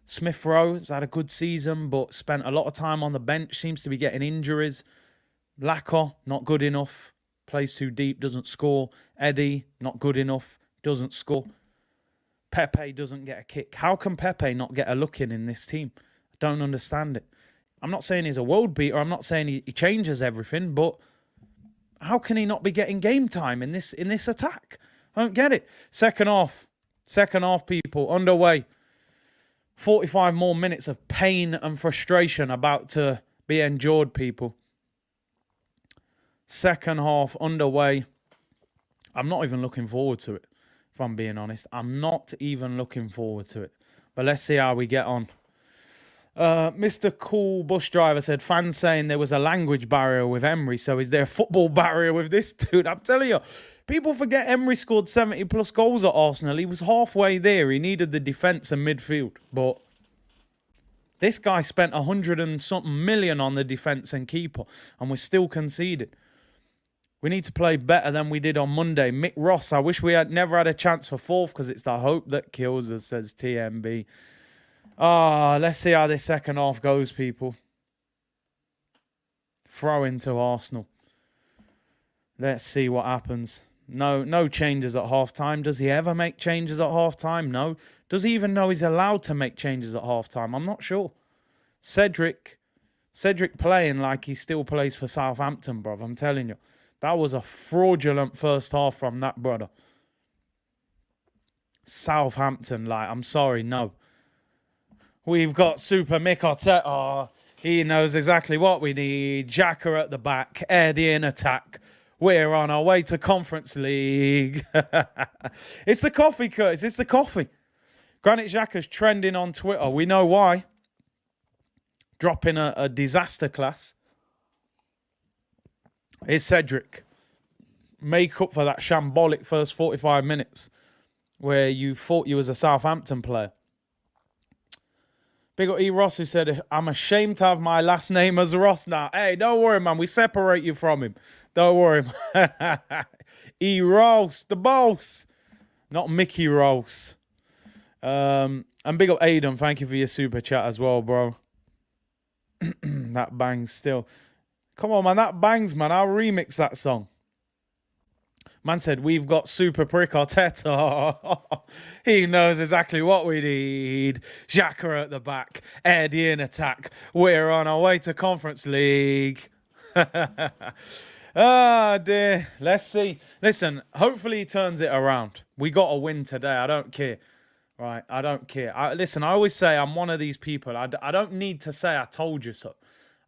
Smith Rowe has had a good season, but spent a lot of time on the bench. Seems to be getting injuries. Lacko, not good enough. Plays too deep, doesn't score. Eddie, not good enough, doesn't score. Pepe doesn't get a kick. How can Pepe not get a look in this team? I don't understand it. I'm not saying he's a world beater. I'm not saying he changes everything, but how can he not be getting game time in this attack? I don't get it. Second half, people, underway. 45 more minutes of pain and frustration about to be endured, people. Second half underway. I'm not even looking forward to it, if I'm being honest. I'm not even looking forward to it. But let's see how we get on. Mr. Cool Bus Driver said, fans saying there was a language barrier with Emery, so is there a football barrier with this dude? I'm telling you, people forget Emery scored 70-plus goals at Arsenal. He was halfway there. He needed the defence and midfield. But this guy spent 100 and something million on the defence and keeper, and we're still conceded. We need to play better than we did on Monday. Mick Ross, I wish we had never had a chance for 4th because it's the hope that kills us, says TMB. Let's see how this second half goes, people. Throw into Arsenal. Let's see what happens. No changes at half-time. Does he ever make changes at half-time? No. Does he even know he's allowed to make changes at half-time? I'm not sure. Cedric playing like he still plays for Southampton, bruv. I'm telling you. That was a fraudulent first half from that brother. Southampton, I'm sorry, no. We've got Super Mick Arteta. Oh, he knows exactly what we need. Xhaka at the back. Eddie in attack. We're on our way to Conference League. It's the coffee, Curtis. It's the coffee. Granit Xhaka's trending on Twitter. We know why. Dropping a disaster class. Here's Cedric. Make up for that shambolic first 45 minutes. where you thought you was a Southampton player. Big up E. Ross, who said, I'm ashamed to have my last name as Ross now. Hey, don't worry, man. We separate you from him. Don't worry. E. Ross, the boss. Not Mickey Ross. And big up Aiden. Thank you for your super chat as well, bro. That bangs still. Come on, man. That bangs, man. I'll remix that song. Man said, we've got super prick Arteta. He knows exactly what we need. Xhaka at the back. Eddie in attack. We're on our way to Conference League. Ah, dear. Let's see. Listen, hopefully he turns it around. We got a win today. I don't care. Right? I don't care. Listen, I always say I'm one of these people. I don't need to say I told you so.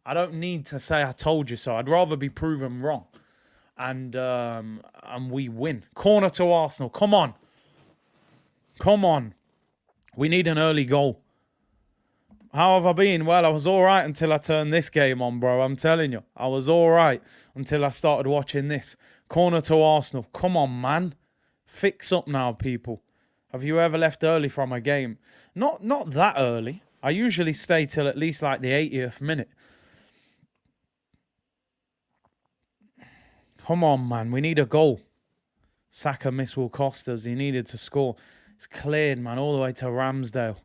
I don't need to say I told you so. I'd rather be proven wrong. And we win. Corner to Arsenal. Come on. Come on. We need an early goal. How have I been? Well, I was all right until I turned this game on, bro. I'm telling you. I was all right until I started watching this. Corner to Arsenal. Come on, man. Fix up now, people. Have you ever left early from a game? Not that early. I usually stay till at least like the 80th minute. Come on, man. We need a goal. Saka miss will cost us. He needed to score. It's cleared, man, all the way to Ramsdale.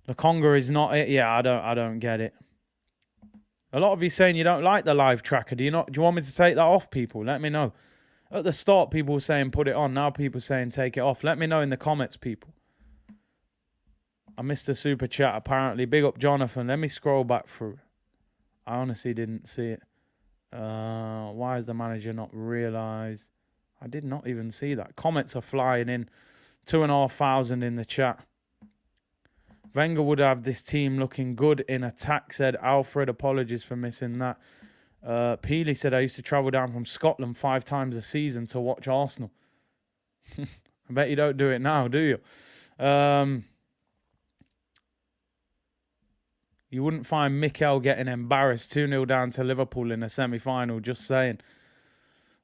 The Conga is not it. Yeah, I don't get it. A lot of you saying you don't like the live tracker. Do you want me to take that off, people? Let me know. At the start, people were saying put it on. Now people saying take it off. Let me know in the comments, people. I missed a super chat, apparently. Big up, Jonathan. Let me scroll back through. I honestly didn't see it. Why has the manager not realised? I did not even see that. Comments are flying in. 2,500 in the chat. Wenger would have this team looking good in attack, said Alfred. Apologies for missing that. Peely said, I used to travel down from Scotland 5 times a season to watch Arsenal. I bet you don't do it now, do you? You wouldn't find Mikel getting embarrassed 2-0 down to Liverpool in a semi-final, just saying.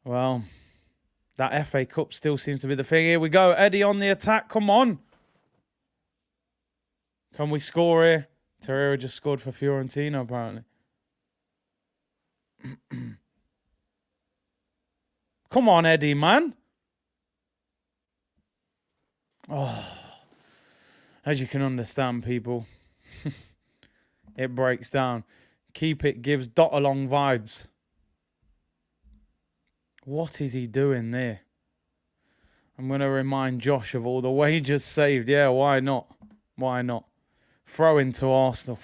Well, that FA Cup still seems to be the thing. Here we go. Eddie on the attack. Come on. Can we score here? Torreira just scored for Fiorentina, apparently. Come on, Eddie, man. Oh, as you can understand, people, it breaks down. Keep it gives dot along vibes. What is he doing there? I'm going to remind Josh of all the wages saved. Yeah, why not? Why not? Throw into Arsenal.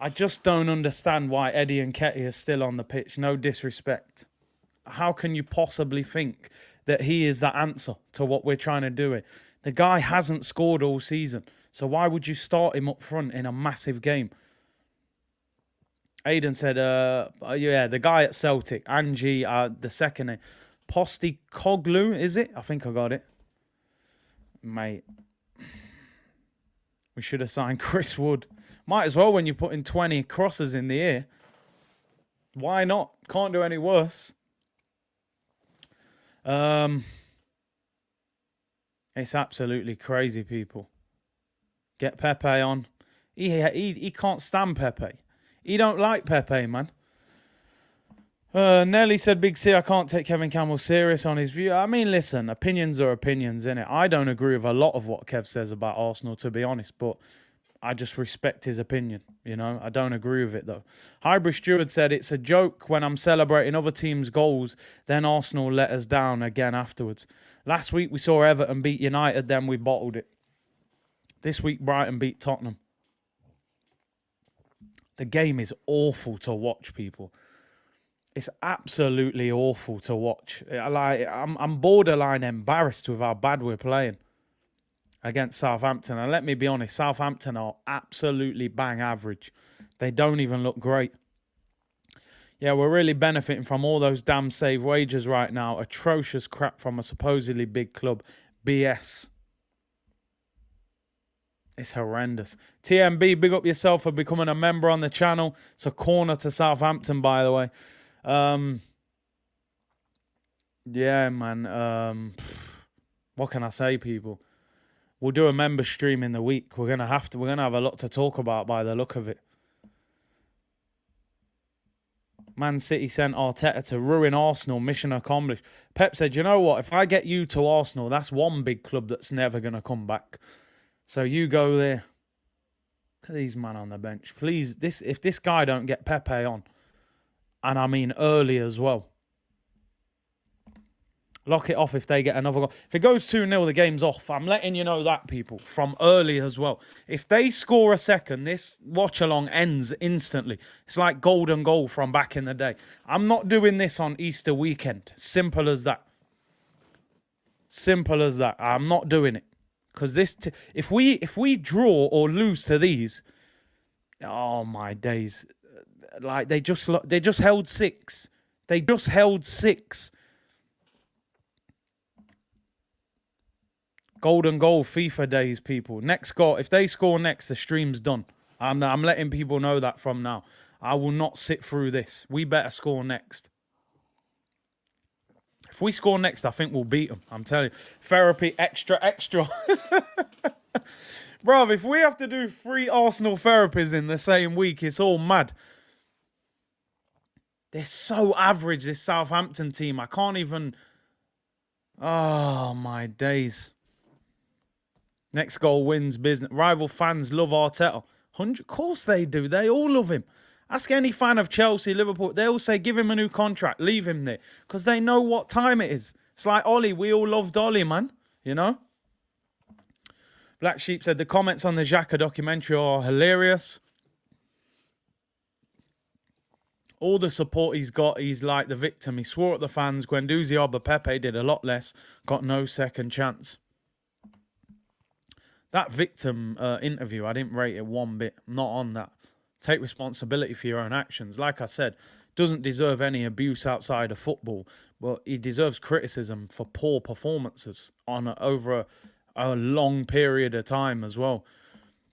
I just don't understand why Eddie Nketiah is still on the pitch. No disrespect. How can you possibly think that he is the answer to what we're trying to do? The guy hasn't scored all season. So why would you start him up front in a massive game? Aiden said, yeah, the guy at Celtic, Angie, the second name. Postecoglou, is it? I think I got it. Mate. We should have signed Chris Wood. Might as well when you're putting 20 crosses in the air. Why not? Can't do any worse. It's absolutely crazy, people. Get Pepe on. He can't stand Pepe. He don't like Pepe, man. Nelly said, Big C, I can't take Kevin Campbell serious on his view. I mean, listen, opinions are opinions, innit? I don't agree with a lot of what Kev says about Arsenal, to be honest, but I just respect his opinion, you know? I don't agree with it, though. Hybrid Stewart said, it's a joke when I'm celebrating other teams' goals, then Arsenal let us down again afterwards. Last week, we saw Everton beat United, then we bottled it. This week, Brighton beat Tottenham. The game is awful to watch, people. It's absolutely awful to watch. I'm borderline embarrassed with how bad we're playing against Southampton. And let me be honest, Southampton are absolutely bang average. They don't even look great. Yeah, we're really benefiting from all those damn save wages right now. Atrocious crap from a supposedly big club. BS. It's horrendous. TMB, big up yourself for becoming a member on the channel. It's a corner to Southampton, by the way. Yeah, man. What can I say, people? We'll do a member stream in the week. We're gonna have a lot to talk about by the look of it. Man City sent Arteta to ruin Arsenal. Mission accomplished. Pep said, you know what? If I get you to Arsenal, that's one big club that's never going to come back. So you go there. Look at these man on the bench. Please, if this guy don't get Pepe on, and I mean early as well, lock it off if they get another goal. If it goes 2-0, the game's off. I'm letting you know that, people, from early as well. If they score a second, this watch-along ends instantly. It's like golden goal from back in the day. I'm not doing this on Easter weekend. Simple as that. Simple as that. I'm not doing it. Because if we draw or lose to these, oh my days. Like, they just held 6. They just held 6. Golden goal, FIFA days, people. Next goal. If they score next, the stream's done. I'm letting people know that from now. I will not sit through this. We better score next. If we score next, I think we'll beat them. I'm telling you. Therapy, extra. Bruv, if we have to do 3 Arsenal therapies in the same week, it's all mad. They're so average, this Southampton team. I can't even... Oh, my days. Next goal wins business. Rival fans love Arteta. 100. Of course they do. They all love him. Ask any fan of Chelsea, Liverpool. They all say, give him a new contract. Leave him there. Because they know what time it is. It's like Ollie. We all loved Ollie, man. You know? Black Sheep said, the comments on the Xhaka documentary are hilarious. All the support he's got, he's like the victim. He swore at the fans. Guendouzi, Oba, Pepe did a lot less. Got no second chance. That victim interview, I didn't rate it one bit. I'm not on that. Take responsibility for your own actions. Like I said, doesn't deserve any abuse outside of football, but he deserves criticism for poor performances over a long period of time as well.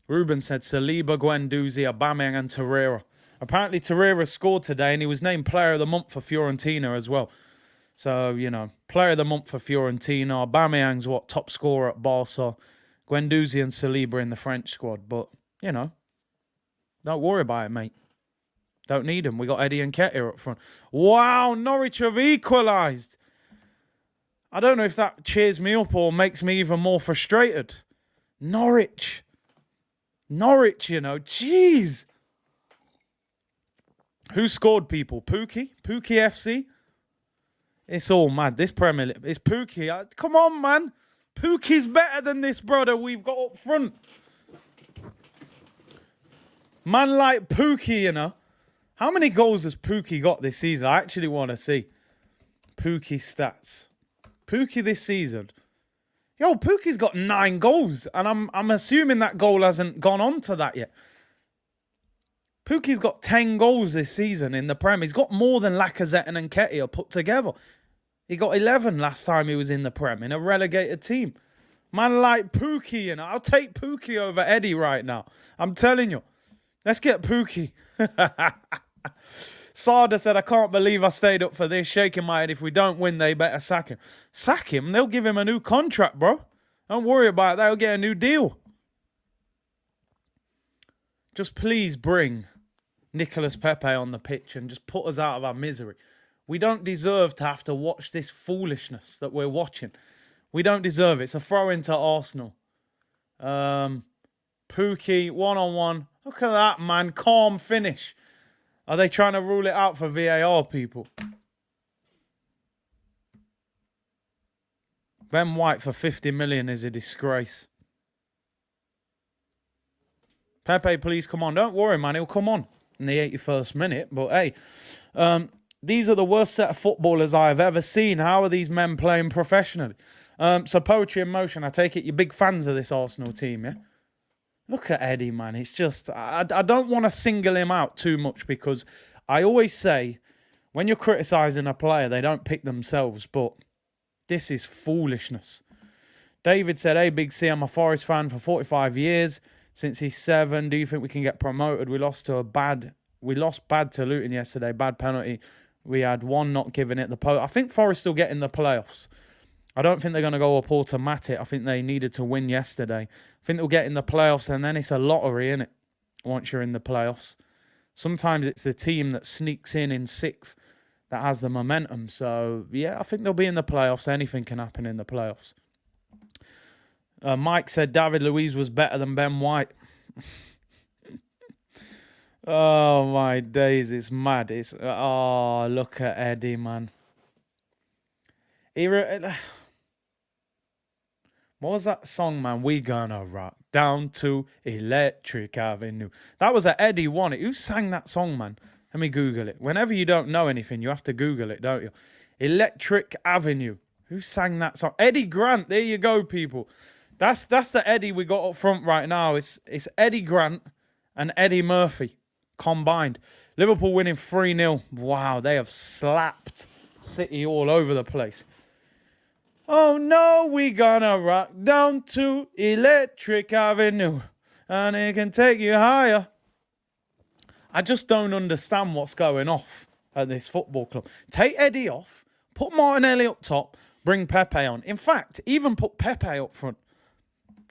Ruben said Saliba, Guendouzi, Aubameyang and Torreira. Apparently Torreira scored today and he was named Player of the Month for Fiorentina as well. So, you know, Player of the Month for Fiorentina. Aubameyang's top scorer at Barca. Guendouzi and Saliba in the French squad. But, you know, don't worry about it, mate. Don't need them. We got Eddie and Nketiah up front. Wow, Norwich have equalised. I don't know if that cheers me up or makes me even more frustrated. Norwich, you know. Jeez. Who scored, people? Pookie? Pookie FC? It's all mad. This Premier League. It's Pookie. Come on, man. Pookie's better than this, brother, we've got up front. Man like Pookie, you know. How many goals has Pookie got this season? I actually want to see Pookie stats. Pookie this season. Yo, Pookie's got 9 goals. And I'm assuming that goal hasn't gone on to that yet. Pookie's got 10 goals this season in the Prem. He's got more than Lacazette and Nketiah put together. He got 11 last time he was in the Prem in a relegated team. Man like Pookie, you know. I'll take Pookie over Eddie right now. I'm telling you. Let's get Pookie. Sada said, I can't believe I stayed up for this. Shaking my head. If we don't win, they better sack him. Sack him? They'll give him a new contract, bro. Don't worry about it. They'll get a new deal. Just please bring Nicolas Pepe on the pitch and just put us out of our misery. We don't deserve to have to watch this foolishness that we're watching. We don't deserve it. It's a throw into Arsenal. Pookie, one-on-one. Look at that, man. Calm finish. Are they trying to rule it out for VAR, people? Ben White for 50 million is a disgrace. Pepe, please come on. Don't worry, man. He'll come on in the 81st minute. But, hey, these are the worst set of footballers I have ever seen. How are these men playing professionally? So, Poetry in Motion, I take it you're big fans of this Arsenal team, yeah? Look at Eddie, man. It's just, I don't want to single him out too much because I always say when you're criticising a player, they don't pick themselves. But this is foolishness. David said, hey, Big C, I'm a Forest fan for 45 years. Since he's 7, do you think we can get promoted? We lost bad to Luton yesterday. Bad penalty. We had one not giving it the post. I think Forest still get in the playoffs. I don't think they're going to go up automatic. I think they needed to win yesterday. I think they'll get in the playoffs, and then it's a lottery, innit? Once you're in the playoffs. Sometimes it's the team that sneaks in sixth that has the momentum. So, yeah, I think they'll be in the playoffs. Anything can happen in the playoffs. Mike said David Luiz was better than Ben White. Oh, my days. It's mad. Oh, look at Eddie, man. What was that song, man? We gonna rock down to Electric Avenue. That was an Eddie one. Who sang that song, man? Let me Google it. Whenever you don't know anything, you have to Google it, don't you? Electric Avenue. Who sang that song? Eddie Grant. There you go, people. That's the Eddie we got up front right now. It's Eddie Grant and Eddie Murphy combined. Liverpool winning 3-0. Wow, they have slapped City all over the place. Oh no, we gonna rock down to Electric Avenue, and it can take you higher. I just don't understand what's going off at this football club. Take Eddie off, put Martinelli up top, bring Pepe on. In fact, even put Pepe up front.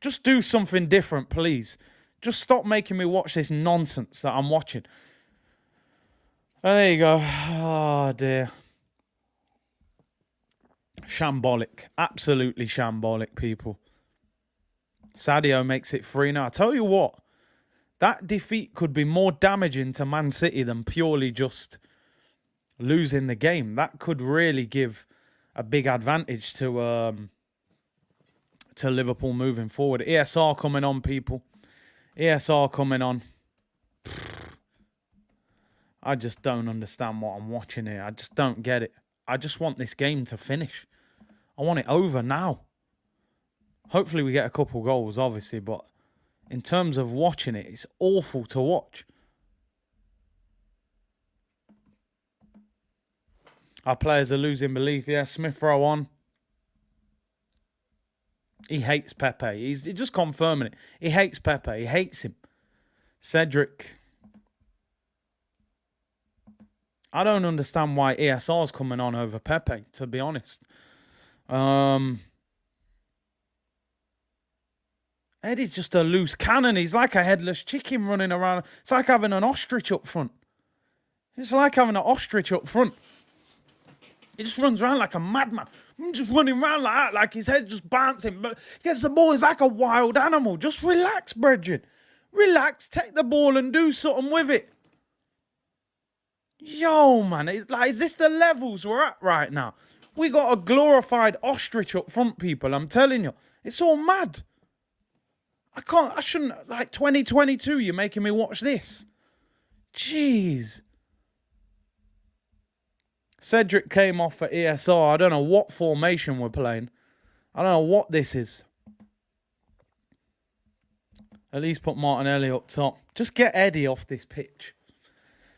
Just do something different, please. Just stop making me watch this nonsense that I'm watching. Oh, there you go. Oh, dear. Shambolic. Absolutely shambolic, people. Sadio makes it 3-0. I tell you what, that defeat could be more damaging to Man City than purely just losing the game. That could really give a big advantage to Liverpool moving forward. ESR coming on, people. ESR coming on. I just don't understand what I'm watching here. I just don't get it. I just want this game to finish. I want it over now. Hopefully we get a couple goals, obviously, but in terms of watching it, it's awful to watch. Our players are losing belief. Yeah, Smith Rowe on. He hates Pepe. He's just confirming it. He hates Pepe. He hates him. Cedric. I don't understand why ESR's coming on over Pepe, to be honest. Eddie's just a loose cannon. He's like a headless chicken running around. It's like having an ostrich up front. It's like having an ostrich up front. He just runs around like a madman. Just running around like that, like his head's just bouncing. But he gets the ball, he's like a wild animal. Just relax, brethren. Relax, take the ball and do something with it. Yo, man, is this the levels we're at right now? We got a glorified ostrich up front, people. I'm telling you. It's all mad. I shouldn't, like 2022, you're making me watch this. Jeez. Cedric came off for ESR. I don't know what formation we're playing. I don't know what this is. At least put Martinelli up top. Just get Eddie off this pitch.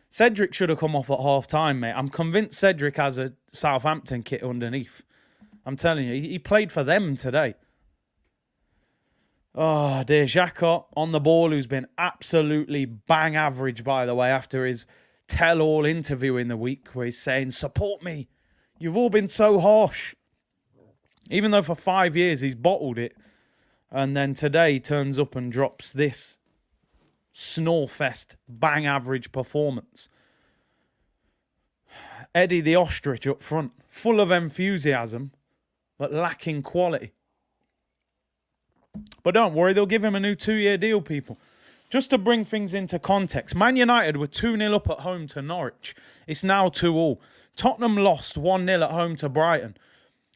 Cedric should have come off at half-time, mate. I'm convinced Cedric has a Southampton kit underneath. I'm telling you, he played for them today. Oh, dear. Xhaka on the ball, who's been absolutely bang average, by the way, after his tell-all interview in the week where he's saying, support me. You've all been so harsh. Even though for 5 years he's bottled it. And then today he turns up and drops this snorefest, bang average performance. Eddie the ostrich up front, full of enthusiasm, but lacking quality. But don't worry, they'll give him a new 2-year deal, people. Just to bring things into context, Man United were 2-0 up at home to Norwich. It's now 2-2. Tottenham lost 1-0 at home to Brighton.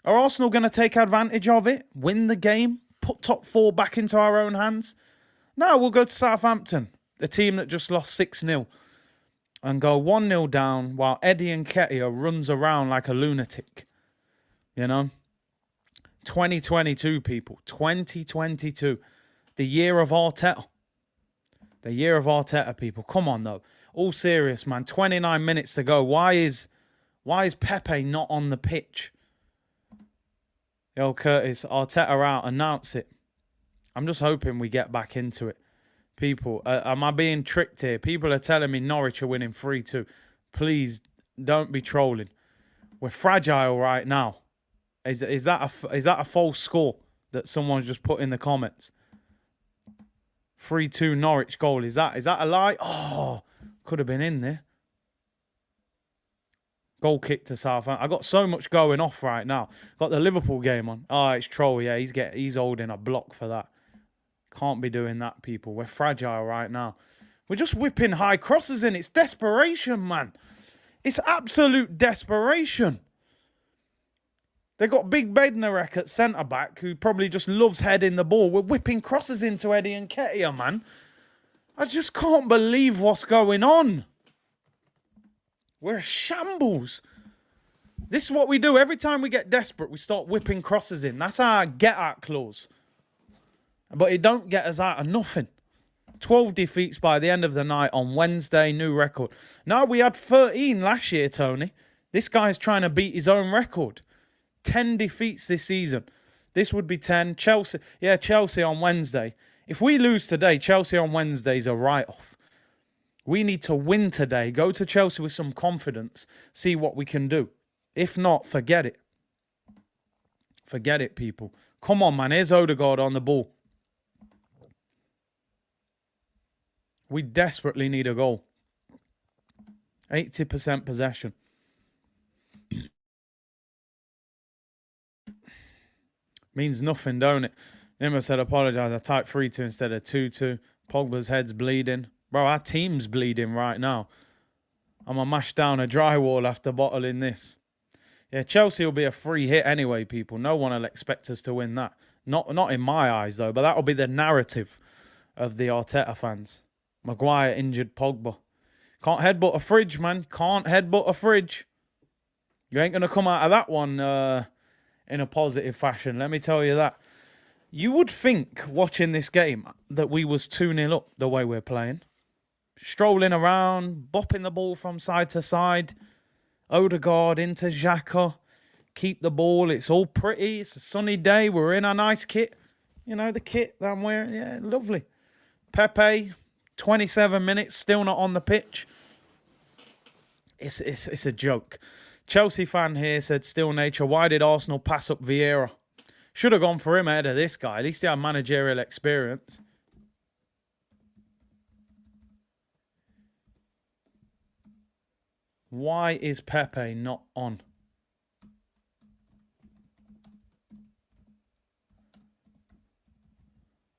Are Arsenal going to take advantage of it, win the game, put top 4 back into our own hands? No, we'll go to Southampton, the team that just lost 6-0, and go 1-0 down while Eddie Nketiah runs around like a lunatic. You know? 2022, people. 2022. The year of Arteta. The year of Arteta, people. Come on, though. All serious, man. 29 minutes to go. Why is Pepe not on the pitch? Yo, Curtis, Arteta out. Announce it. I'm just hoping we get back into it. People, am I being tricked here? People are telling me Norwich are winning 3-2. Please, don't be trolling. We're fragile right now. Is that a false score that someone's just put in the comments? 3-2 Norwich goal. Is that a lie? Oh, could have been in there. Goal kick to Southampton. I got so much going off right now. Got the Liverpool game on. Oh, it's troll. Yeah, he's holding a block for that. Can't be doing that, people. We're fragile right now. We're just whipping high crosses in. It's desperation, man. It's absolute desperation. They got Big Bednarek at centre-back, who probably just loves heading the ball. We're whipping crosses into Eddie and Nketiah, man. I just can't believe what's going on. We're a shambles. This is what we do. Every time we get desperate, we start whipping crosses in. That's our get-out clause. But it don't get us out of nothing. 12 defeats by the end of the night on Wednesday. New record. No, we had 13 last year, Tony. This guy's trying to beat his own record. 10 defeats this season. This would be 10. Chelsea. Yeah, Chelsea on Wednesday. If we lose today, Chelsea on Wednesday is a write-off. We need to win today. Go to Chelsea with some confidence. See what we can do. If not, forget it. Forget it, people. Come on, man. Here's Odegaard on the ball. We desperately need a goal. 80% possession. Means nothing, don't it? Nimmer said, apologise. I typed 3-2 instead of 2-2. Pogba's head's bleeding. Bro, our team's bleeding right now. I'm going to mash down a drywall after bottling this. Yeah, Chelsea will be a free hit anyway, people. No one will expect us to win that. Not in my eyes, though. But that will be the narrative of the Arteta fans. Maguire injured Pogba. Can't headbutt a fridge, man. Can't headbutt a fridge. You ain't going to come out of that one in a positive fashion. Let me tell you that. You would think, watching this game, that we was 2-0 up the way we're playing. Strolling around, bopping the ball from side to side. Odegaard into Xhaka. Keep the ball. It's all pretty. It's a sunny day. We're in our nice kit. You know, the kit that I'm wearing. Yeah, lovely. Pepe, 27 minutes, still not on the pitch. It's a joke. Chelsea fan here said, still nature. Why did Arsenal pass up Vieira? Should have gone for him ahead of this guy. At least he had managerial experience. Why is Pepe not on?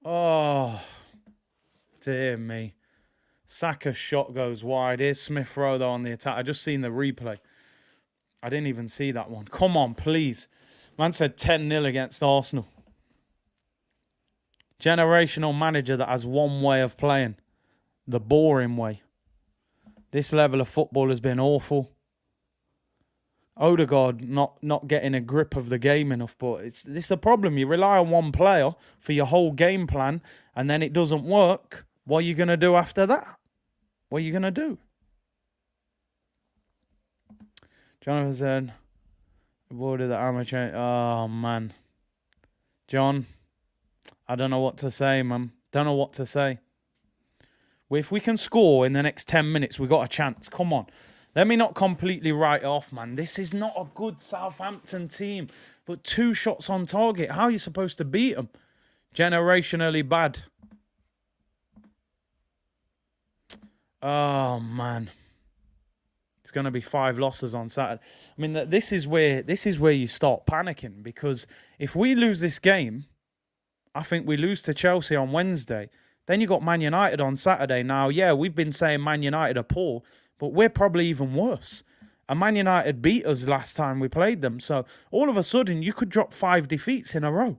Oh, dear me. Saka's shot goes wide. Here's Smith Rowe though on the attack. I just seen the replay. I didn't even see that one. Come on, please. Man said 10-0 against Arsenal. Generational manager that has one way of playing. The boring way. This level of football has been awful. Odegaard not getting a grip of the game enough, but this is the problem. You rely on one player for your whole game plan, and then it doesn't work. What are you going to do after that? What are you going to do? Jonathan said, avoided the amateur. Oh, man. John, I don't know what to say, man. Don't know what to say. If we can score in the next 10 minutes, we got a chance. Come on. Let me not completely write it off, man. This is not a good Southampton team. But 2 shots on target. How are you supposed to beat them? Generationally bad. Oh, man. It's going to be 5 losses on Saturday. I mean, this is where you start panicking. Because if we lose this game, I think we lose to Chelsea on Wednesday. Then you got Man United on Saturday. Now, yeah, we've been saying Man United are poor, but we're probably even worse. And Man United beat us last time we played them. So all of a sudden, you could drop 5 defeats in a row.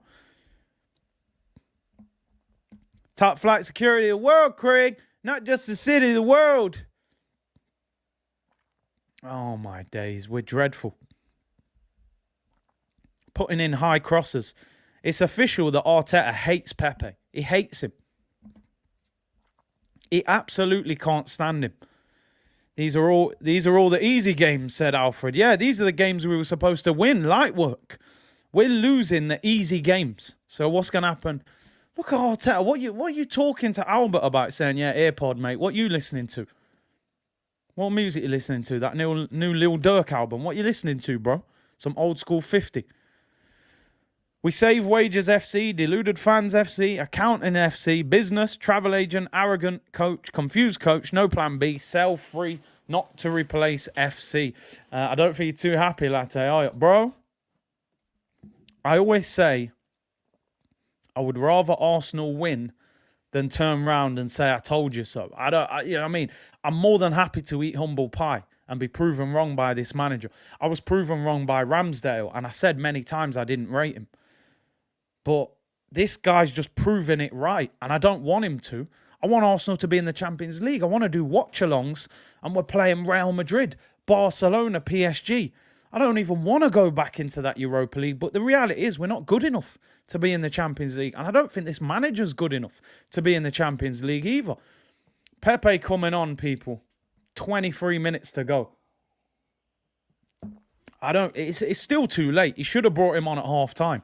Top flight security of the world, Craig. Not just the city, the world. Oh, my days. We're dreadful. Putting in high crosses. It's official that Arteta hates Pepe. He hates him. He absolutely can't stand him. These are all the easy games, said Alfred. Yeah, these are the games we were supposed to win. Light work. We're losing the easy games. So what's going to happen? Look at Arteta. What are you talking to Albert about? Saying, yeah, AirPod, mate. What are you listening to? What music are you listening to? That new Lil Durk album. What are you listening to, bro? Some old school 50. We save wages FC, deluded fans FC, accounting FC, business, travel agent, arrogant coach, confused coach, no plan B, sell free, not to replace FC. I don't think you're too happy, Latte, are you? Bro, I always say I would rather Arsenal win than turn around and say I told you so. You know what I mean? I'm more than happy to eat humble pie and be proven wrong by this manager. I was proven wrong by Ramsdale, and I said many times I didn't rate him. But this guy's just proving it right, and I don't want him to. I want Arsenal to be in the Champions League. I want to do watch-alongs, and we're playing Real Madrid, Barcelona, PSG. I don't even want to go back into that Europa League, but the reality is we're not good enough to be in the Champions League, and I don't think this manager's good enough to be in the Champions League either. Pepe coming on, people. 23 minutes to go. It's still too late. He should have brought him on at half-time.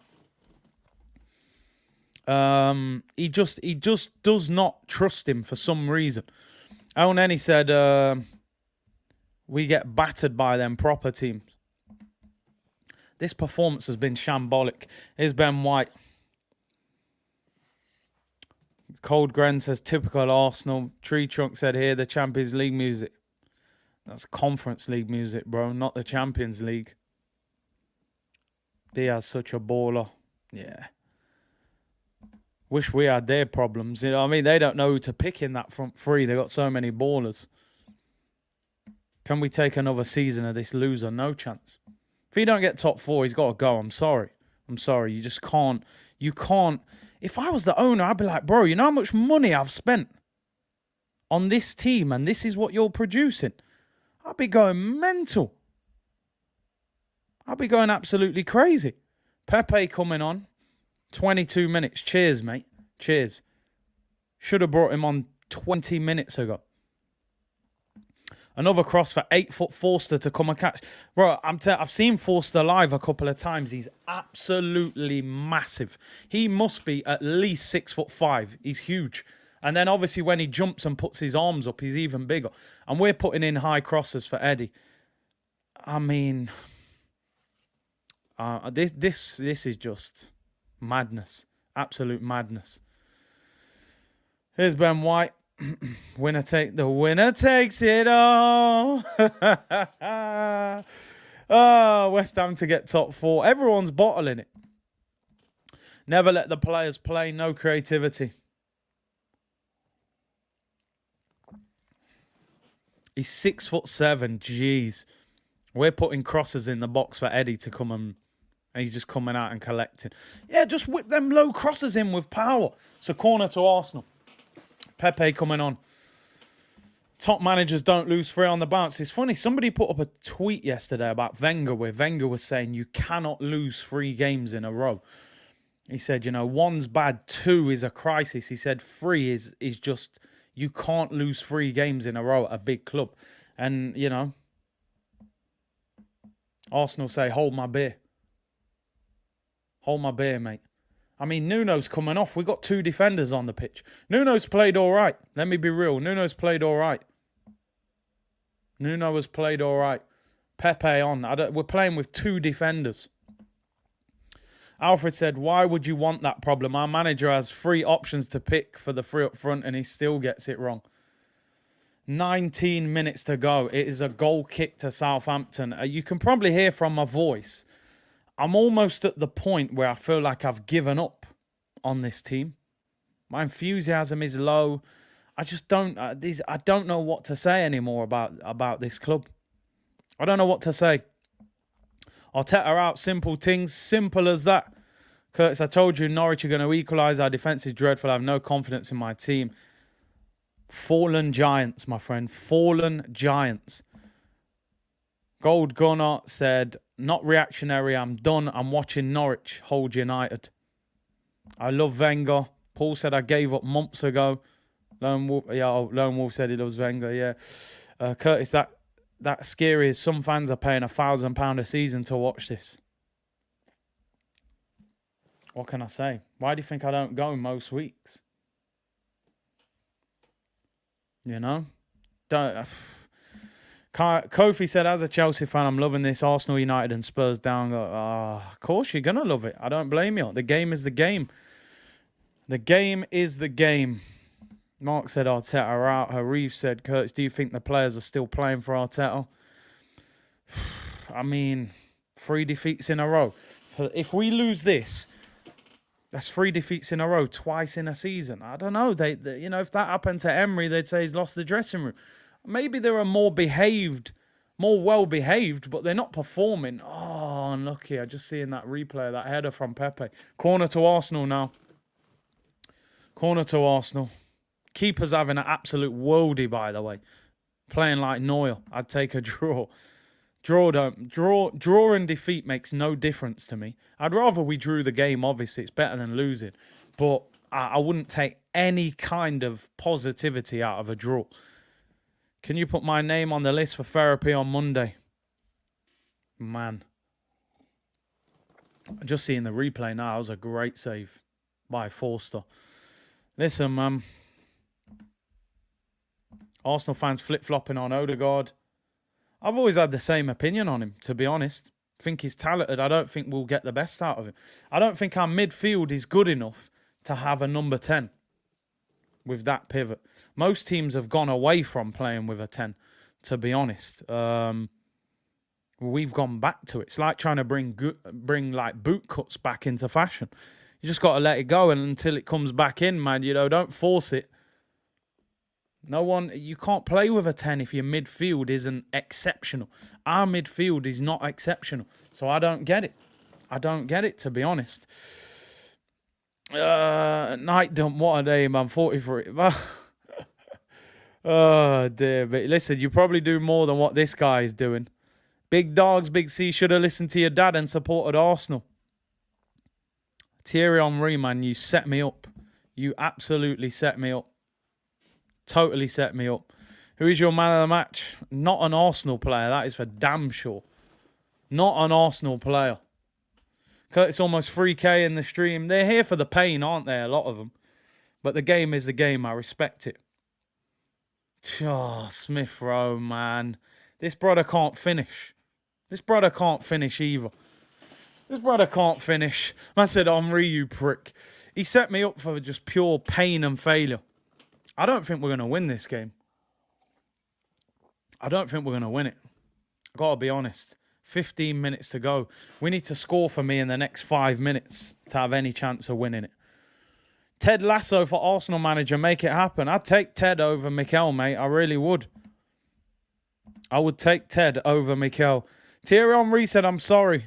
He just does not trust him for some reason. El Neni said, we get battered by them proper teams. This performance has been shambolic. Here's Ben White. Cold Gren says, typical Arsenal. Tree Trunk said, here, the Champions League music. That's Conference League music, bro, not the Champions League. Diaz, such a baller. Yeah. Wish we had their problems. You know what I mean? They don't know who to pick in that front three. They got so many ballers. Can we take another season of this loser? No chance. If he don't get top 4, he's got to go. I'm sorry. You just can't. You can't. If I was the owner, I'd be like, bro, you know how much money I've spent on this team and this is what you're producing? I'd be going mental. I'd be going absolutely crazy. Pepe coming on. 22 minutes. Cheers, mate. Cheers. Should have brought him on 20 minutes ago. Another cross for 8-foot Forster to come and catch. Bro, I've seen Forster live a couple of times. He's absolutely massive. He must be at least 6'5". He's huge. And then obviously when he jumps and puts his arms up, he's even bigger. And we're putting in high crosses for Eddie. I mean, this is just madness. Absolute madness. Here's Ben White. The winner takes it all. Oh, West Ham to get top 4. Everyone's bottling it. Never let the players play. No creativity. He's 6'7". Jeez. We're putting crosses in the box for Eddie to come and he's just coming out and collecting. Yeah, just whip them low crosses in with power. It's a corner to Arsenal. Pepe coming on. Top managers don't lose 3 on the bounce. It's funny, somebody put up a tweet yesterday about Wenger, where Wenger was saying you cannot lose 3 games in a row. He said, 1's bad, 2 is a crisis. He said 3 is just, you can't lose 3 games in a row at a big club. And, Arsenal say, hold my beer. Hold my beer, mate. I mean, Nuno's coming off. We got 2 defenders on the pitch. Nuno's played all right. Let me be real. Nuno's played all right. Nuno has played all right. Pepe on. We're playing with 2 defenders. Alfred said, why would you want that problem? Our manager has 3 options to pick for the 3 up front and he still gets it wrong. 19 minutes to go. It is a goal kick to Southampton. You can probably hear from my voice. I'm almost at the point where I feel like I've given up on this team. My enthusiasm is low. I just don't. I don't know what to say anymore about this club. I don't know what to say. Arteta out. Simple things. Simple as that. Curtis, I told you Norwich are going to equalise. Our defence is dreadful. I have no confidence in my team. Fallen giants, my friend. Fallen giants. Gold Gunner said, not reactionary, I'm done. I'm watching Norwich hold United. I love Wenger. Paul said I gave up months ago. Lone Wolf said he loves Wenger, yeah. Curtis, that scary is some fans are paying £1,000 a season to watch this. What can I say? Why do you think I don't go most weeks? Kofi said, as a Chelsea fan, I'm loving this. Arsenal, United and Spurs down. Of course you're going to love it. I don't blame you. The game is the game. The game is the game. Mark said Arteta are out. Harif said, Curtis, do you think the players are still playing for Arteta? I mean, 3 defeats in a row. If we lose this, that's 3 defeats in a row, twice in a season. I don't know. They you know, if that happened to Emery, they'd say he's lost the dressing room. Maybe they are more behaved, more well-behaved, but they're not performing. Oh, unlucky. I just seen that replay, that header from Pepe. Corner to Arsenal now. Corner to Arsenal. Keeper's having an absolute worldie, by the way. Playing like Neuer. I'd take a draw. Draw and defeat makes no difference to me. I'd rather we drew the game, obviously. It's better than losing. But I wouldn't take any kind of positivity out of a draw. Can you put my name on the list for therapy on Monday? Man. Just seeing the replay now. That was a great save by Forster. Listen, man. Arsenal fans flip-flopping on Odegaard. I've always had the same opinion on him, to be honest. I think he's talented. I don't think we'll get the best out of him. I don't think our midfield is good enough to have a number 10 with that pivot. Most teams have gone away from playing with a 10, to be honest. We've gone back to it. It's like trying to bring like boot cuts back into fashion. You just got to let it go, and until it comes back in, man, you know, don't force it. You can't play with a 10 if your midfield isn't exceptional. Our midfield is not exceptional. So I don't get it. I don't get it, to be honest. Night dump, what a day, man. 43. Oh, dear. But listen, you probably do more than what this guy is doing. Big Dogs, Big C should have listened to your dad and supported Arsenal. Thierry Henry, man, you set me up. You absolutely set me up. Totally set me up. Who is your man of the match? Not an Arsenal player. That is for damn sure. Not an Arsenal player. Curtis almost 3K in the stream. They're here for the pain, aren't they? A lot of them. But the game is the game. I respect it. Oh, Smith Rowe, man. This brother can't finish. This brother can't finish either. This brother can't finish. Man said, Henry, you prick. He set me up for just pure pain and failure. I don't think we're going to win this game. I don't think we're going to win it. I've got to be honest. 15 minutes to go. We need to score for me in the next 5 minutes to have any chance of winning it. Ted Lasso for Arsenal manager. Make it happen. I'd take Ted over Mikel, mate. I really would. I would take Ted over Mikel. Thierry Henry said, I'm sorry.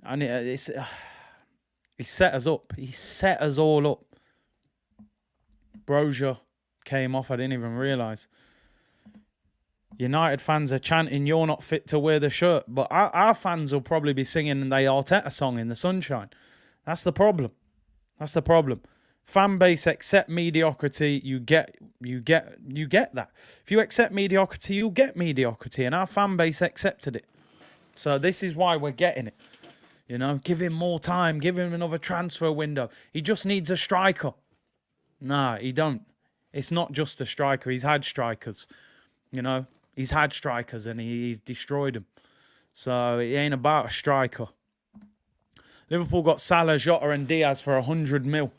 And he set us up. He set us all up. Brozier came off. I didn't even realise. United fans are chanting, you're not fit to wear the shirt. But our fans will probably be singing the Arteta song in the sunshine. That's the problem. That's the problem. Fan base accept mediocrity. You get that. If you accept mediocrity, you'll get mediocrity. And our fan base accepted it. So this is why we're getting it. You know, give him more time. Give him another transfer window. He just needs a striker. Nah, he don't. It's not just a striker. He's had strikers. You know, he's had strikers and he's destroyed them. So it ain't about a striker. Liverpool got Salah, Jota and Diaz for 100 mil.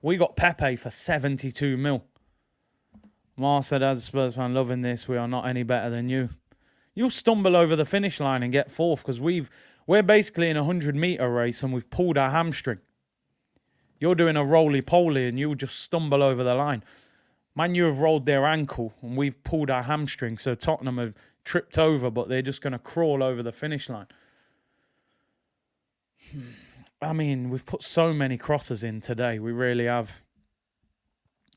We got Pepe for 72 mil. Mar said, as a Spurs fan, loving this. We are not any better than you. You'll stumble over the finish line and get fourth because we're basically in a 100-metre race and we've pulled our hamstring. You're doing a roly-poly and you'll just stumble over the line. Man, you have rolled their ankle and we've pulled our hamstring. So Tottenham have tripped over, but they're just going to crawl over the finish line. I mean, we've put so many crosses in today. We really have.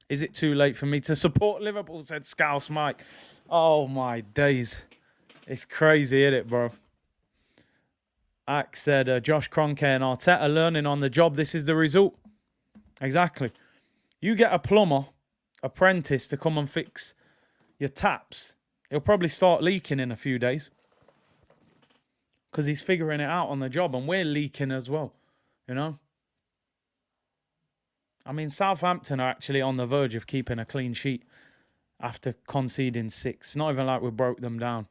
Is it too late for me to support Liverpool, said Scouse Mike. Oh, my days. It's crazy, isn't it, bro? Axe said, Josh Kroenke and Arteta learning on the job. This is the result. Exactly. You get a plumber, apprentice, to come and fix your taps. He'll probably start leaking in a few days. Because he's figuring it out on the job. And we're leaking as well. You know? I mean, Southampton are actually on the verge of keeping a clean sheet. after conceding 6. It's not even like we broke them down.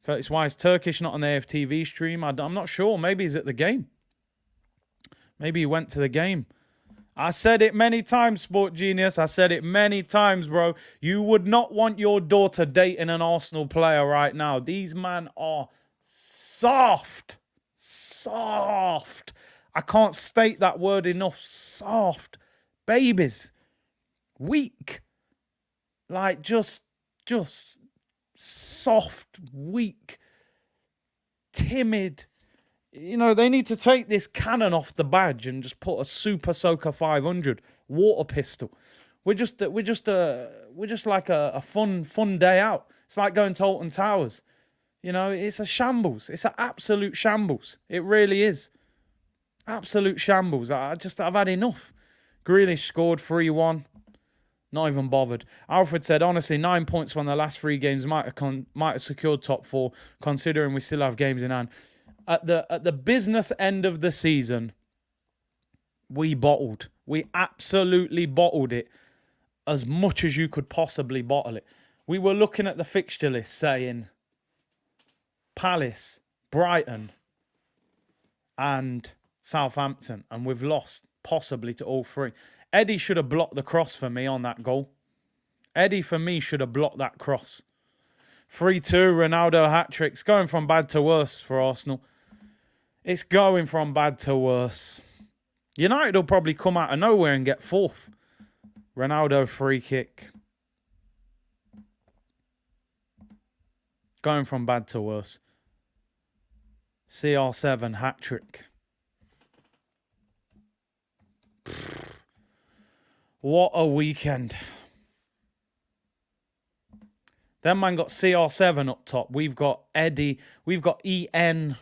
Curtis Wise, Turkish not on the AFTV stream. I'm not sure. Maybe he's at the game. Maybe he went to the game. I said it many times, Sport Genius. I said it many times, bro. You would not want your daughter dating an Arsenal player right now. These men are soft. Soft. I can't state that word enough. Soft. Babies. Weak. Like, just soft, weak, timid. You know, they need to take this cannon off the badge and just put a Super Soaker 500 water pistol. We're just like a fun day out. It's like going to Alton Towers. You know, it's a shambles. It's an absolute shambles. It really is. Absolute shambles. I've had enough. Grealish scored 3-1. Not even bothered. Alfred said, honestly, 9 points from the last 3 games might have secured top 4, considering we still have games in hand. At the business end of the season, we bottled. We absolutely bottled it as much as you could possibly bottle it. We were looking at the fixture list saying Palace, Brighton, and Southampton, and we've lost possibly to all 3. Eddie should have blocked the cross for me on that goal. Eddie, for me, should have blocked that cross. 3-2, Ronaldo hat-trick. It's going from bad to worse for Arsenal. It's going from bad to worse. United will probably come out of nowhere and get 4th. Ronaldo free kick. Going from bad to worse. CR7 hat-trick. What a weekend. Then man got CR7 up top. We've got Eddie. We've got EN37,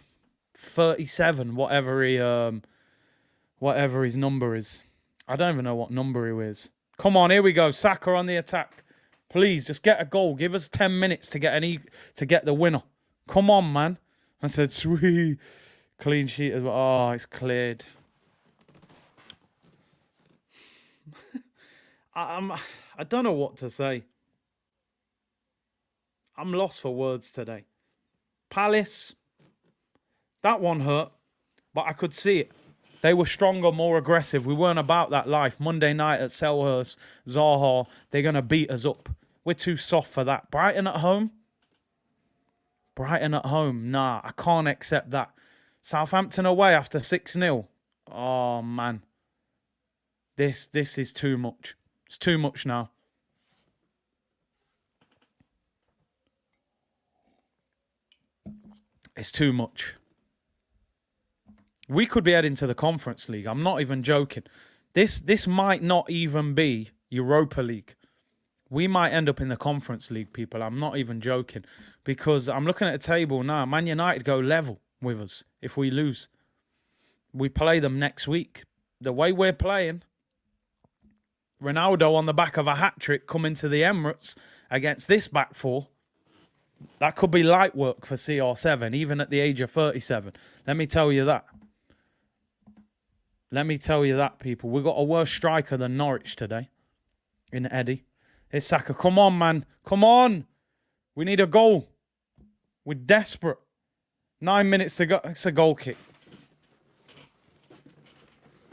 whatever his number is. I don't even know what number he is. Come on, here we go. Saka on the attack. Please, just get a goal. Give us 10 minutes to get the winner. Come on, man. I said, sweet. Clean sheet as well. Oh, it's cleared. I don't know what to say. I'm lost for words today. Palace, that one hurt, but I could see it. They were stronger, more aggressive. We weren't about that life. Monday night at Selhurst, Zaha, they're going to beat us up. We're too soft for that. Brighton at home? Brighton at home. Nah, I can't accept that. Southampton away after 6-0. Oh, man. This is too much. It's too much now. It's too much. We could be heading to the Conference League. I'm not even joking. This might not even be Europa League. We might end up in the Conference League, people. I'm not even joking. Because I'm looking at the table now. Man United go level with us if we lose. We play them next week. The way we're playing, Ronaldo on the back of a hat-trick coming to the Emirates against this back 4. That could be light work for CR7, even at the age of 37. Let me tell you that. Let me tell you that, people. We've got a worse striker than Norwich today in Eddie. It's Saka. Come on, man. Come on. We need a goal. We're desperate. 9 minutes to go. It's a goal kick.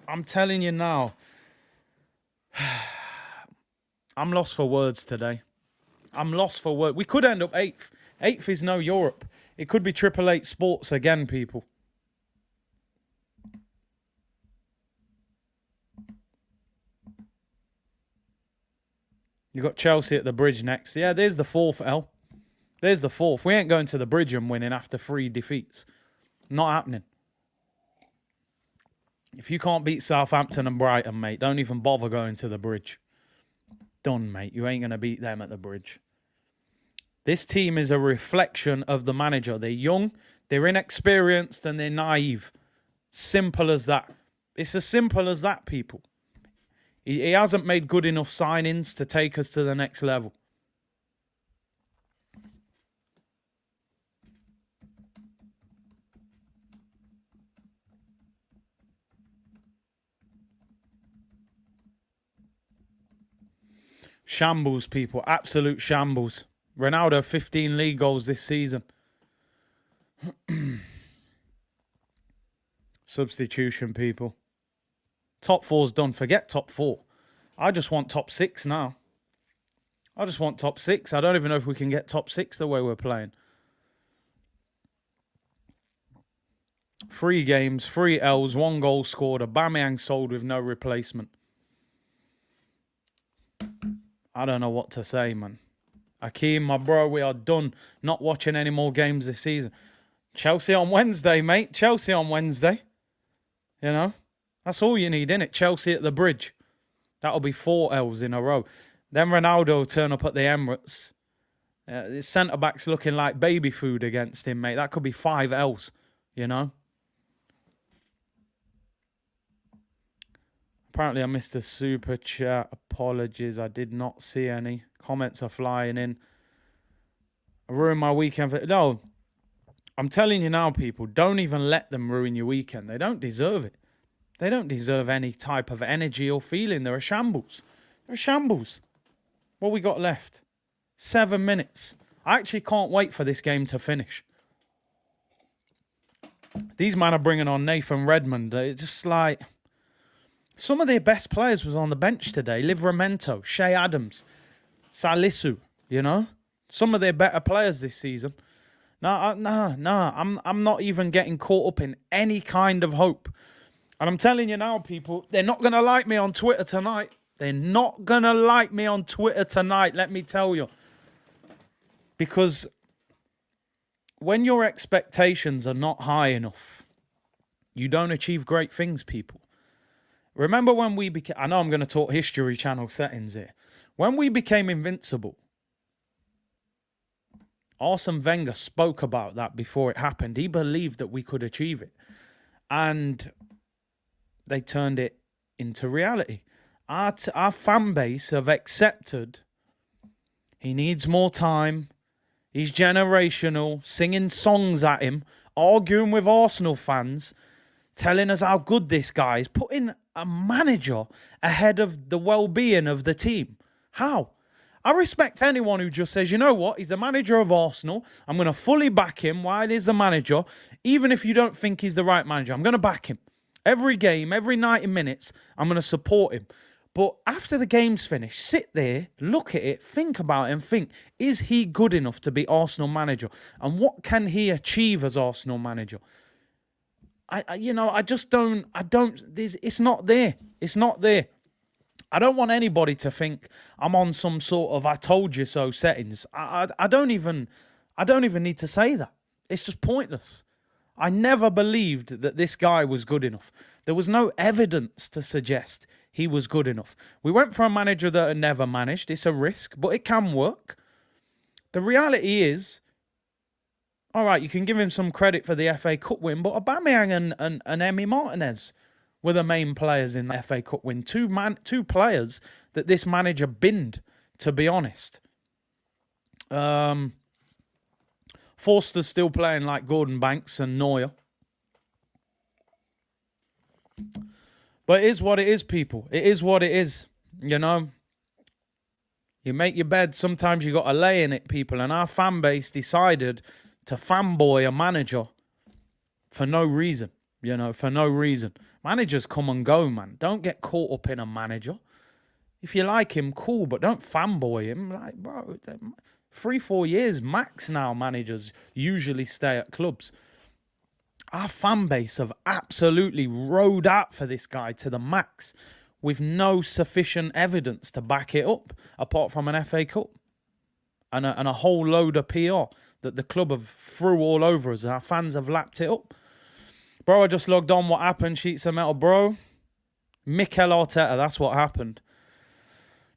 I'm telling you now. I'm lost for words today. I'm lost for words. We could end up 8th. 8th is no Europe. It could be 888 Sports again, people. You got Chelsea at the bridge next. Yeah, there's the 4th, L. There's the 4th. We ain't going to the bridge and winning after 3 defeats. Not happening. If you can't beat Southampton and Brighton, mate, don't even bother going to the bridge. Done, mate. You ain't going to beat them at the bridge. This team is a reflection of the manager. They're young, they're inexperienced, and they're naive. Simple as that. It's as simple as that, people. He hasn't made good enough signings to take us to the next level. Shambles, people. Absolute shambles. Ronaldo, 15 league goals this season. Substitution, people. Top four's done. Forget top four. I just want top six now. I just want top six. I don't even know if we can get top six the way we're playing. 3 games, 3 L's, 1 goal scored. Aubameyang sold with no replacement. I don't know what to say, man. Akeem, my bro, we are done. Not watching any more games this season. Chelsea on Wednesday, mate. Chelsea on Wednesday. You know? That's all you need, innit? Chelsea at the Bridge. That'll be 4 L's in a row. Then Ronaldo will turn up at the Emirates. The centre-back's looking like baby food against him, mate. That could be 5 L's, you know? Apparently, I missed a super chat. Apologies, I did not see any. Comments are flying in. I ruined my weekend. No, I'm telling you now, people, don't even let them ruin your weekend. They don't deserve it. They don't deserve any type of energy or feeling. They're a shambles. They're a shambles. What we got left? 7 minutes. I actually can't wait for this game to finish. These men are bringing on Nathan Redmond. It's just like... Some of their best players was on the bench today. Livramento, Shea Adams, Salisu, you know? Some of their better players this season. No, I'm not even getting caught up in any kind of hope. And I'm telling you now, people, they're not going to like me on Twitter tonight. They're not going to like me on Twitter tonight, let me tell you. Because when your expectations are not high enough, you don't achieve great things, people. Remember when we became... I know I'm going to talk History Channel settings here. When we became invincible, Arsene Wenger spoke about that before it happened. He believed that we could achieve it. And they turned it into reality. Our fan base have accepted he needs more time. He's generational, singing songs at him, arguing with Arsenal fans, telling us how good this guy is, putting a manager ahead of the well-being of the team. How? I respect anyone who just says, you know what, he's the manager of Arsenal. I'm going to fully back him while he's the manager. Even if you don't think he's the right manager, I'm going to back him. Every game, every 90 minutes, I'm going to support him. But after the game's finished, sit there, look at it, think about it and think, is he good enough to be Arsenal manager? And what can he achieve as Arsenal manager? It's not there. It's not there. I don't want anybody to think I'm on some sort of I told you so settings. I don't even need to say that. It's just pointless. I never believed that this guy was good enough. There was no evidence to suggest he was good enough. We went for a manager that had never managed. It's a risk, but it can work. The reality is, all right, you can give him some credit for the FA Cup win, but Aubameyang and Emi Martinez were the main players in the FA Cup win. Two players that this manager binned, to be honest. Forster's still playing like Gordon Banks and Neuer. But it is what it is, people. It is what it is, you know. You make your bed, sometimes you got to lay in it, people. And our fan base decided to fanboy a manager for no reason, you know, for no reason. Managers come and go, man. Don't get caught up in a manager. If you like him, cool, but don't fanboy him. Like, bro, 3-4 years max now, managers usually stay at clubs. Our fan base have absolutely rode out for this guy to the max with no sufficient evidence to back it up, apart from an FA Cup and a whole load of PR that the club have threw all over us. Our fans have lapped it up. Bro, I just logged on. What happened? Sheets of metal, bro. Mikel Arteta, that's what happened.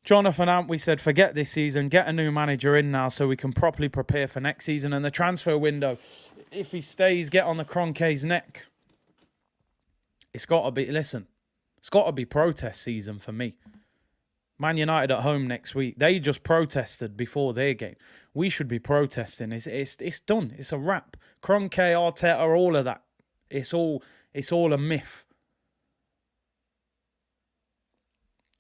Jonathan Amp, we said, forget this season. Get a new manager in now so we can properly prepare for next season. And the transfer window, if he stays, get on the Kroenke's neck. It's got to be, listen, it's got to be protest season for me. Man United at home next week. They just protested before their game. We should be protesting. It's done. It's a wrap. Kroenke, Arteta, all of that. It's all a myth.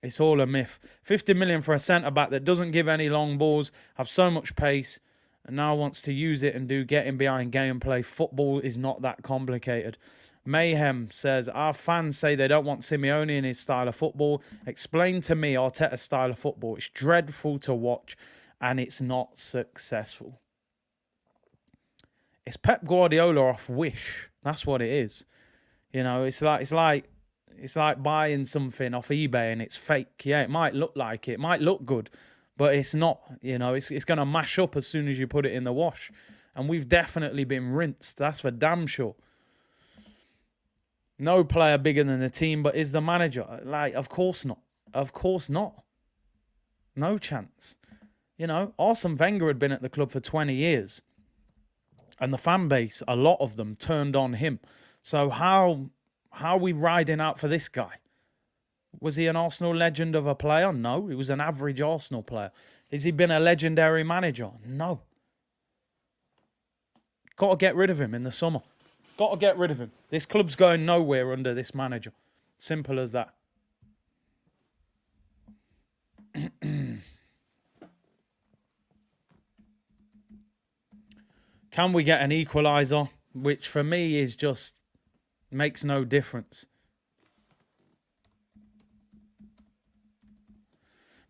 It's all a myth. 50 million for a centre-back that doesn't give any long balls, have so much pace, and now wants to use it and do getting behind gameplay. Football is not that complicated. Mayhem says, our fans say they don't want Simeone in his style of football. Explain to me Arteta's style of football. It's dreadful to watch, and it's not successful. It's Pep Guardiola off Wish. That's what it is. You know, it's like buying something off eBay and it's fake. Yeah, it might look like it might look good, but it's not. You know, it's going to mash up as soon as you put it in the wash. And we've definitely been rinsed. That's for damn sure. No player bigger than the team, but is the manager? Like, of course not. Of course not. No chance. You know, Arsene Wenger had been at the club for 20 years. And the fan base, a lot of them, turned on him. So how are we riding out for this guy? Was he an Arsenal legend of a player? No, he was an average Arsenal player. Has he been a legendary manager? No. Got to get rid of him in the summer. Got to get rid of him. This club's going nowhere under this manager. Simple as that. Can we get an equaliser? Which for me is just makes no difference.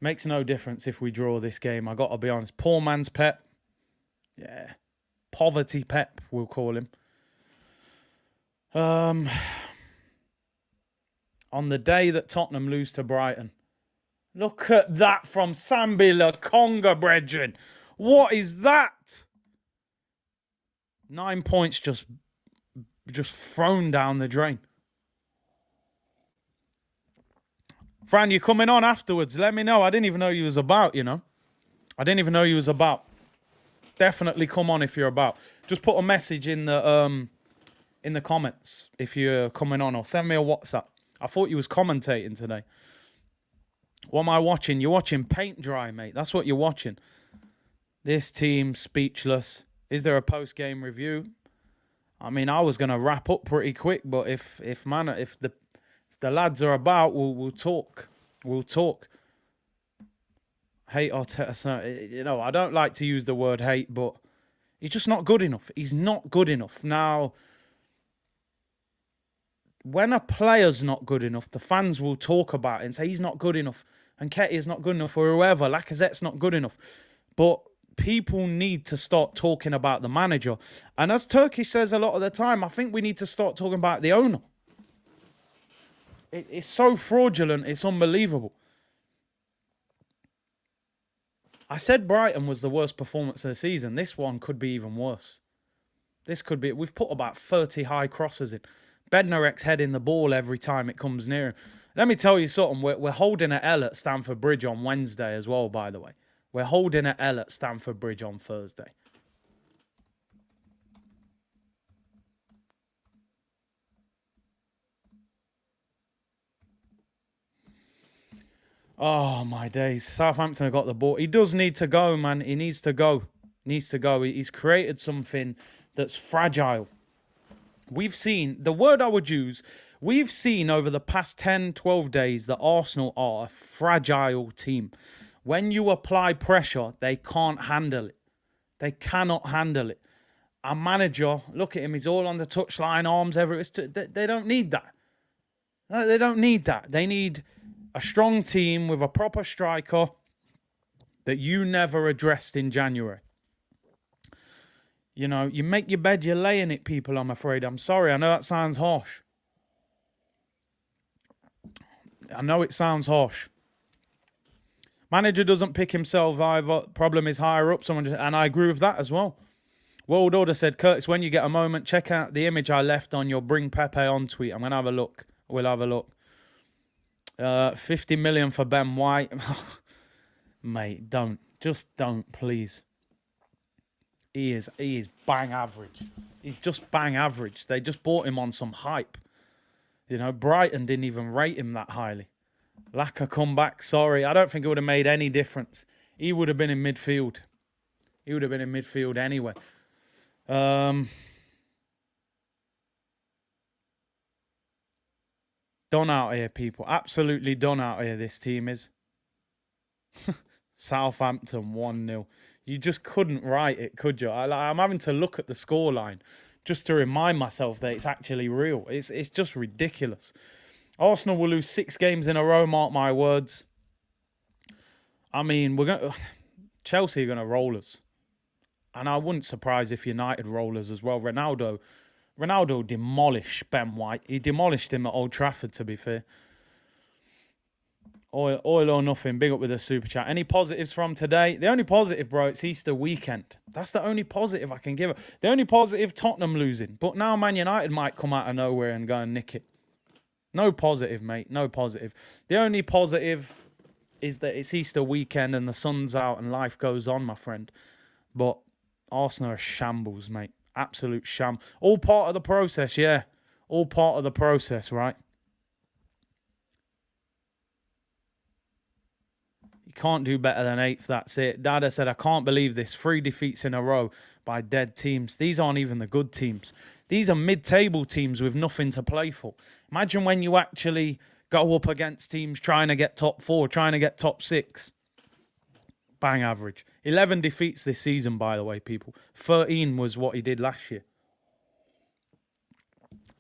Makes no difference if we draw this game. I got to be honest. Poor man's Pep. Yeah. Poverty Pep, we'll call him. On the day that Tottenham lose to Brighton. Look at that from Sambi Lakonga, brethren. What is that? 9 points just thrown down the drain. Fran, you coming on afterwards? Let me know. I didn't even know you was about, you know. I didn't even know you was about. Definitely come on if you're about. Just put a message in the comments if you're coming on, or send me a WhatsApp. I thought you was commentating today. What am I watching? You're watching paint dry, mate. That's what you're watching. This team speechless. Is there a post-game review? I mean, I was going to wrap up pretty quick, but if the lads are about, we'll talk. We'll talk. Hate Arteta. You know, I don't like to use the word hate, but he's just not good enough. He's not good enough. Now, when a player's not good enough, the fans will talk about it and say he's not good enough, and Ketty's not good enough, or whoever, Lacazette's not good enough. But people need to start talking about the manager. And as Turkish says a lot of the time, I think we need to start talking about the owner. It's so fraudulent, it's unbelievable. I said Brighton was the worst performance of the season. This one could be even worse. This could be... We've put about 30 high crosses in. Bednarek's heading the ball every time it comes near him. Let me tell you something. We're holding an L at Stamford Bridge on Wednesday as well, by the way. We're holding an L at Stamford Bridge on Thursday. Oh, my days. Southampton have got the ball. He does need to go, man. He needs to go. Needs to go. He's created something that's fragile. We've seen, the word I would use, we've seen over the past 10, 12 days that Arsenal are a fragile team. When you apply pressure, they can't handle it. They cannot handle it. Our manager, look at him, he's all on the touchline, arms everywhere. They don't need that. No, they don't need that. They need a strong team with a proper striker that you never addressed in January. You know, you make your bed, you lay in it, people, I'm afraid. I'm sorry, I know that sounds harsh. I know it sounds harsh. Manager doesn't pick himself either. Problem is higher up. And I agree with that as well. World Order said, Curtis, when you get a moment, check out the image I left on your Bring Pepe On tweet. I'm going to have a look. We'll have a look. 50 million for Ben White. Mate, don't. Just don't, please. He is bang average. He's just bang average. They just bought him on some hype. You know, Brighton didn't even rate him that highly. Laka come back, sorry. I don't think it would have made any difference. He would have been in midfield. He would have been in midfield anyway. Done out here, people. Absolutely done out here, this team is. Southampton 1-0. You just couldn't write it, could you? I'm having to look at the scoreline just to remind myself that it's actually real. It's just ridiculous. Arsenal will lose 6 games in a row, mark my words. I mean, Chelsea are going to roll us. And I wouldn't surprise if United roll us as well. Ronaldo demolished Ben White. He demolished him at Old Trafford, to be fair. Oil or nothing. Big up with the super chat. Any positives from today? The only positive, bro, it's Easter weekend. That's the only positive I can give it. The only positive, Tottenham losing. But now Man United might come out of nowhere and go and nick it. No positive, mate. No positive. The only positive is that it's Easter weekend and the sun's out and life goes on, my friend. But Arsenal are shambles, mate. Absolute shambles. All part of the process, yeah. All part of the process, right? You can't do better than 8th, that's it. Dada said, I can't believe this. 3 defeats in a row by dead teams. These aren't even the good teams. These are mid-table teams with nothing to play for. Imagine when you actually go up against teams trying to get top 4, trying to get top 6. Bang average. 11 defeats this season, by the way, people. 13 was what he did last year.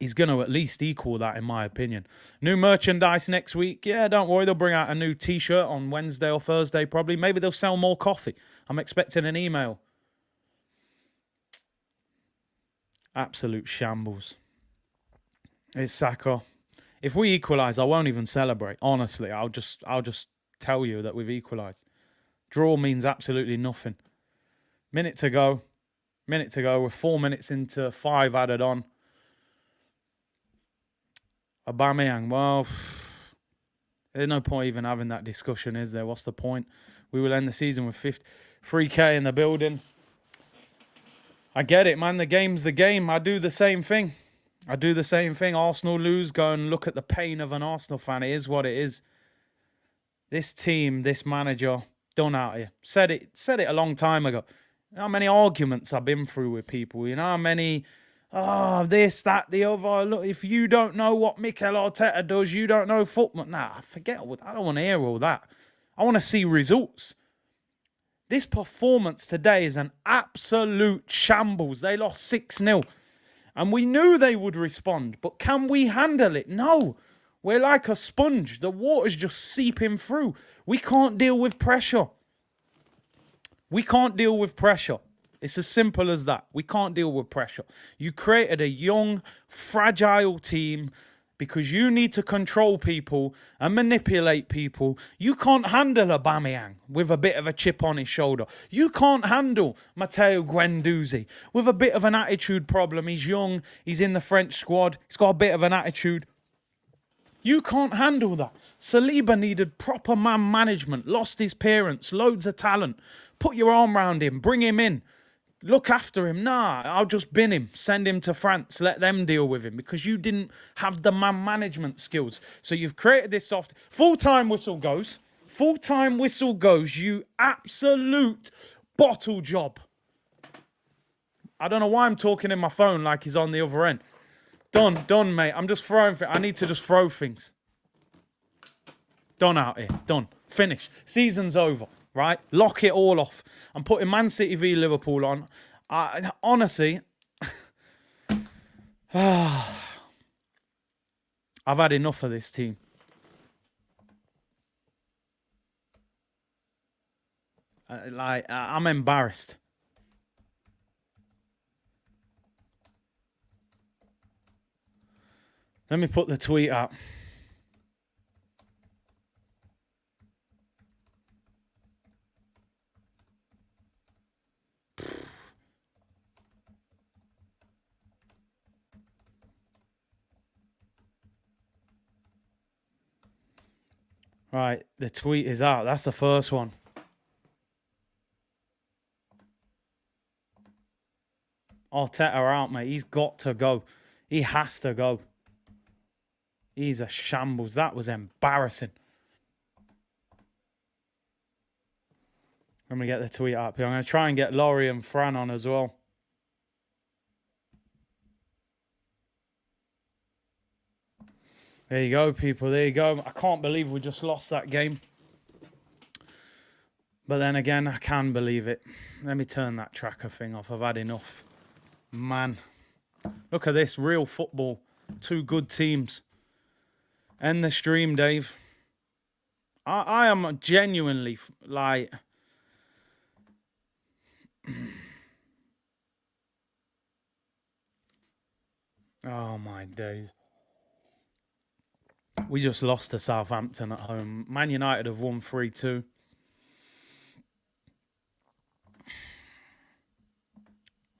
He's going to at least equal that, in my opinion. New merchandise next week. Yeah, don't worry. They'll bring out a new T-shirt on Wednesday or Thursday, probably. Maybe they'll sell more coffee. I'm expecting an email. Absolute shambles. It's Saka. If we equalise, I won't even celebrate. Honestly, I'll just tell you that we've equalised. Draw means absolutely nothing. Minute to go. We're 4 minutes into 5 added on. Aubameyang, well, there's no point even having that discussion, is there? What's the point? We will end the season with 3K in the building. I get it, man. The game's the game. I do the same thing. Arsenal lose, go and look at the pain of an Arsenal fan. It is what it is. This team, this manager, done out here. Said it a long time ago. You know how many arguments I've been through with people? You know how many... this, that, the other. Look, if you don't know what Mikel Arteta does, you don't know football. Nah, forget all that. I don't want to hear all that. I want to see results. This performance today is an absolute shambles. They lost 6-0. And we knew they would respond. But can we handle it? No. We're like a sponge. The water's just seeping through. We can't deal with pressure. It's as simple as that. We can't deal with pressure. You created a young, fragile team because you need to control people and manipulate people. You can't handle Aubameyang with a bit of a chip on his shoulder. You can't handle Matteo Guendouzi with a bit of an attitude problem. He's young. He's in the French squad. He's got a bit of an attitude. You can't handle that. Saliba needed proper man management. Lost his parents. Loads of talent. Put your arm around him. Bring him in. Look after him. Nah, I'll just bin him. Send him to France. Let them deal with him because you didn't have the man management skills. So you've created this soft... Full-time whistle goes. Full-time whistle goes. You absolute bottle job. I don't know why I'm talking in my phone like he's on the other end. Done, mate. I'm just throwing... I need to just throw things. Done out here. Done. Finish. Season's over. Right? Lock it all off. I'm putting Man City v Liverpool on. Honestly, I've had enough of this team. I'm embarrassed. Let me put the tweet out. Right, the tweet is out. That's the first one. Arteta out, mate. He's got to go. He has to go. He's a shambles. That was embarrassing. Let me get the tweet up here. I'm going to try and get Laurie and Fran on as well. There you go, people. There you go. I can't believe we just lost that game. But then again, I can believe it. Let me turn that tracker thing off. I've had enough. Man. Look at this. Real football. Two good teams. End the stream, Dave. I am genuinely, like... Oh, my days. We just lost to Southampton at home. Man United have won 3-2.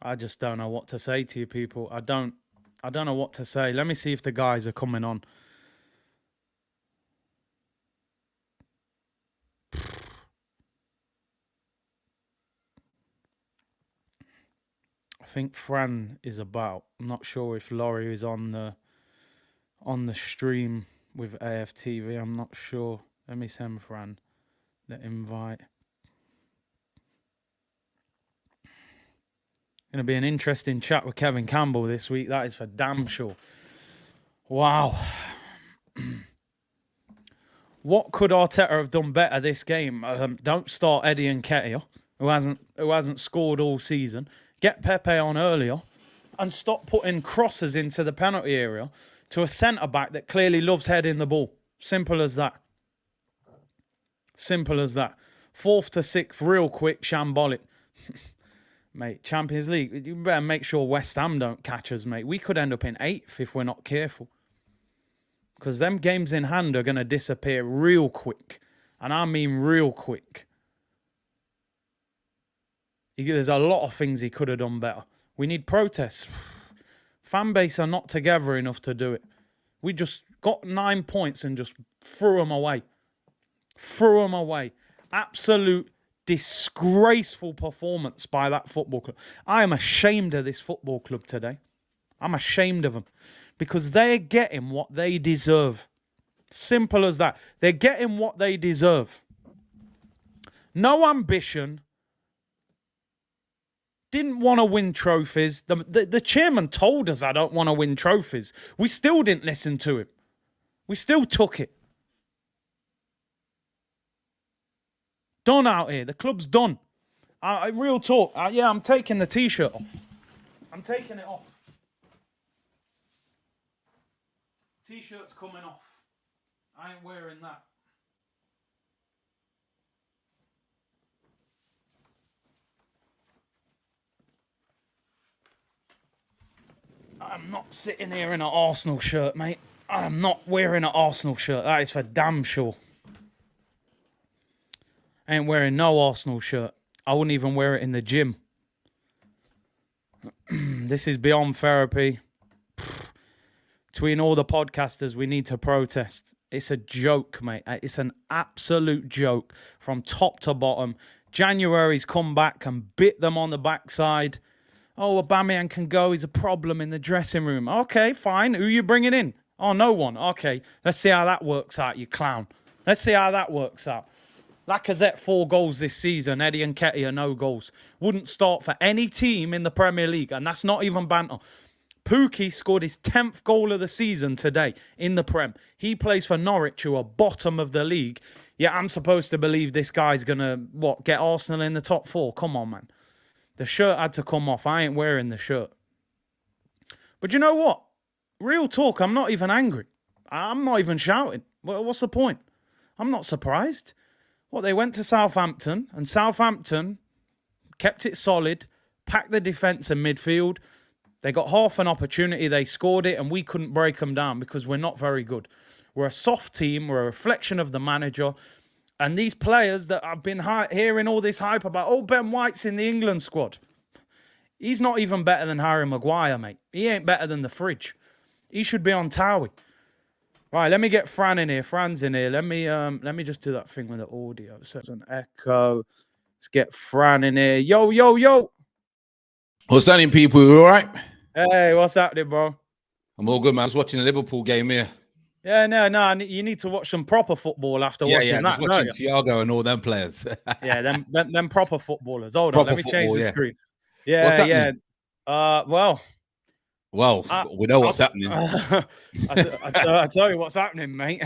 I just don't know what to say to you people. I don't know what to say. Let me see if the guys are coming on. I think Fran is about. I'm not sure if Laurie is on the stream with AFTV. I'm not sure. Let me send Fran the invite. Going to be an interesting chat with Kevin Campbell this week. That is for damn sure. Wow. What could Arteta have done better this game? Don't start Eddie Nketiah, who hasn't scored all season. Get Pepe on earlier, and stop putting crosses into the penalty area to a centre back that clearly loves heading the ball. Simple as that. Simple as that. 4th to 6th, real quick, shambolic. Mate, Champions League, you better make sure West Ham don't catch us, mate. We could end up in 8th if we're not careful. Because them games in hand are going to disappear real quick. And I mean real quick. There's a lot of things he could have done better. We need protests. Fan base are not together enough to do it. We just got 9 points and just threw them away. Threw them away. Absolute disgraceful performance by that football club. I am ashamed of this football club today. I'm ashamed of them. Because they're getting what they deserve. Simple as that. They're getting what they deserve. No ambition. Didn't want to win trophies. The chairman told us I don't want to win trophies. We still didn't listen to him. We still took it. Done out here. The club's done. Real talk. Yeah, I'm taking the T-shirt off. I'm taking it off. T-shirt's coming off. I ain't wearing that. I'm not sitting here in an Arsenal shirt, mate. I'm not wearing an Arsenal shirt. That is for damn sure. I ain't wearing no Arsenal shirt. I wouldn't even wear it in the gym. This is beyond therapy. Between all the podcasters, we need to protest. It's a joke, mate. It's an absolute joke from top to bottom. January's come back and bit them on the backside. Oh, Aubameyang can go. He's a problem in the dressing room. Okay, fine. Who are you bringing in? Oh, no one. Okay, let's see how that works out, you clown. Let's see how that works out. Lacazette, 4 goals this season. Eddie Nketiah, no goals. Wouldn't start for any team in the Premier League, and that's not even banter. Pookie scored his 10th goal of the season today in the Prem. He plays for Norwich, who are bottom of the league. Yeah, I'm supposed to believe this guy's going to, get Arsenal in the top 4? Come on, man. The shirt had to come off. I ain't wearing the shirt. But you know what? Real talk, I'm not even angry. I'm not even shouting. What's the point? I'm not surprised. They went to Southampton, and Southampton kept it solid, packed the defence and midfield. They got half an opportunity, they scored it, and we couldn't break them down because we're not very good. We're a soft team, we're a reflection of the manager. And these players that I've been hearing all this hype about, Ben White's in the England squad. He's not even better than Harry Maguire, mate. He ain't better than the fridge. He should be on Towie. Right, let me get Fran in here. Fran's in here. Let me just do that thing with the audio. So it's an echo. Let's get Fran in here. Yo, yo, yo. What's happening, people? You all right? Hey, what's happening, bro? I'm all good, man. I was watching the Liverpool game here. Yeah, no. You need to watch some proper football after watching that. Just watching Thiago and all them players. Yeah, them proper footballers. Hold on, let me change the screen. Yeah, What's happening? Well, Well, we know what's happening. I tell you what's happening, mate.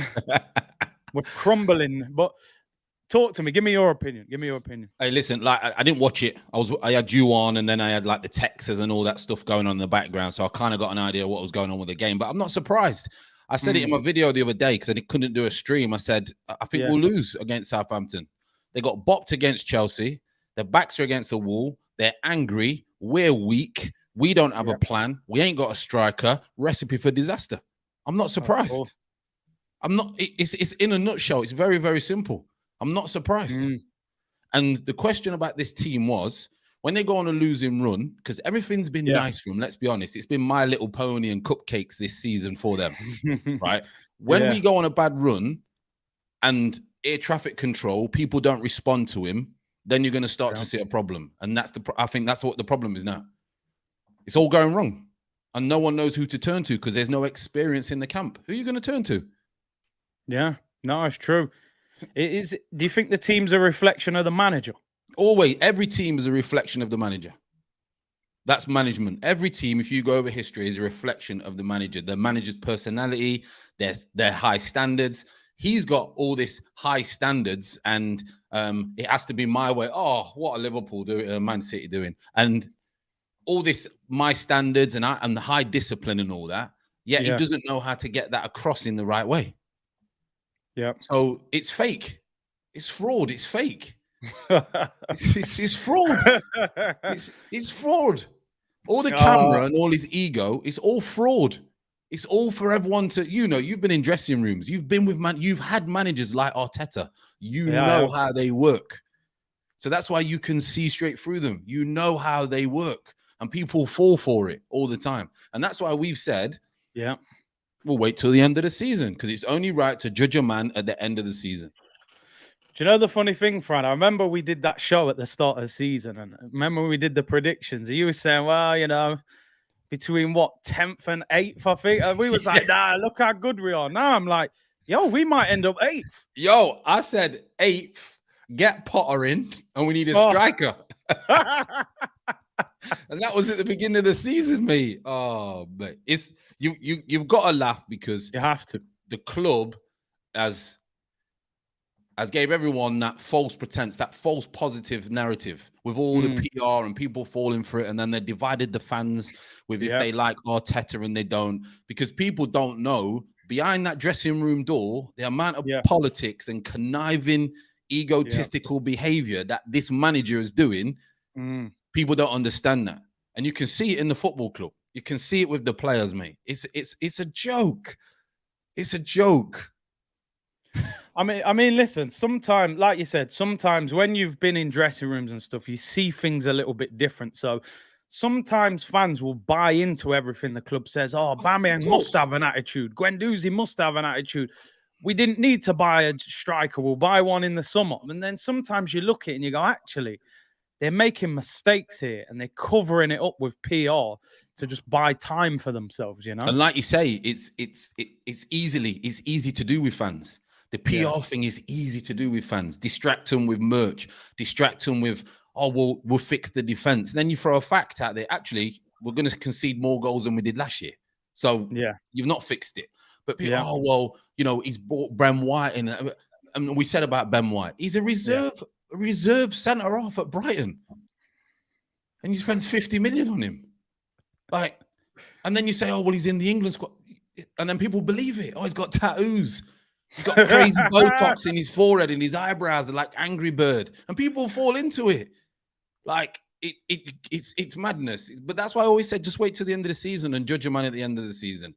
We're crumbling. But talk to me. Give me your opinion. Hey, listen, like I didn't watch it. I had you on, and then I had like the Texas and all that stuff going on in the background. So I kind of got an idea of what was going on with the game. But I'm not surprised. I said it in my video the other day because I couldn't do a stream. I said, I think we'll lose against Southampton. They got bopped against Chelsea. Their backs are against the wall. They're angry. We're weak. We don't have a plan. We ain't got a striker. Recipe for disaster. I'm not surprised. I'm not. It's in a nutshell. It's very, very simple. I'm not surprised. And the question about this team was, when they go on a losing run, because everything's been nice for them, let's be honest, it's been My Little Pony and cupcakes this season for them, right? When we go on a bad run and air traffic control, people don't respond to him, then you're going to start to see a problem. And I think that's what the problem is now. It's all going wrong. And no one knows who to turn to because there's no experience in the camp. Who are you going to turn to? Yeah, no, it's true. It is. Do you think the team's a reflection of the manager? Always. Every team is a reflection of the manager. That's management. Every team, if you go over history, is a reflection of the manager. The manager's personality, their high standards. He's got all this high standards, and it has to be my way. Oh, what are Liverpool doing? Man City doing? And all this my standards and the high discipline and all that. Yet he doesn't know how to get that across in the right way. Yeah. So it's fake. It's fraud. It's fake. it's fraud. It's fraud. All the camera and all his ego, it's all fraud. It's all for everyone to, you've been in dressing rooms. You've been with you've had managers like Arteta. You know how they work. So that's why you can see straight through them. You know how they work. And people fall for it all the time. And that's why we've said, we'll wait till the end of the season because it's only right to judge a man at the end of the season. Do you know the funny thing, Fran? I remember we did that show at the start of the season, and remember when we did the predictions. You were saying, well, between 10th and 8th, I think. And we was like, nah, look how good we are. Now I'm like, yo, we might end up 8th. Yo, I said 8th, get Potter in, and we need a striker. And that was at the beginning of the season, mate. Oh, mate. It's you've got to laugh because you have to. The club has gave everyone that false pretense, that false positive narrative with all the PR and people falling for it. And then they divided the fans with if they like Arteta and they don't, because people don't know behind that dressing room door, the amount of politics and conniving, egotistical behavior that this manager is doing. People don't understand that. And you can see it in the football club. You can see it with the players, mate. It's a joke. It's a joke. I mean, listen, sometimes, like you said, sometimes when you've been in dressing rooms and stuff, you see things a little bit different. So sometimes fans will buy into everything the club says. Oh, Aubameyang must have an attitude. Guendouzi must have an attitude. We didn't need to buy a striker. We'll buy one in the summer. And then sometimes you look at it and you go, actually, they're making mistakes here and they're covering it up with PR to just buy time for themselves, And like you say, it's easy to do with fans. The PR thing is easy to do with fans. Distract them with merch. Distract them with, we'll fix the defense. Then you throw a fact out there. Actually, we're going to concede more goals than we did last year. So you've not fixed it. But people, he's bought Ben White in. And we said about Ben White, he's a reserve centre off at Brighton, and he spends 50 million on him. And then you say, he's in the England squad, and then people believe it. He's got tattoos. He's got crazy Botox in his forehead and his eyebrows are like Angry Bird, and people fall into it. It's madness. But that's why I always said, just wait till the end of the season and judge a man at the end of the season,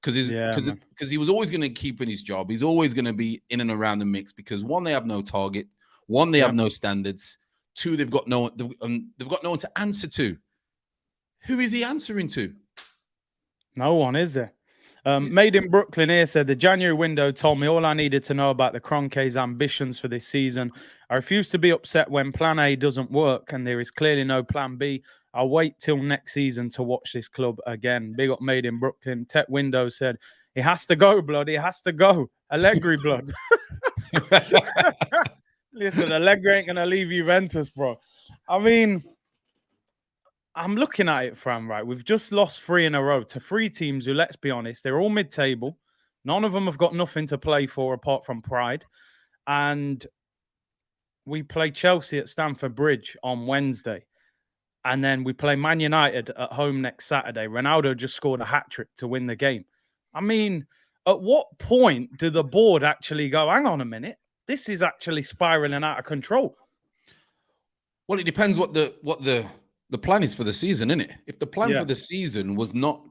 because he was always going to keep in his job. He's always going to be in and around the mix because one, they have no target. One, they have no standards. Two, they've got no one to answer to. Who is he answering to? No one, is there? Made in Brooklyn here said, the January window told me all I needed to know about the Kroenkes' ambitions for this season. I refuse to be upset when plan A doesn't work and there is clearly no plan B. I'll wait till next season to watch this club again. Big up Made in Brooklyn. Tech Window said, he has to go, blood. He has to go. Allegri, blood. Listen, Allegri ain't going to leave Juventus, bro. I mean, I'm looking at it, Fran, right? We've just lost 3 in a row to 3 teams who, let's be honest, they're all mid-table. None of them have got nothing to play for apart from pride. And we play Chelsea at Stamford Bridge on Wednesday. And then we play Man United at home next Saturday. Ronaldo just scored a hat-trick to win the game. I mean, at what point do the board actually go, hang on a minute, this is actually spiraling out of control? Well, it depends what the plan is for the season, isn't it? If the plan for the season was not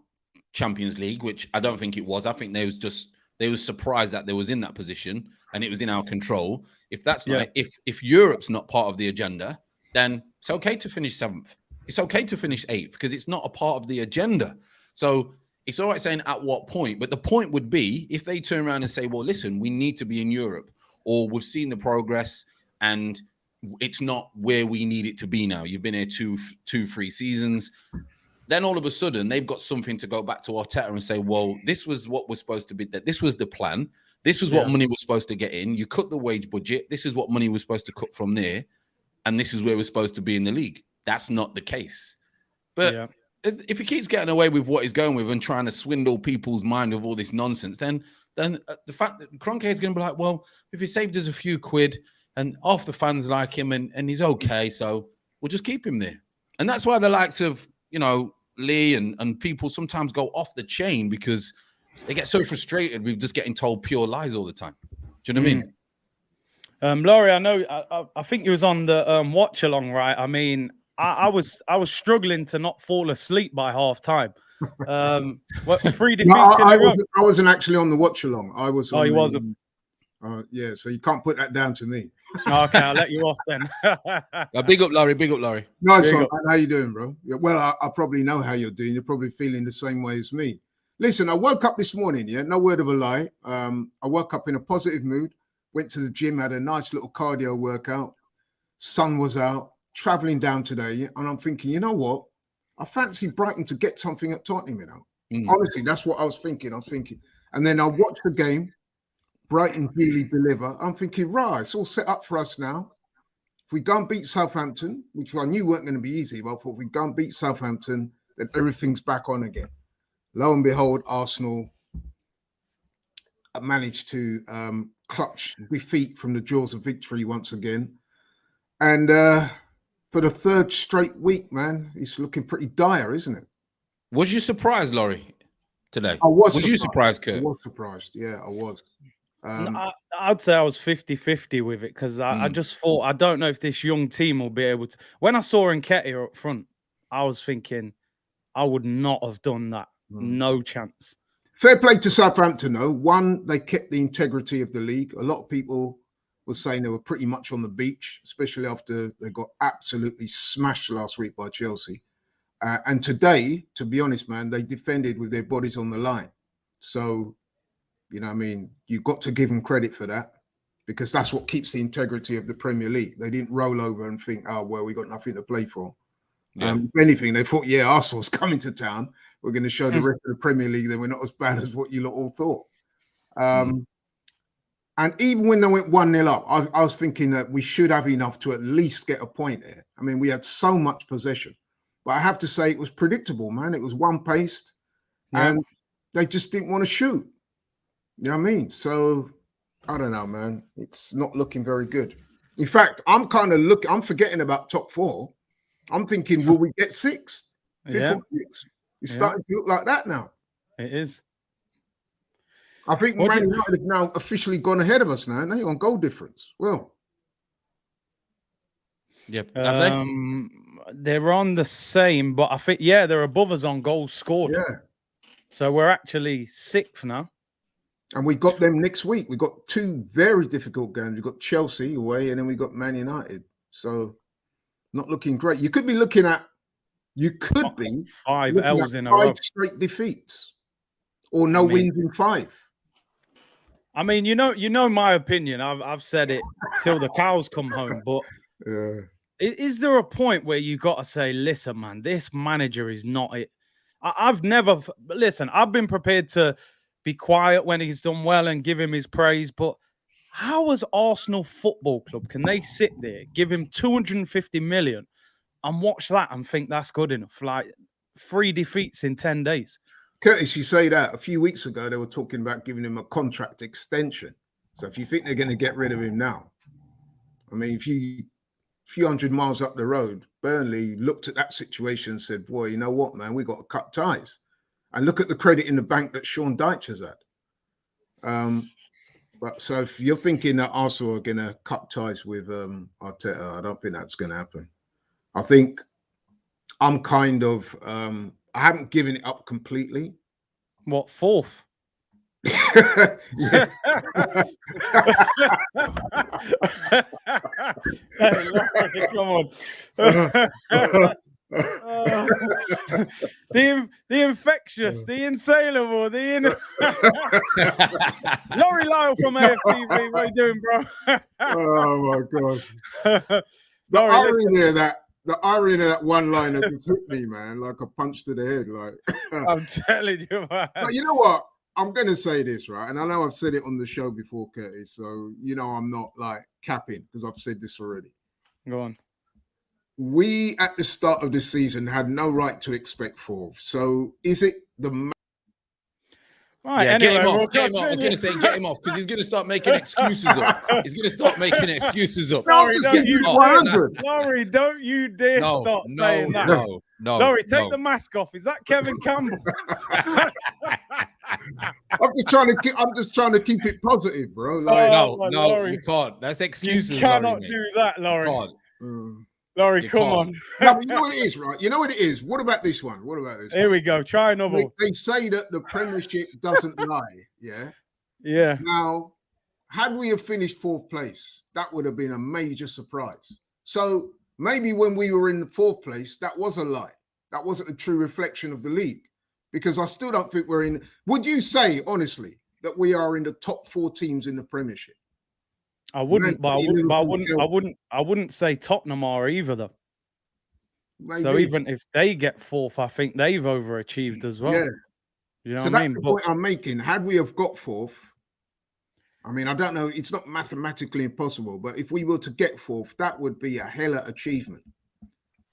Champions League, which I don't think it was, I think they was surprised that they was in that position and it was in our control. If that's not, if Europe's not part of the agenda, then it's okay to finish 7th. It's okay to finish 8th because it's not a part of the agenda. So it's all right saying at what point, but the point would be if they turn around and say, well, listen, we need to be in Europe, or we've seen the progress and it's not where we need it to be now. You've been here 3 seasons. Then all of a sudden they've got something to go back to Arteta and say, well, this was what was supposed to be. This was the plan. This was what money was supposed to get in. You cut the wage budget. This is what money was supposed to cut from there. And this is where we're supposed to be in the league. That's not the case. But if he keeps getting away with what he's going with and trying to swindle people's mind with all this nonsense, then the fact that Kroenke is going to be like, well, if he saved us a few quid and half the fans like him and he's okay, so we'll just keep him there. And that's why the likes of, Lee and people sometimes go off the chain because they get so frustrated with just getting told pure lies all the time. Do you know what I mean? Laurie, I know. I think you was on the watch along, right? I mean, I was struggling to not fall asleep by half time. 3 defeats in a row. I wasn't actually on the watch along. I was. Oh, he wasn't. Yeah, so you can't put that down to me. Okay, I'll let you off then. Big up, Laurie. Big up, Laurie. Nice one. How you doing, bro? Yeah, well, I probably know how you're doing. You're probably feeling the same way as me. Listen, I woke up this morning. Yeah, no word of a lie. I woke up in a positive mood. Went to the gym, had a nice little cardio workout. Sun was out. Traveling down today, and I'm thinking, you know what? I fancy Brighton to get something at Tottenham. Honestly, that's what I was thinking. And then I watched the game. Brighton really deliver. I'm thinking, right, it's all set up for us now. If we go and beat Southampton, which I knew weren't going to be easy, but I thought if we go and beat Southampton, then everything's back on again. Lo and behold, Arsenal managed to clutch defeat from the jaws of victory once again. And for the 3rd straight week, man, it's looking pretty dire, isn't it? Was you surprised, Laurie, today? I was. Was you surprised, Kurt? I was surprised. Yeah, I was. I'd say I was 50-50 with it because I just thought, I don't know if this young team will be able to. When I saw Nketiah up front, I was thinking I would not have done that. No chance. Fair play to Southampton, though. One, they kept the integrity of the league. A lot of people were saying they were pretty much on the beach, especially after they got absolutely smashed last week by Chelsea. And today, to be honest, man, they defended with their bodies on the line. So, you know what I mean? You've got to give them credit for that because that's what keeps the integrity of the Premier League. They didn't roll over and think, oh, well, we got nothing to play for. If anything, they thought, yeah, Arsenal's coming to town. We're going to show the rest of the Premier League that we're not as bad as what you lot all thought. And even when they went 1-0 up, I was thinking that we should have enough to at least get a point there. I mean, we had so much possession. But I have to say it was predictable, man. It was one-paced. And they just didn't want to shoot. You know what I mean? So, I don't know, man. It's not looking very good. In fact, I'm forgetting about top 4. I'm thinking, will we get 6th? 5th or 6th? It's starting to look like that now. It is. I think Man United have now officially gone ahead of us now, and they're on goal difference. Well. Yep. Have they're on the same, but I think, they're above us on goals scored. Yeah. So we're actually 6th now. And we got them next week. We got 2 very difficult games. We got Chelsea away, and then we got Man United. So not looking great. You could be 5 L's in a row. 5 straight defeats, or no wins in 5. I mean, you know my opinion. I've said it till the cows come home. But is there a point where you got to say, listen, man, this manager is not it? I've never I've been prepared to be quiet when he's done well and give him his praise. But how as Arsenal Football Club can they sit there, give him 250 million, and watch that and think that's good enough. Like 3 defeats in 10 days. Curtis, you say that a few weeks ago they were talking about giving him a contract extension. So if you think they're going to get rid of him now, I mean, if you few hundred miles up the road, Burnley looked at that situation and said, boy, you know what, man, we got to cut ties. And look at the credit in the bank that Sean Dyche has had. But so if you're thinking that Arsenal are going to cut ties with Arteta, I don't think that's going to happen. I think I'm kind of, I haven't given it up completely. What, 4th? Yeah. Hey, Laurie, come on. The infectious, the insaleable, Laurie Lyle from AFTV. What are you doing, bro? Oh my god! Laurie, The irony of that one liner just hit me, man, like a punch to the head. Like I'm telling you, man. But you know what? I'm going to say this, right? And I know I've said it on the show before, Curtis. So, you know, I'm not like capping because I've said this already. Go on. We, at the start of the season, had no right to expect 4th. So is it the... Right, yeah, anyway, get him off. Get him off. I was going to say, get him off because he's going to start making excuses up. He's going to start making excuses up. Laurie, don't you dare start saying that. No, Laurie, take the mask off. Is that Kevin Campbell? I'm just trying to keep it positive, bro. Like, no, you can't. That's excuses. You cannot do that, Laurie. Laurie, come on. No, but you know what it is, right? You know what it is. What about this one? Here we go. Try another one. They say that the Premiership doesn't lie. Yeah. Yeah. Now, had we have finished 4th place, that would have been a major surprise. So maybe when we were in the 4th place, that was a lie. That wasn't a true reflection of the league. Because I still don't think we're in. Would you say, honestly, that we are in the top 4 teams in the Premiership? I wouldn't, but I wouldn't say Tottenham are either, though. Maybe. So even if they get 4th, I think they've overachieved as well. Yeah. You know so what I mean? That's the point I'm making. Had we have got 4th, I mean, I don't know, it's not mathematically impossible, but if we were to get 4th, that would be a hella achievement.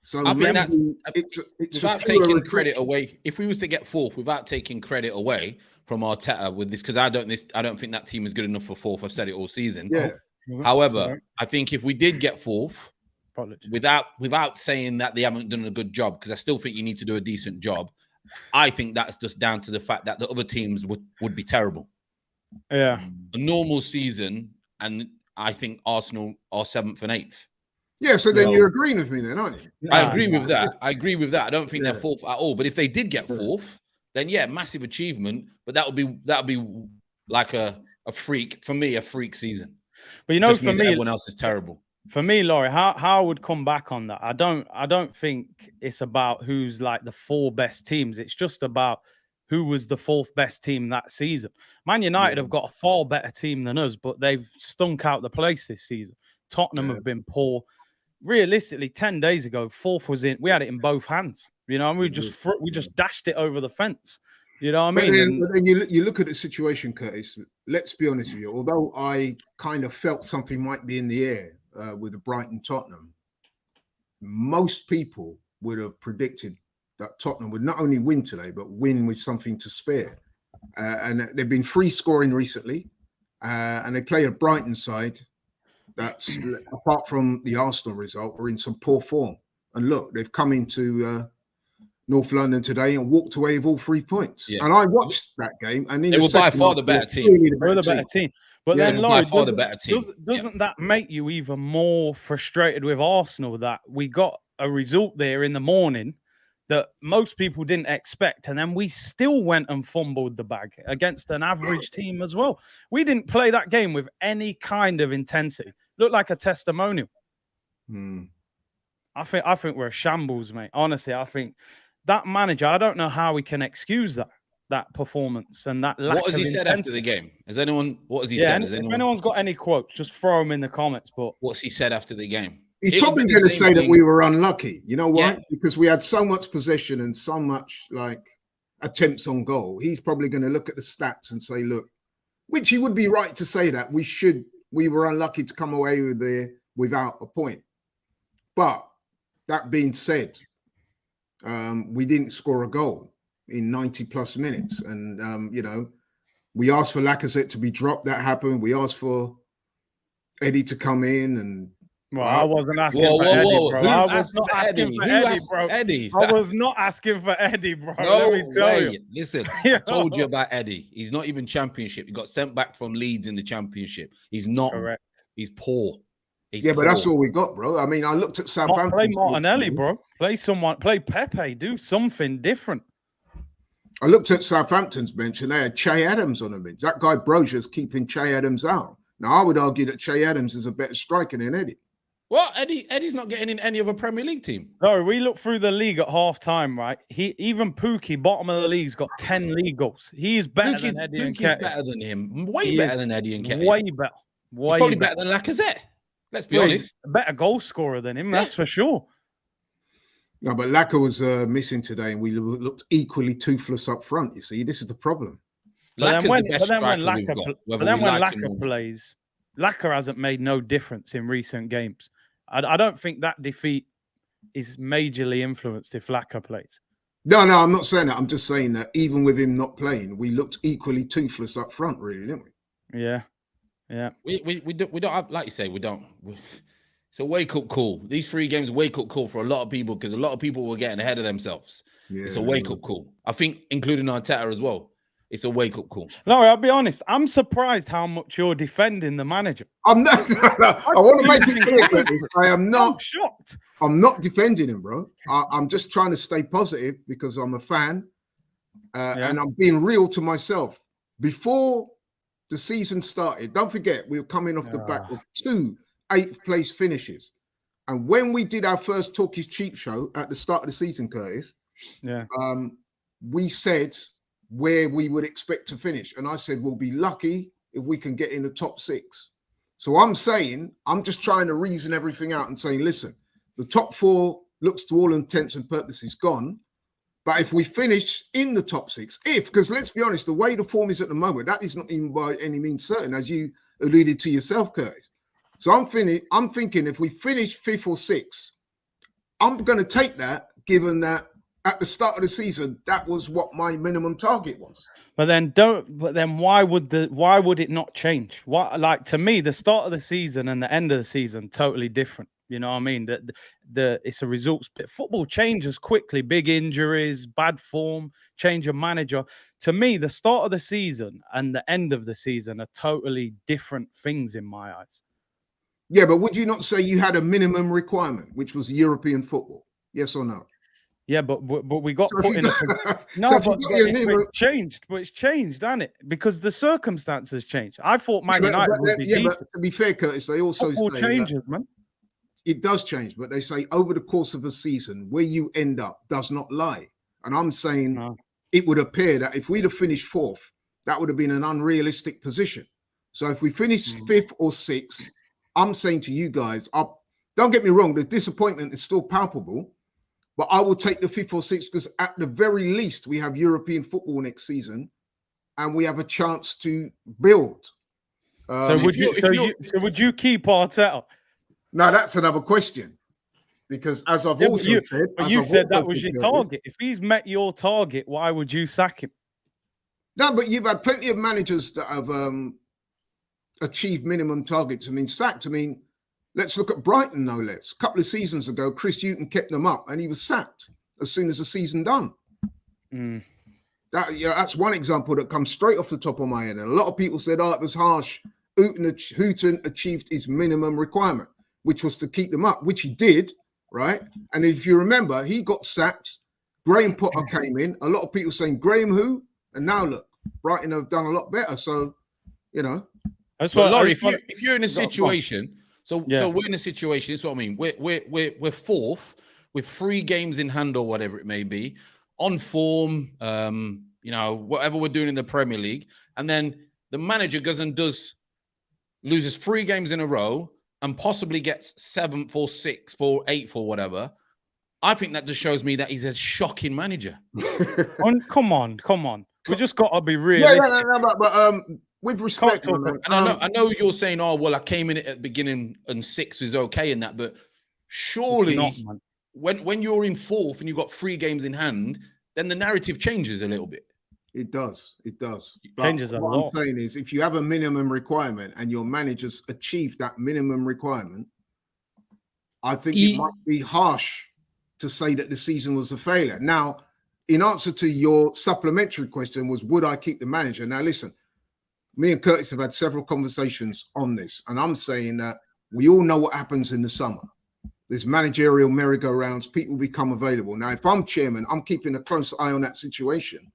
So I think that it's without taking credit away, if we was to get 4th without taking credit away from Arteta with this, because I don't think that team is good enough for 4th. I've said it all season. Yeah. However, I think if we did get 4th, without saying that they haven't done a good job, because I still think you need to do a decent job, I think that's just down to the fact that the other teams would be terrible. Yeah. A normal season, and I think Arsenal are 7th and 8th. Yeah, so then you're agreeing with me then, aren't you? I agree with that. I don't think they're 4th at all. But if they did get 4th, then massive achievement. But that would be like a freak season. But you know, for me, everyone else is terrible. For me, Laurie, how I would come back on that. I don't think it's about who's like the 4 best teams. It's just about who was the 4th best team that season. Man United have got a far better team than us, but they've stunk out the place this season. Tottenham have been poor. Realistically, 10 days ago, 4th was in. We had it in both hands, you know, and we just dashed it over the fence. You know what I mean? But then you look at the situation, Curtis. Let's be honest with you. Although I kind of felt something might be in the air with the Brighton Tottenham, most people would have predicted that Tottenham would not only win today, but win with something to spare. And they've been free scoring recently, and they play a Brighton side that's, apart from the Arsenal result, are in some poor form. And look, they've come into North London today and walked away with all 3 points. Yeah. And I watched that game, and they were by far the better team. They were the better team. But then, Laurie, doesn't that make you even more frustrated with Arsenal that we got a result there in the morning that most people didn't expect, and then we still went and fumbled the bag against an average team as well? We didn't play that game with any kind of intensity. Looked like a testimonial. I think we're a shambles, mate. Honestly, I think that manager, I don't know how we can excuse that performance and that lack of What has he said after the game? What has he said? If anyone's got any quotes, just throw them in the comments. But what's he said after the game? He's probably going to say that we were unlucky. You know why? Yeah. Because we had so much possession and so much attempts on goal. He's probably going to look at the stats and say, look, which he would be right to say that we were unlucky to come away without a point. But that being said, we didn't score a goal in 90 plus minutes. And, we asked for Lacazette to be dropped. That happened. We asked for Eddie to come in. And well, I wasn't asking for Eddie, bro. Who I was asked not for asking Eddie? for Who Eddie, asked bro. for Eddie? I was not asking for Eddie, bro. No Let me tell way. you. Listen, I told you about Eddie. He's not even championship. He got sent back from Leeds in the championship. He's not. Correct. He's poor. But that's all we got, bro. I mean, I looked at Southampton. Play Martinelli, bro. Play Pepe. Do something different. I looked at Southampton's bench and they had Che Adams on the bench. That guy Brozier's keeping Che Adams out. Now, I would argue that Che Adams is a better striker than Eddie. Well, Eddie's not getting in any other Premier League team. No, we look through the league at half time, right? Even Pookie, bottom of the league's got 10 league goals. He is better than Eddie and Ketia. Better than him. Way better than Eddie and Ketia. Way better. He's probably better than Lacazette. Let's be honest. A better goal scorer than him, that's for sure. No, but Laka was missing today, and we looked equally toothless up front. You see, this is the problem. But then when Laka plays, Laka hasn't made no difference in recent games. I don't think that defeat is majorly influenced if Laka plays. No, I'm not saying that. I'm just saying that even with him not playing, we looked equally toothless up front, really, didn't we? Yeah. We don't have, like you say, it's a wake-up call. These 3 games, wake-up call for a lot of people because a lot of people were getting ahead of themselves. Yeah, it's a wake-up call. I think, including Arteta as well. It's a wake-up call. No, I'll be honest. I'm surprised how much you're defending the manager. I'm not. I want to make it clear. I am not. I'm shocked. I'm not defending him, bro. I'm just trying to stay positive because I'm a fan, and I'm being real to myself. Before the season started, don't forget we were coming off the back of 2 8th-place finishes, and when we did our first Talk Is Cheap show at the start of the season, Curtis, we said where we would expect to finish, and I said we'll be lucky if we can get in the top 6. So I'm saying, I'm just trying to reason everything out and saying, listen, the top 4 looks to all intents and purposes gone. But if we finish in the top 6, because let's be honest, the way the form is at the moment, that is not even by any means certain, as you alluded to yourself, Curtis. So I'm thinking if we finish 5th or 6th, I'm going to take that, given that at the start of the season, that was what my minimum target was. But then why would it not change? To me, the start of the season and the end of the season totally different. You know what I mean? It's a results. Football changes quickly. Big injuries, bad form, change of manager. To me, the start of the season and the end of the season are totally different things in my eyes. Yeah, but would you not say you had a minimum requirement, which was European football? Yes or no? Yeah, but we got put in a no, but it's changed. But it's changed, hasn't it? Because the circumstances changed. I thought Man United would be decent. But to be fair, Curtis, they also say changes, man. It does change, but they say over the course of a season, where you end up does not lie. And I'm saying it would appear that if we'd have finished 4th, that would have been an unrealistic position. So if we finish 5th or 6th, I'm saying to you guys, don't get me wrong, the disappointment is still palpable, but I will take the 5th or 6th because at the very least, we have European football next season and we have a chance to build. So would you keep Arteta? Now, that's another question. Because as I've also said... But you said that was your target. If he's met your target, why would you sack him? No, but you've had plenty of managers that have achieved minimum targets. I mean, sacked. I mean, let's look at Brighton, no less. A couple of seasons ago, Chris Hughton kept them up and he was sacked as soon as the season done. That's one example that comes straight off the top of my head. And a lot of people said, it was harsh. Hughton achieved his minimum requirement, which was to keep them up, which he did, right? And if you remember, he got sacked. Graham Potter came in. A lot of people saying, Graham who? And now look, Brighton have done a lot better. So, you know. That's what, Laurie, if you're in a situation, so we're in a situation, this is what I mean. We're 4th with 3 games in hand or whatever it may be, on form, whatever we're doing in the Premier League. And then the manager loses 3 games in a row and possibly gets 7th or 6th or 8th or whatever. I think that just shows me that he's a shocking manager. Come on. We just got to be realistic. But with respect, and I know you're saying, I came in at the beginning and 6 is okay in that, but surely when you're in fourth and you've got 3 games in hand, then the narrative changes a little bit. It does. But Changes a what lot. I'm saying is, if you have a minimum requirement and your managers achieve that minimum requirement, I think it might be harsh to say that the season was a failure. Now, in answer to your supplementary question was, would I keep the manager? Now, listen, me and Curtis have had several conversations on this, and I'm saying that we all know what happens in the summer. There's managerial merry-go-rounds, people become available. Now, if I'm chairman, I'm keeping a close eye on that situation.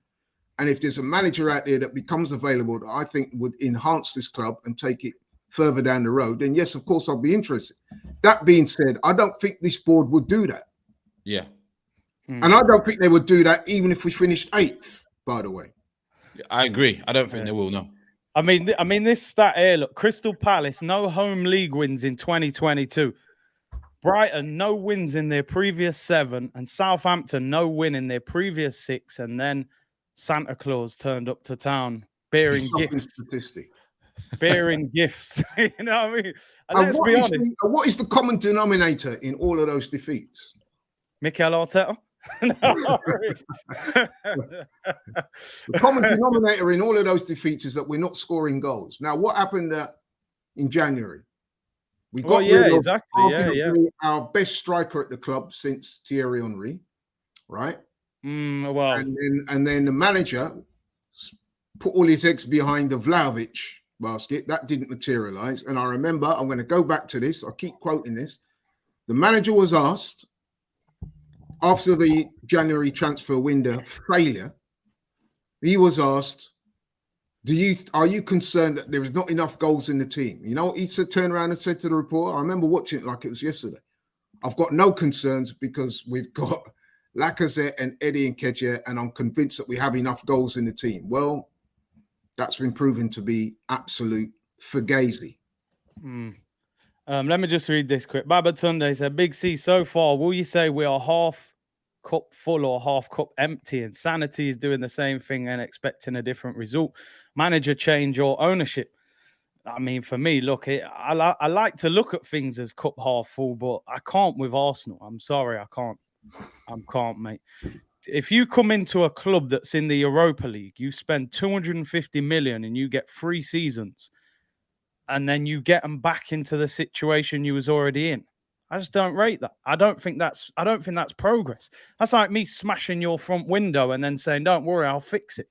And if there's a manager out there that becomes available that I think would enhance this club and take it further down the road, then yes, of course, I'll be interested. That being said, I don't think this board would do that. Yeah. And I don't think they would do that even if we finished 8th, by the way. I agree. I don't think they will, no. I mean, this stat here, look, Crystal Palace, no home league wins in 2022. Brighton, no wins in their previous 7, and Southampton, no win in their previous 6, and then Santa Claus turned up to town bearing gifts. Statistic. Bearing gifts. You know what I mean? And And let's be honest. what is the common denominator in all of those defeats? Mikel Arteta? No, The common denominator in all of those defeats is that we're not scoring goals. Now, what happened in January? We got rid of arguably our best striker at the club since Thierry Henry, right? Well, and then the manager put all his eggs behind the Vlahovic basket. That didn't materialize. And I remember, I'm going to go back to this. I'll keep quoting this. The manager was asked after the January transfer window failure, he was asked, are you concerned that there is not enough goals in the team? You know, he said, turned around and said to the reporter, I remember watching it like it was yesterday. I've got no concerns because we've got Lacazette and Eddie Nketiah, and I'm convinced that we have enough goals in the team. Well, that's been proven to be absolute fugazi. Let me just read this quick. Baba Tunde said, Big C, so far, will you say we are half cup full or half cup empty? Insanity is doing the same thing and expecting a different result. Manager change or ownership? I mean, for me, look, I like to look at things as cup half full, but I can't with Arsenal. I'm sorry, I can't. I can't, mate. If you come into a club that's in the Europa League, you spend 250 million and you get 3 seasons, and then you get them back into the situation you was already in. I just don't rate that. I don't think that's progress. That's like me smashing your front window and then saying, "Don't worry, I'll fix it."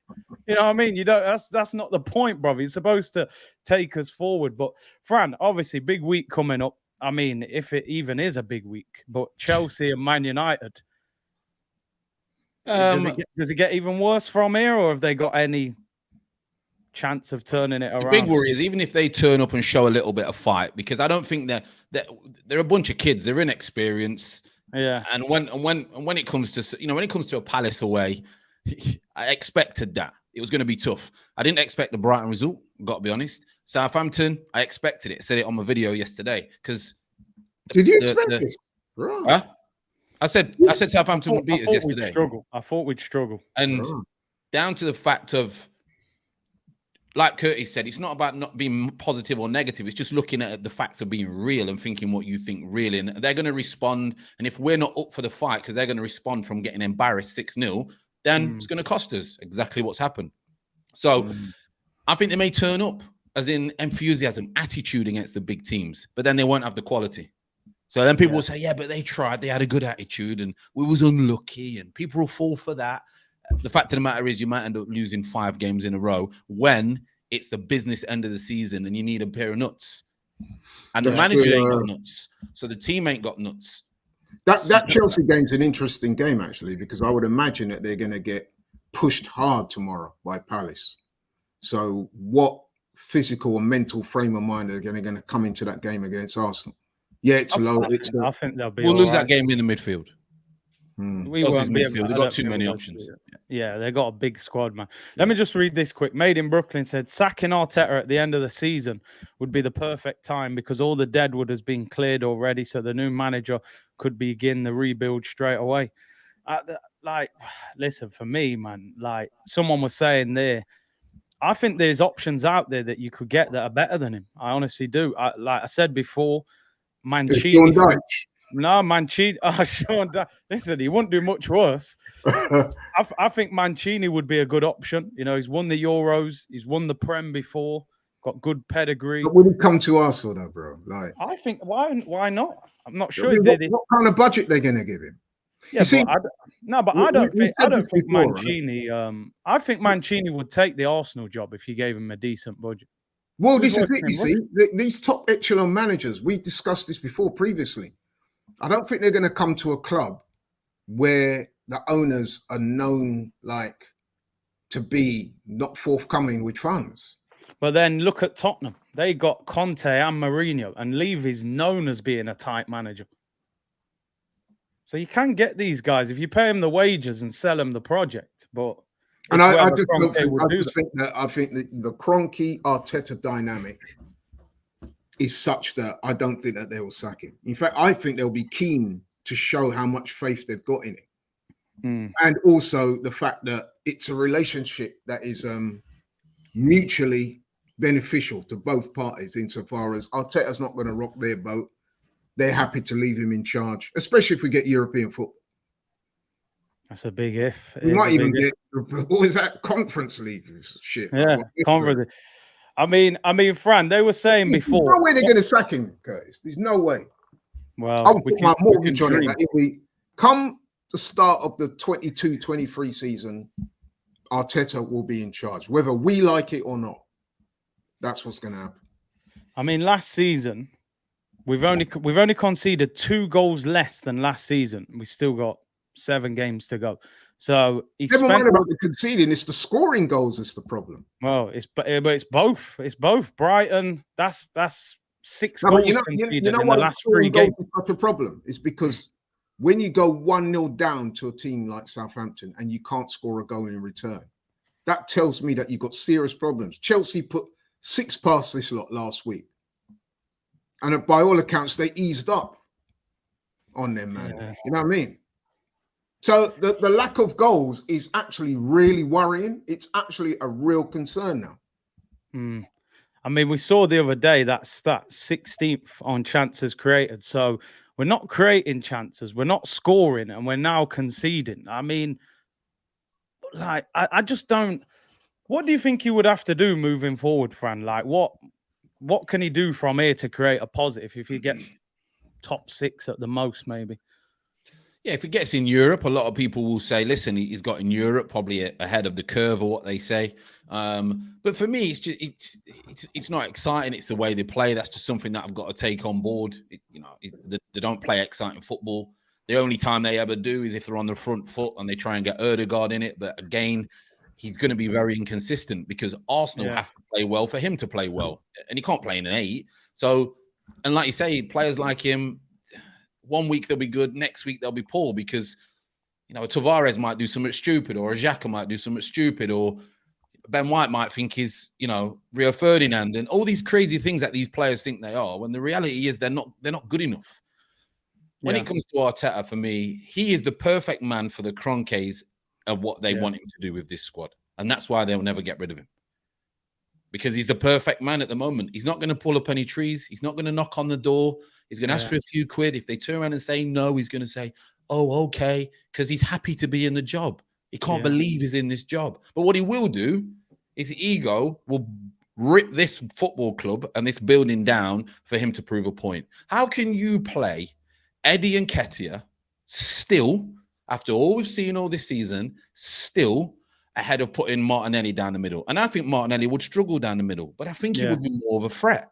You know what I mean? You don't. That's not the point, brother. You're supposed to take us forward. But Fran, obviously, big week coming up. I mean, if it even is a big week, but Chelsea and Man United. Does it get even worse from here, or have they got any chance of turning it around? The big worry is even if they turn up and show a little bit of fight, because I don't think they're a bunch of kids. They're inexperienced. Yeah. And when it comes to a Palace away, I expected that it was going to be tough. I didn't expect the Brighton result. Got to be honest. Southampton, I expected it. I said it on my video yesterday because. Did you expect this? Right. Huh? I said Southampton would beat us yesterday. I thought we'd struggle. And down to the fact of, like Curtis said, it's not about not being positive or negative. It's just looking at the fact of being real and thinking what you think really. And they're going to respond. And if we're not up for the fight because they're going to respond from getting embarrassed 6-0, then it's going to cost us exactly what's happened. So I think they may turn up as in enthusiasm, attitude against the big teams, but then they won't have the quality. So then people will say, yeah, but they tried. They had a good attitude and we was unlucky and people will fall for that. The fact of the matter is you might end up losing 5 games in a row when it's the business end of the season and you need a pair of nuts. And the manager ain't got nuts. So the team ain't got nuts. That Chelsea game's an interesting game, actually, because I would imagine that they're going to get pushed hard tomorrow by Palace. So what physical and mental frame of mind are going to come into that game against Arsenal? Yeah, it's low. I think they'll be. We'll lose that game in the midfield. We won't be. They've got too many options. Yeah, they got a big squad, man. Let me just read this quick. Made in Brooklyn said, sacking Arteta at the end of the season would be the perfect time because all the deadwood has been cleared already, so the new manager could begin the rebuild straight away. Listen, for me, man, like someone was saying there, I think there's options out there that you could get that are better than him. I honestly do. Like I said before, Mancini. No, Mancini. Oh, Sean, listen, he wouldn't do much worse. I think Mancini would be a good option. You know, he's won the Euros, he's won the Prem before, got good pedigree. But would he come to Arsenal though, bro? Like, I think why not? I'm not sure. What kind of budget they're going to give him? Yeah, but I don't think before, Mancini. Right? I think Mancini would take the Arsenal job if you gave him a decent budget. Well, this is it. You see, these top echelon managers. We discussed this before previously. I don't think they're going to come to a club where the owners are known like to be not forthcoming with funds. But then look at Tottenham. They got Conte and Mourinho, and Levy's known as being a tight manager. So you can get these guys if you pay them the wages and sell them the project. But I think that the Kroenke Arteta dynamic is such that I don't think that they will sack him. In fact, I think they'll be keen to show how much faith they've got in it. And also the fact that it's a relationship that is mutually beneficial to both parties, insofar as Arteta's not going to rock their boat. They're happy to leave him in charge, especially if we get European football. That's a big if. We might even get, what was that, Conference League shit? Yeah, Conference. I mean, Fran, they were saying before. There's no way they're going to sack him, Curtis. There's no way. Well, I'll put my mortgage on it. That if we come the start of the 22-23 season, Arteta will be in charge, whether we like it or not. That's what's going to happen. I mean, last season, we've only conceded 2 goals less than last season. We still got 7 games to go. So never mind about the conceding. It's the scoring goals that's the problem. Well, it's both. It's both. Brighton. That's 6 goals conceded in the last 3 games. It's such a problem. It's because when you go 1-0 down to a team like Southampton and you can't score a goal in return, that tells me that you've got serious problems. Chelsea put 6 past this lot last week. And by all accounts, they eased up on them, man. Yeah. You know what I mean? So the lack of goals is actually really worrying. It's actually a real concern now. I mean, we saw the other day that stat, 16th on chances created. So we're not creating chances. We're not scoring, and we're now conceding. I mean, like, I just don't... What do you think he would have to do moving forward, Fran? Like, what can he do from here to create a positive if he gets top 6 at the most, maybe? Yeah, if he gets in Europe, a lot of people will say, listen, he's got in Europe probably ahead of the curve, or what they say. But for me, it's not exciting. It's the way they play. That's just something that I've got to take on board. They don't play exciting football. The only time they ever do is if they're on the front foot and they try and get Ødegaard in it. But again, he's going to be very inconsistent because Arsenal have to play well for him to play well. And he can't play in an 8. So, and like you say, players like him, one week they'll be good, next week they'll be poor because, you know, Tavares might do something stupid, or a Xhaka might do something stupid, or Ben White might think he's, you know, Rio Ferdinand, and all these crazy things that these players think they are, when the reality is they're not good enough. When it comes to Arteta, for me, he is the perfect man for the Kroenkes of what they want him to do with this squad. And that's why they'll never get rid of him. Because he's the perfect man at the moment. He's not going to pull up any trees. He's not going to knock on the door. He's going to ask for a few quid. If they turn around and say no, he's going to say, oh, okay, because he's happy to be in the job. He can't believe he's in this job. But what he will do is the ego will rip this football club and this building down for him to prove a point. How can you play Eddie and Nketiah still, after all we've seen all this season, still ahead of putting Martinelli down the middle? And I think Martinelli would struggle down the middle, but I think he would be more of a threat.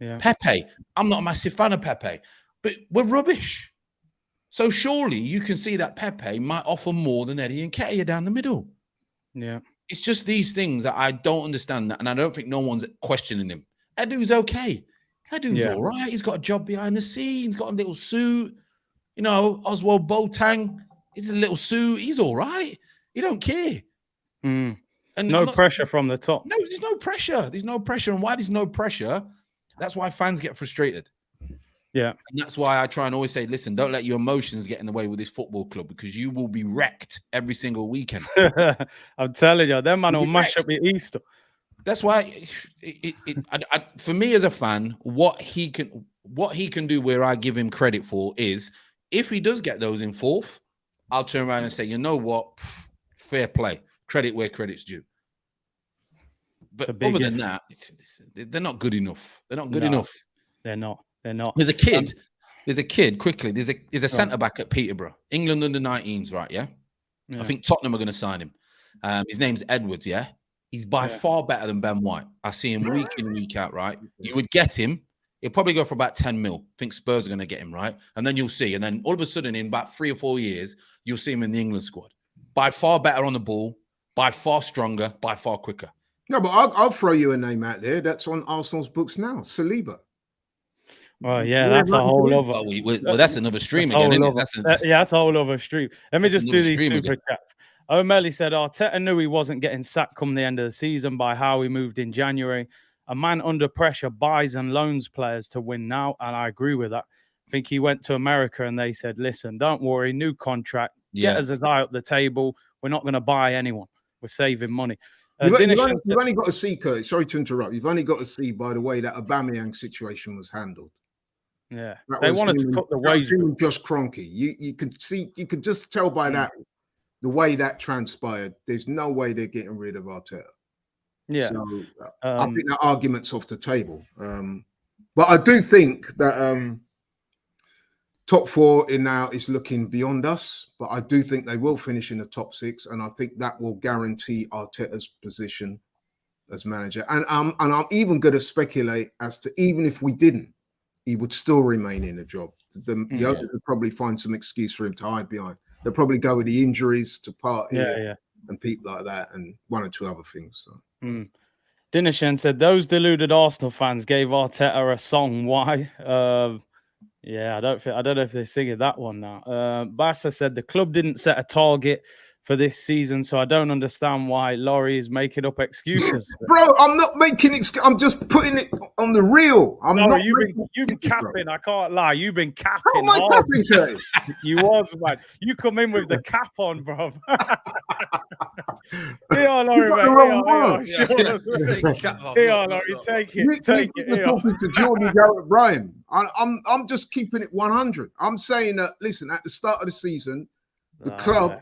Yeah. Pepe, I'm not a massive fan of Pepe, but we're rubbish. So surely you can see that Pepe might offer more than Eddie and Nketiah down the middle. Yeah. It's just these things that I don't understand, and I don't think no one's questioning him. Edu's okay. Edu's all right. He's got a job behind the scenes. He's got a little suit. You know, Oswald Boateng, he's a little suit. He's all right. He don't care. And no pressure from the top. No, there's no pressure. There's no pressure. And why there's no pressure, that's why fans get frustrated. Yeah. And that's why I try and always say, listen, don't let your emotions get in the way with this football club, because you will be wrecked every single weekend. I'm telling you, them man will mash up your Easter. That's why, for me as a fan, what he can do, where I give him credit for, is if he does get those in fourth, I'll turn around and say, you know what, fair play, credit where credit's due. But other than that, they're not good enough. They're not good enough. They're not. They're not. There's a kid. Quickly, there's a centre back at Peterborough, England under-19s, right? Yeah? I think Tottenham are going to sign him. His name's Edwards. Yeah. He's by far better than Ben White. I see him week in, week out, right? You would get him. He'll probably go for about 10 mil. I think Spurs are going to get him, right? And then you'll see. And then all of a sudden, in about 3 or 4 years, you'll see him in the England squad. By far better on the ball, by far stronger, by far quicker. No, but I'll throw you a name out there that's on Arsenal's books now, Saliba. Well, yeah, that's a whole other. Well, that's another stream again, isn't it? That's a whole other stream. Let me just do these super chats. O'Malley said, Arteta knew he wasn't getting sacked come the end of the season by how he moved in January. A man under pressure buys and loans players to win now, and I agree with that. I think he went to America and they said, listen, don't worry, new contract, get us as high up the table. We're not going to buy anyone. We're saving money. You've only got to see, Curtis, sorry to interrupt. You've only got to see, by the way, that Aubameyang situation was handled. Yeah, they wanted to cut the wage. Josh Kroenke. You could just tell by that, the way that transpired, there's no way they're getting rid of Arteta. Yeah. So I think that argument's off the table. But I do think that top 4 in now is looking beyond us, but I do think they will finish in the top 6, and I think that will guarantee Arteta's position as manager. And I'm even going to speculate as to, even if we didn't, he would still remain in the job. The owners would probably find some excuse for him to hide behind. They'll probably go with the injuries to party and people like that, and 1 or 2 other things. So. Dinesh said those deluded Arsenal fans gave Arteta a song. Why? Yeah, I don't know if they're singing that one now. Bassa said the club didn't set a target for this season, so I don't understand why Laurie is making up excuses. Bro, I'm not making it. I'm just putting it on the real. You've been capping. Bro. I can't lie. You've been capping. How am I capping, Curtis? You was, man. You come in with the cap on, bro. Here, Laurie, mate. Here, Laurie, take it. Take it. You're talking to Jordan Garrett Bryan. I'm just keeping it 100. I'm saying that, listen, at the start of the season, the club,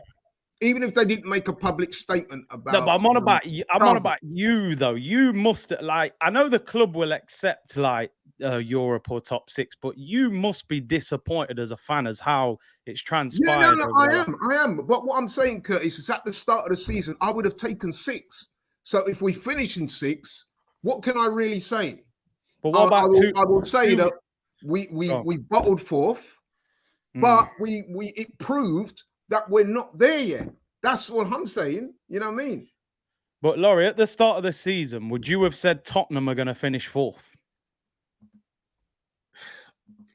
even if they didn't make a public statement about... No, but I'm on about you. I'm on about you, though. You must, like... I know the club will accept, like, Europe or top 6, but you must be disappointed as a fan as how it's transpired. Yeah, I am. But what I'm saying, Curtis, is at the start of the season, I would have taken 6. So if we finish in 6, what can I really say? But what about I will say that we bottled 4th, but it proved that we're not there yet. That's what I'm saying. You know what I mean? But Laurie, at the start of the season, would you have said Tottenham are going to finish 4th?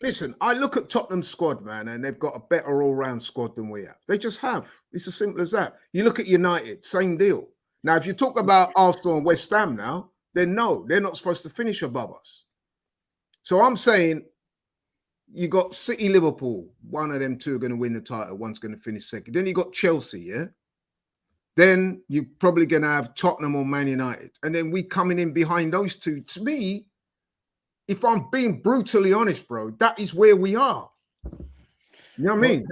Listen, I look at Tottenham's squad, man, and they've got a better all-round squad than we have. They just have. It's as simple as that. You look at United, same deal. Now, if you talk about Arsenal and West Ham now, then no, they're not supposed to finish above us. So I'm saying you got City, Liverpool. One of them 2 are going to win the title. One's going to finish 2nd. Then you got Chelsea, yeah? Then you're probably going to have Tottenham or Man United. And then we coming in behind those 2. To me, if I'm being brutally honest, bro, that is where we are. You know what I mean?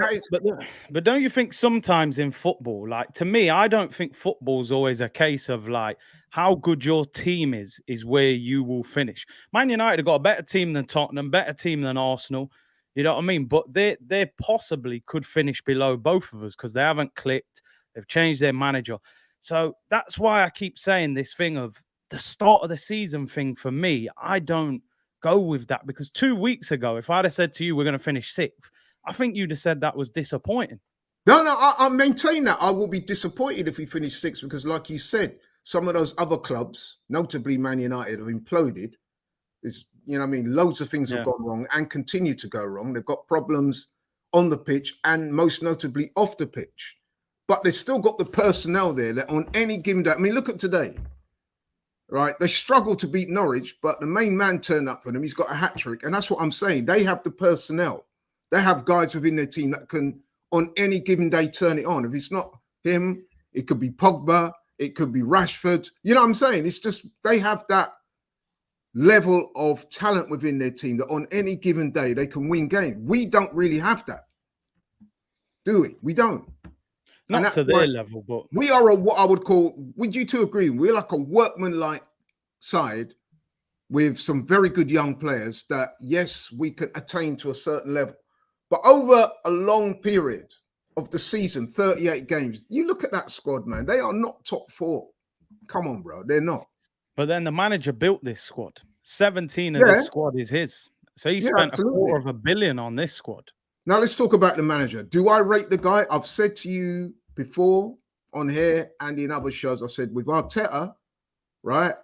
But don't you think sometimes in football, like, to me, I don't think football's always a case of, like, how good your team is where you will finish. Man United have got a better team than Tottenham, better team than Arsenal. You know what I mean? But they possibly could finish below both of us because they haven't clicked. They've changed their manager. So that's why I keep saying this thing of the start of the season thing for me. I don't go with that because 2 weeks ago, if I'd have said to you, we're going to finish 6th, I think you'd have said that was disappointing. No, I maintain that. I will be disappointed if we finish 6th because, like you said, some of those other clubs, notably Man United, have imploded. It's, you know what I mean? Loads of things have gone wrong and continue to go wrong. They've got problems on the pitch and most notably off the pitch. But they've still got the personnel there that on any given day, I mean, look at today, right? They struggle to beat Norwich, but the main man turned up for them. He's got a hat-trick. And that's what I'm saying. They have the personnel. They have guys within their team that can, on any given day, turn it on. If it's not him, it could be Pogba, It could be Rashford. You know what I'm saying? It's just they have that level of talent within their team that on any given day they can win games. We don't really have that, do we? We don't. Not to their level, but we are what I would call. Would you two agree? We're like a workman-like side with some very good young players that, yes, we can attain to a certain level, but over a long period of the season, 38 games, you look at that squad, man. They are not top 4. Come on, bro. They're not. But then the manager built this squad. 17 of this squad is his. So he spent absolutely. $250 million on this squad. Now let's talk about the manager. Do I rate the guy? I've said to you before on here and in other shows, I said with Arteta, right?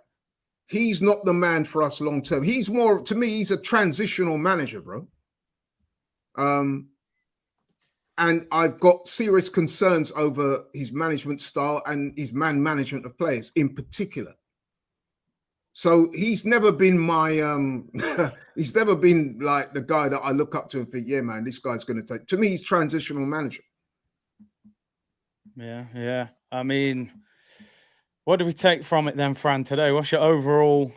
He's not the man for us long term. He's more, to me, he's a transitional manager, bro. And I've got serious concerns over his management style and his man management of players in particular. So he's never been my he's never been like the guy that I look up to and think, yeah, man, this guy's going to take. To me, he's transitional manager. Yeah. I mean, what do we take from it then, Fran, today? What's your overall?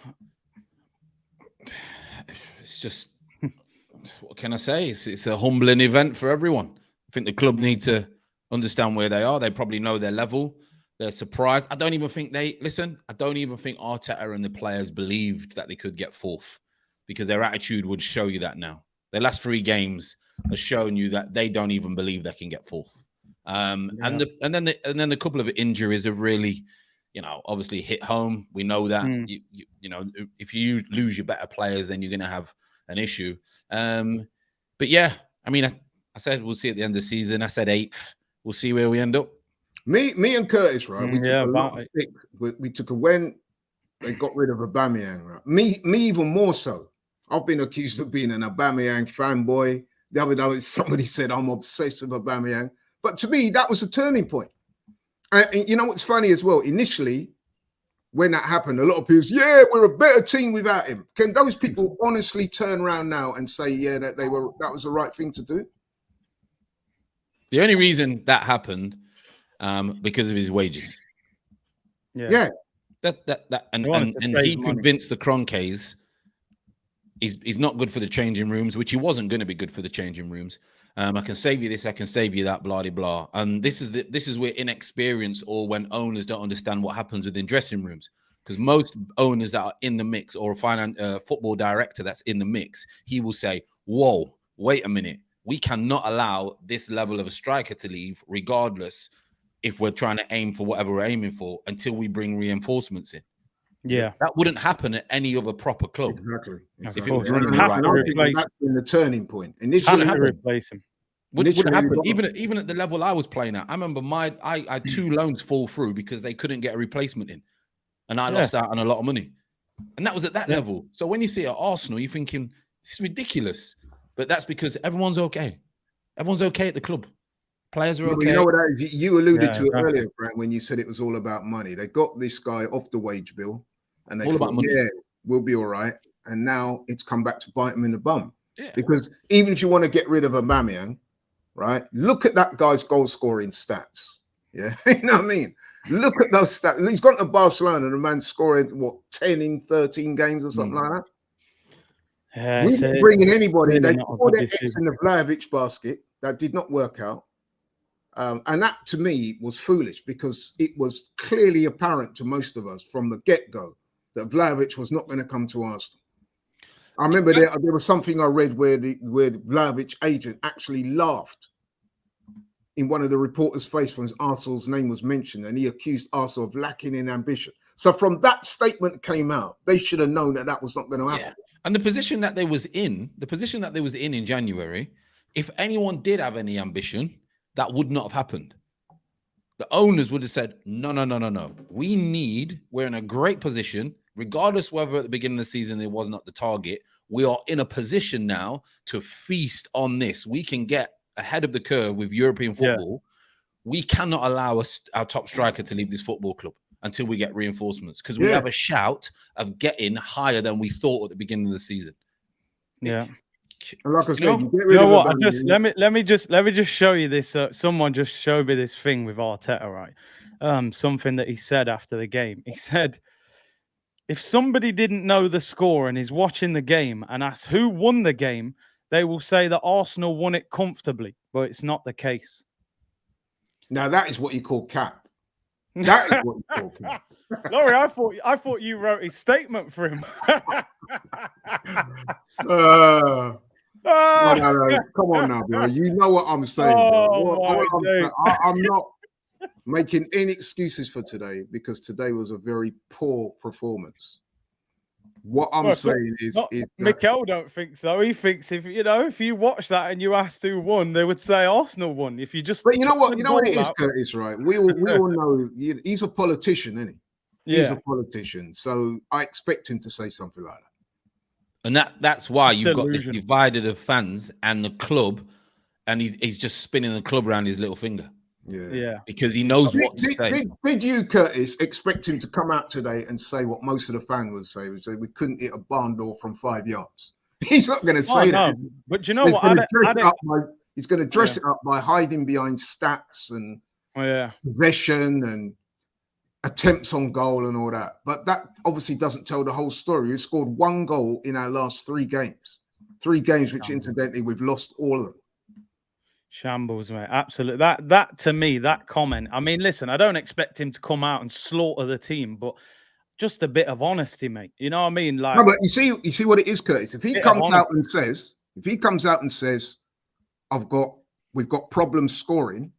It's just, what can I say? It's a humbling event for everyone. I think the club need to understand where they are. They probably know their level. They're surprised. I don't even think Arteta and the players believed that they could get 4th, because their attitude would show you that now. Their last 3 games has shown you that they don't even believe they can get 4th. And then the couple of injuries have really, obviously hit home. We know that you know, if you lose your better players, then you're going to have an issue. But yeah, I mean, I said we'll see at the end of the season. I said 8th. We'll see where we end up. Me and Curtis, right? We took a when they got rid of Aubameyang, right? Me even more so. I've been accused of being an Aubameyang fanboy. The other day, somebody said I'm obsessed with Aubameyang. But to me, that was a turning point. And you know what's funny as well? Initially, when that happened, a lot of people said, yeah, we're a better team without him. Can those people honestly turn around now and say, yeah, that was the right thing to do? The only reason that happened, because of his wages. Yeah. And he convinced the Cronkays he's not good for the changing rooms, which he wasn't going to be good for the changing rooms. I can save you this, I can save you that, blah, blah, blah. And this is where inexperience, or when owners don't understand what happens within dressing rooms. Because most owners that are in the mix, or a football director that's in the mix, he will say, whoa, wait a minute. We cannot allow this level of a striker to leave, regardless if we're trying to aim for whatever we're aiming for, until we bring reinforcements in. Yeah. That wouldn't happen at any other proper club. Exactly. If it was running the right, that's been the turning point. Initially, replace him. Would happen even at the level I was playing at. I remember I had 2 loans fall through because they couldn't get a replacement in, and I lost out on a lot of money. And that was at that level. So when you see it at Arsenal, you're thinking this is ridiculous. But that's because everyone's okay. Everyone's okay at the club. Players are okay. You know what you alluded to earlier, Frank, when you said it was all about money. They got this guy off the wage bill, and they thought, yeah, we'll be all right. And now it's come back to bite them in the bum. Yeah. Because even if you want to get rid of Aubameyang, right, look at that guy's goal scoring stats. Yeah, you know what I mean? Look at those stats. He's gone to Barcelona and the man's scoring, 10 in 13 games or something like that. Yeah, we didn't bring in anybody. They put their eggs in the Vlahovic basket. That did not work out. And that, to me, was foolish, because it was clearly apparent to most of us from the get-go that Vlahovic was not going to come to Arsenal. I remember there was something I read where the Vlahovic agent actually laughed in one of the reporters' face when Arsenal's name was mentioned, and he accused Arsenal of lacking in ambition. So from that statement came out, they should have known that was not going to happen. Yeah. And the position that they was in January, if anyone did have any ambition, that would not have happened. The owners would have said, no. We're in a great position, regardless whether at the beginning of the season it was not the target. We are in a position now to feast on this. We can get ahead of the curve with European football. Yeah. We cannot allow our top striker to leave this football club until we get reinforcements, because we have a shout of getting higher than we thought at the beginning of the season. Yeah. And like I said, know? you get You rid know of what? Aubameyang. Let me just show you this. Someone just showed me this thing with Arteta, right? Something that he said after the game. He said, if somebody didn't know the score and is watching the game and asks who won the game, they will say that Arsenal won it comfortably, but it's not the case. Now that is what you call cap. That is what you call cap. Laurie, I thought you wrote his statement for him. No. Come on now, bro. You know what I'm saying, bro. I'm not making any excuses for today because today was a very poor performance. What I'm saying is Mikel don't think so. He thinks if you watch that and you asked who won, they would say Arsenal won. If you just but you know what it is, Curtis, right? We all know he's a politician, isn't he? He's a politician, so I expect him to say something like that. And that's why you've got this divided of fans and the club, and he's just spinning the club around his little finger. Yeah. Because he knows what to say. Did you, Curtis, expect him to come out today and say what most of the fans would say? Would say we couldn't hit a barn door from 5 yards. He's not going to say that. No. But you know what? He's going to dress it up by hiding behind stats and possession and attempts on goal and all that. But that obviously doesn't tell the whole story. We've scored 1 goal in our last 3 games. 3 games, which incidentally we've lost all of them. Shambles, mate. Absolutely. That to me, that comment. I mean, listen, I don't expect him to come out and slaughter the team, but just a bit of honesty, mate. You know what I mean? Like, no, but you see what it is, Curtis. If he comes out and says, we've got problems scoring,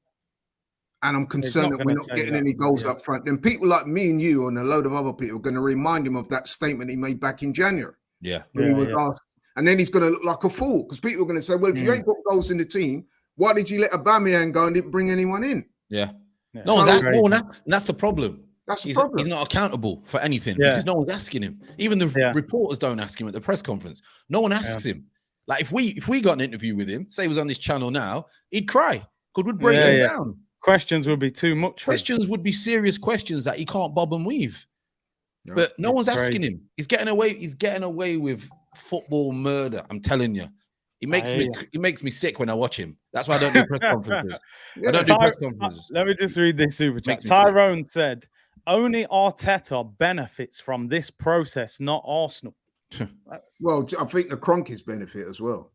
and I'm concerned that we're not getting any goals up front, then people like me and you and a load of other people are going to remind him of that statement he made back in January. When he was asked, and then he's going to look like a fool because people are going to say, well, if you ain't got goals in the team, why did you let Aubameyang go and didn't bring anyone in? That's the problem. He's not accountable for anything because no one's asking him. Even the reporters don't ask him at the press conference. No one asks him. Like if we got an interview with him, say he was on this channel now, he'd cry. We'd break him down. Questions would be too much. Questions would be serious questions that he can't bob and weave. But no one's asking him. He's getting away with football murder. I'm telling you. He makes me sick when I watch him. That's why I don't do press conferences. Let me just read this super chat. Tyrone said, only Arteta benefits from this process, not Arsenal. Well, I think the Cronkies benefit as well.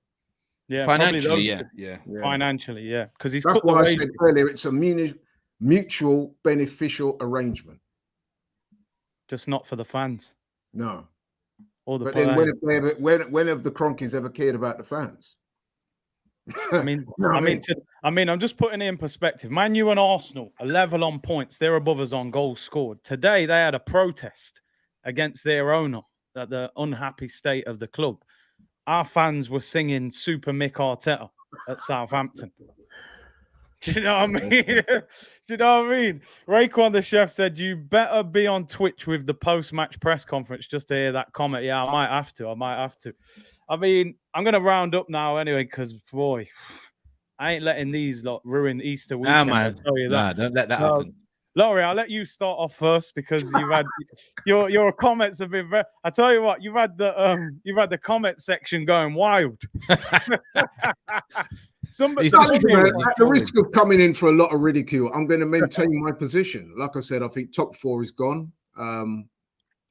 Yeah, financially, financially, yeah. Because he's that's what I said earlier. It's a mutual beneficial arrangement. Just not for the fans. No. But then when have the Cronkies ever cared about the fans? I mean, I'm just putting it in perspective. Man U and Arsenal are level on points. They're above us on goals scored. Today, they had a protest against their owner at the unhappy state of the club. Our fans were singing Super Mick Arteta at Southampton. Do you know what I mean? Do you know what I mean? Raekwon the chef said, you better be on Twitch with the post-match press conference just to hear that comment. Yeah, I might have to. I mean, I'm going to round up now anyway because, boy, I ain't letting these lot ruin Easter weekend. Man. I'll tell you that. Don't let that happen. Laurie, I'll let you start off first because you've had your comments have been very. I tell you what, you've had the comment section going wild. At the risk of coming in for a lot of ridicule, I'm going to maintain my position. Like I said, I think top 4 is gone.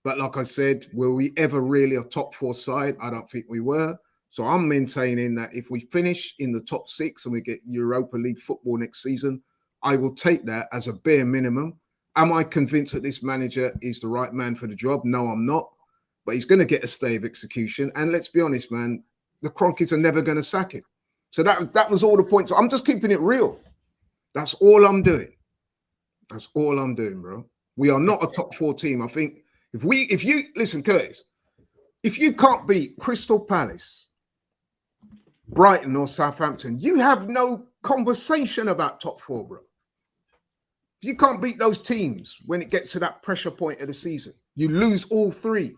But like I said, were we ever really a top 4 side? I don't think we were. So I'm maintaining that if we finish in the top 6 and we get Europa League football next season, I will take that as a bare minimum. Am I convinced that this manager is the right man for the job? No, I'm not. But he's going to get a stay of execution. And let's be honest, man, the Cronkies are never going to sack him. So that was all the points. I'm just keeping it real. That's all I'm doing. That's all I'm doing, bro. We are not a top 4 team. I think if you listen, Curtis, if you can't beat Crystal Palace, Brighton or Southampton, you have no conversation about top 4, bro. If you can't beat those teams when it gets to that pressure point of the season, you lose all 3.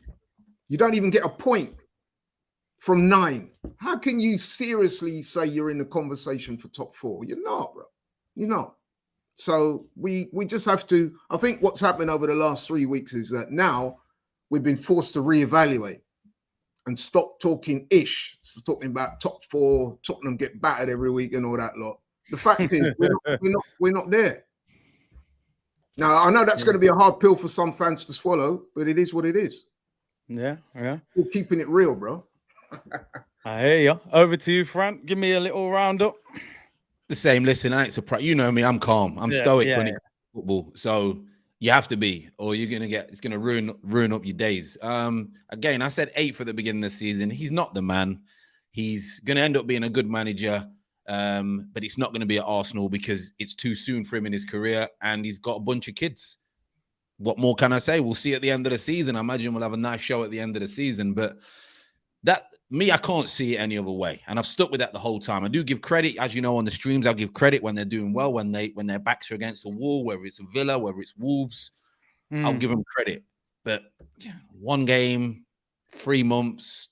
You don't even get a point from 9. How can you seriously say you're in the conversation for top 4? You're not, bro. You're not. So we just have to. I think what's happened over the last 3 weeks is that now we've been forced to reevaluate. and stop talking ish. So talking about top 4, Tottenham get battered every week and all that lot. The fact is, we're not there. Now, I know that's going to be a hard pill for some fans to swallow, but it is what it is. Yeah. We're keeping it real, bro. I hear you. Over to you, Fran. Give me a little roundup. The same. Listen, I ain't surprised. You know me. I'm calm. I'm stoic when it comes to football. So you have to be, or you're gonna it's gonna ruin up your days. Again, I said 8th at the beginning of the season. He's not the man. He's gonna end up being a good manager, but it's not gonna be at Arsenal because it's too soon for him in his career, and he's got a bunch of kids. What more can I say? We'll see at the end of the season. I imagine we'll have a nice show at the end of the season, but I can't see it any other way. And I've stuck with that the whole time. I do give credit, as you know, on the streams. I'll give credit when they're doing well, when their backs are against the wall, whether it's Villa, whether it's Wolves. I'll give them credit. But one game, 3 months,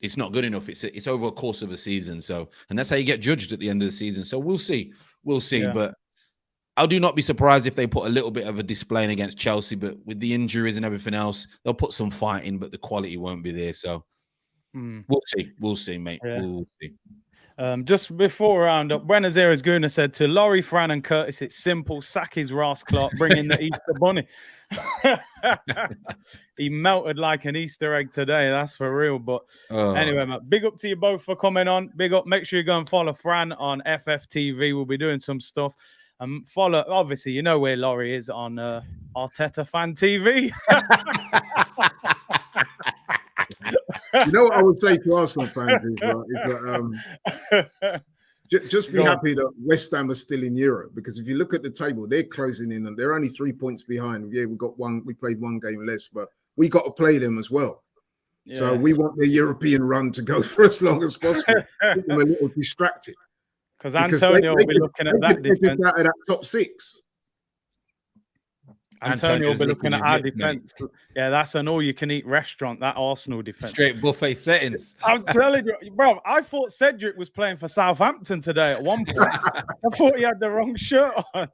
it's not good enough. It's over a course of a season. So, and that's how you get judged at the end of the season. So we'll see. Yeah. But I do not be surprised if they put a little bit of a display in against Chelsea. But with the injuries and everything else, they'll put some fight in, but the quality won't be there. So we'll see, mate. Yeah. We'll see. Just before roundup, Buenos Aires Guna said to Laurie, Fran, and Curtis, it's simple. Sack his Ross Clark, bring in the Easter bunny. He melted like an Easter egg today. That's for real. But anyway, man, big up to you both for coming on. Big up. Make sure you go and follow Fran on FFTV. We'll be doing some stuff. Follow, obviously, you know where Laurie is on Arteta Fan TV. You know what I would say to Arsenal fans is just be happy that West Ham are still in Europe, because if you look at the table, they're closing in and they're only 3 points behind. Yeah, we played 1 game less, but we got to play them as well. Yeah. So we want their European run to go for as long as possible. Keep them a little distracted. Because Antonio will be looking at that defense. Out of that top 6. Antonio will be looking at our defense. Yeah, that's an all-you-can-eat restaurant, that Arsenal defense. Straight buffet settings. I'm telling you, bro, I thought Cedric was playing for Southampton today at one point. I thought he had the wrong shirt on.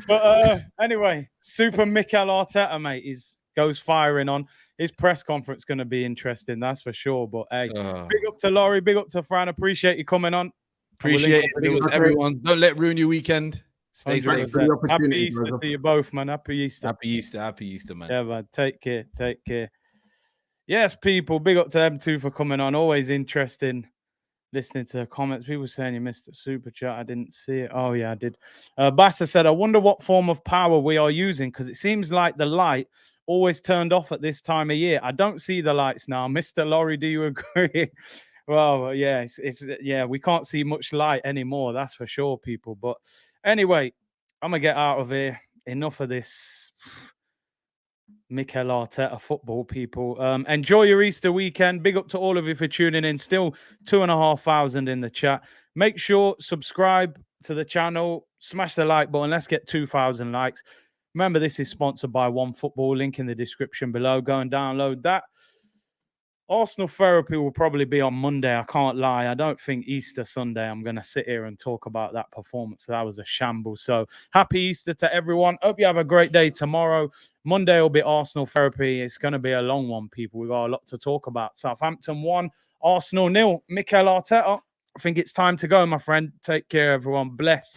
But anyway, Super Mikel Arteta, mate, goes firing on. His press conference going to be interesting, that's for sure. But, hey, big up to Laurie, big up to Fran. Appreciate you coming on. Appreciate it. It was everyone. Don't let it ruin your weekend. Stay safe. Happy Easter to you both, man. Happy Easter. Happy Easter, man. Yeah, man. Take care. Yes, people. Big up to them too for coming on. Always interesting listening to the comments. People saying you missed a super chat. I didn't see it. Oh, yeah, I did. Bassa said, I wonder what form of power we are using, because it seems like the light always turned off at this time of year. I don't see the lights now. Mr. Laurie, do you agree? Well, yeah, yeah, we can't see much light anymore. That's for sure, people. But anyway, I'm going to get out of here. Enough of this Mikel Arteta football, people. Enjoy your Easter weekend. Big up to all of you for tuning in. Still 2,500 in the chat. Make sure, subscribe to the channel. Smash the like button. Let's get 2,000 likes. Remember, this is sponsored by OneFootball. Link in the description below. Go and download that. Arsenal therapy will probably be on Monday. I can't lie. I don't think Easter Sunday I'm going to sit here and talk about that performance. That was a shambles. So happy Easter to everyone. Hope you have a great day tomorrow. Monday will be Arsenal therapy. It's going to be a long one, people. We've got a lot to talk about. Southampton 1, Arsenal 0. Mikel Arteta. I think it's time to go, my friend. Take care, everyone. Bless.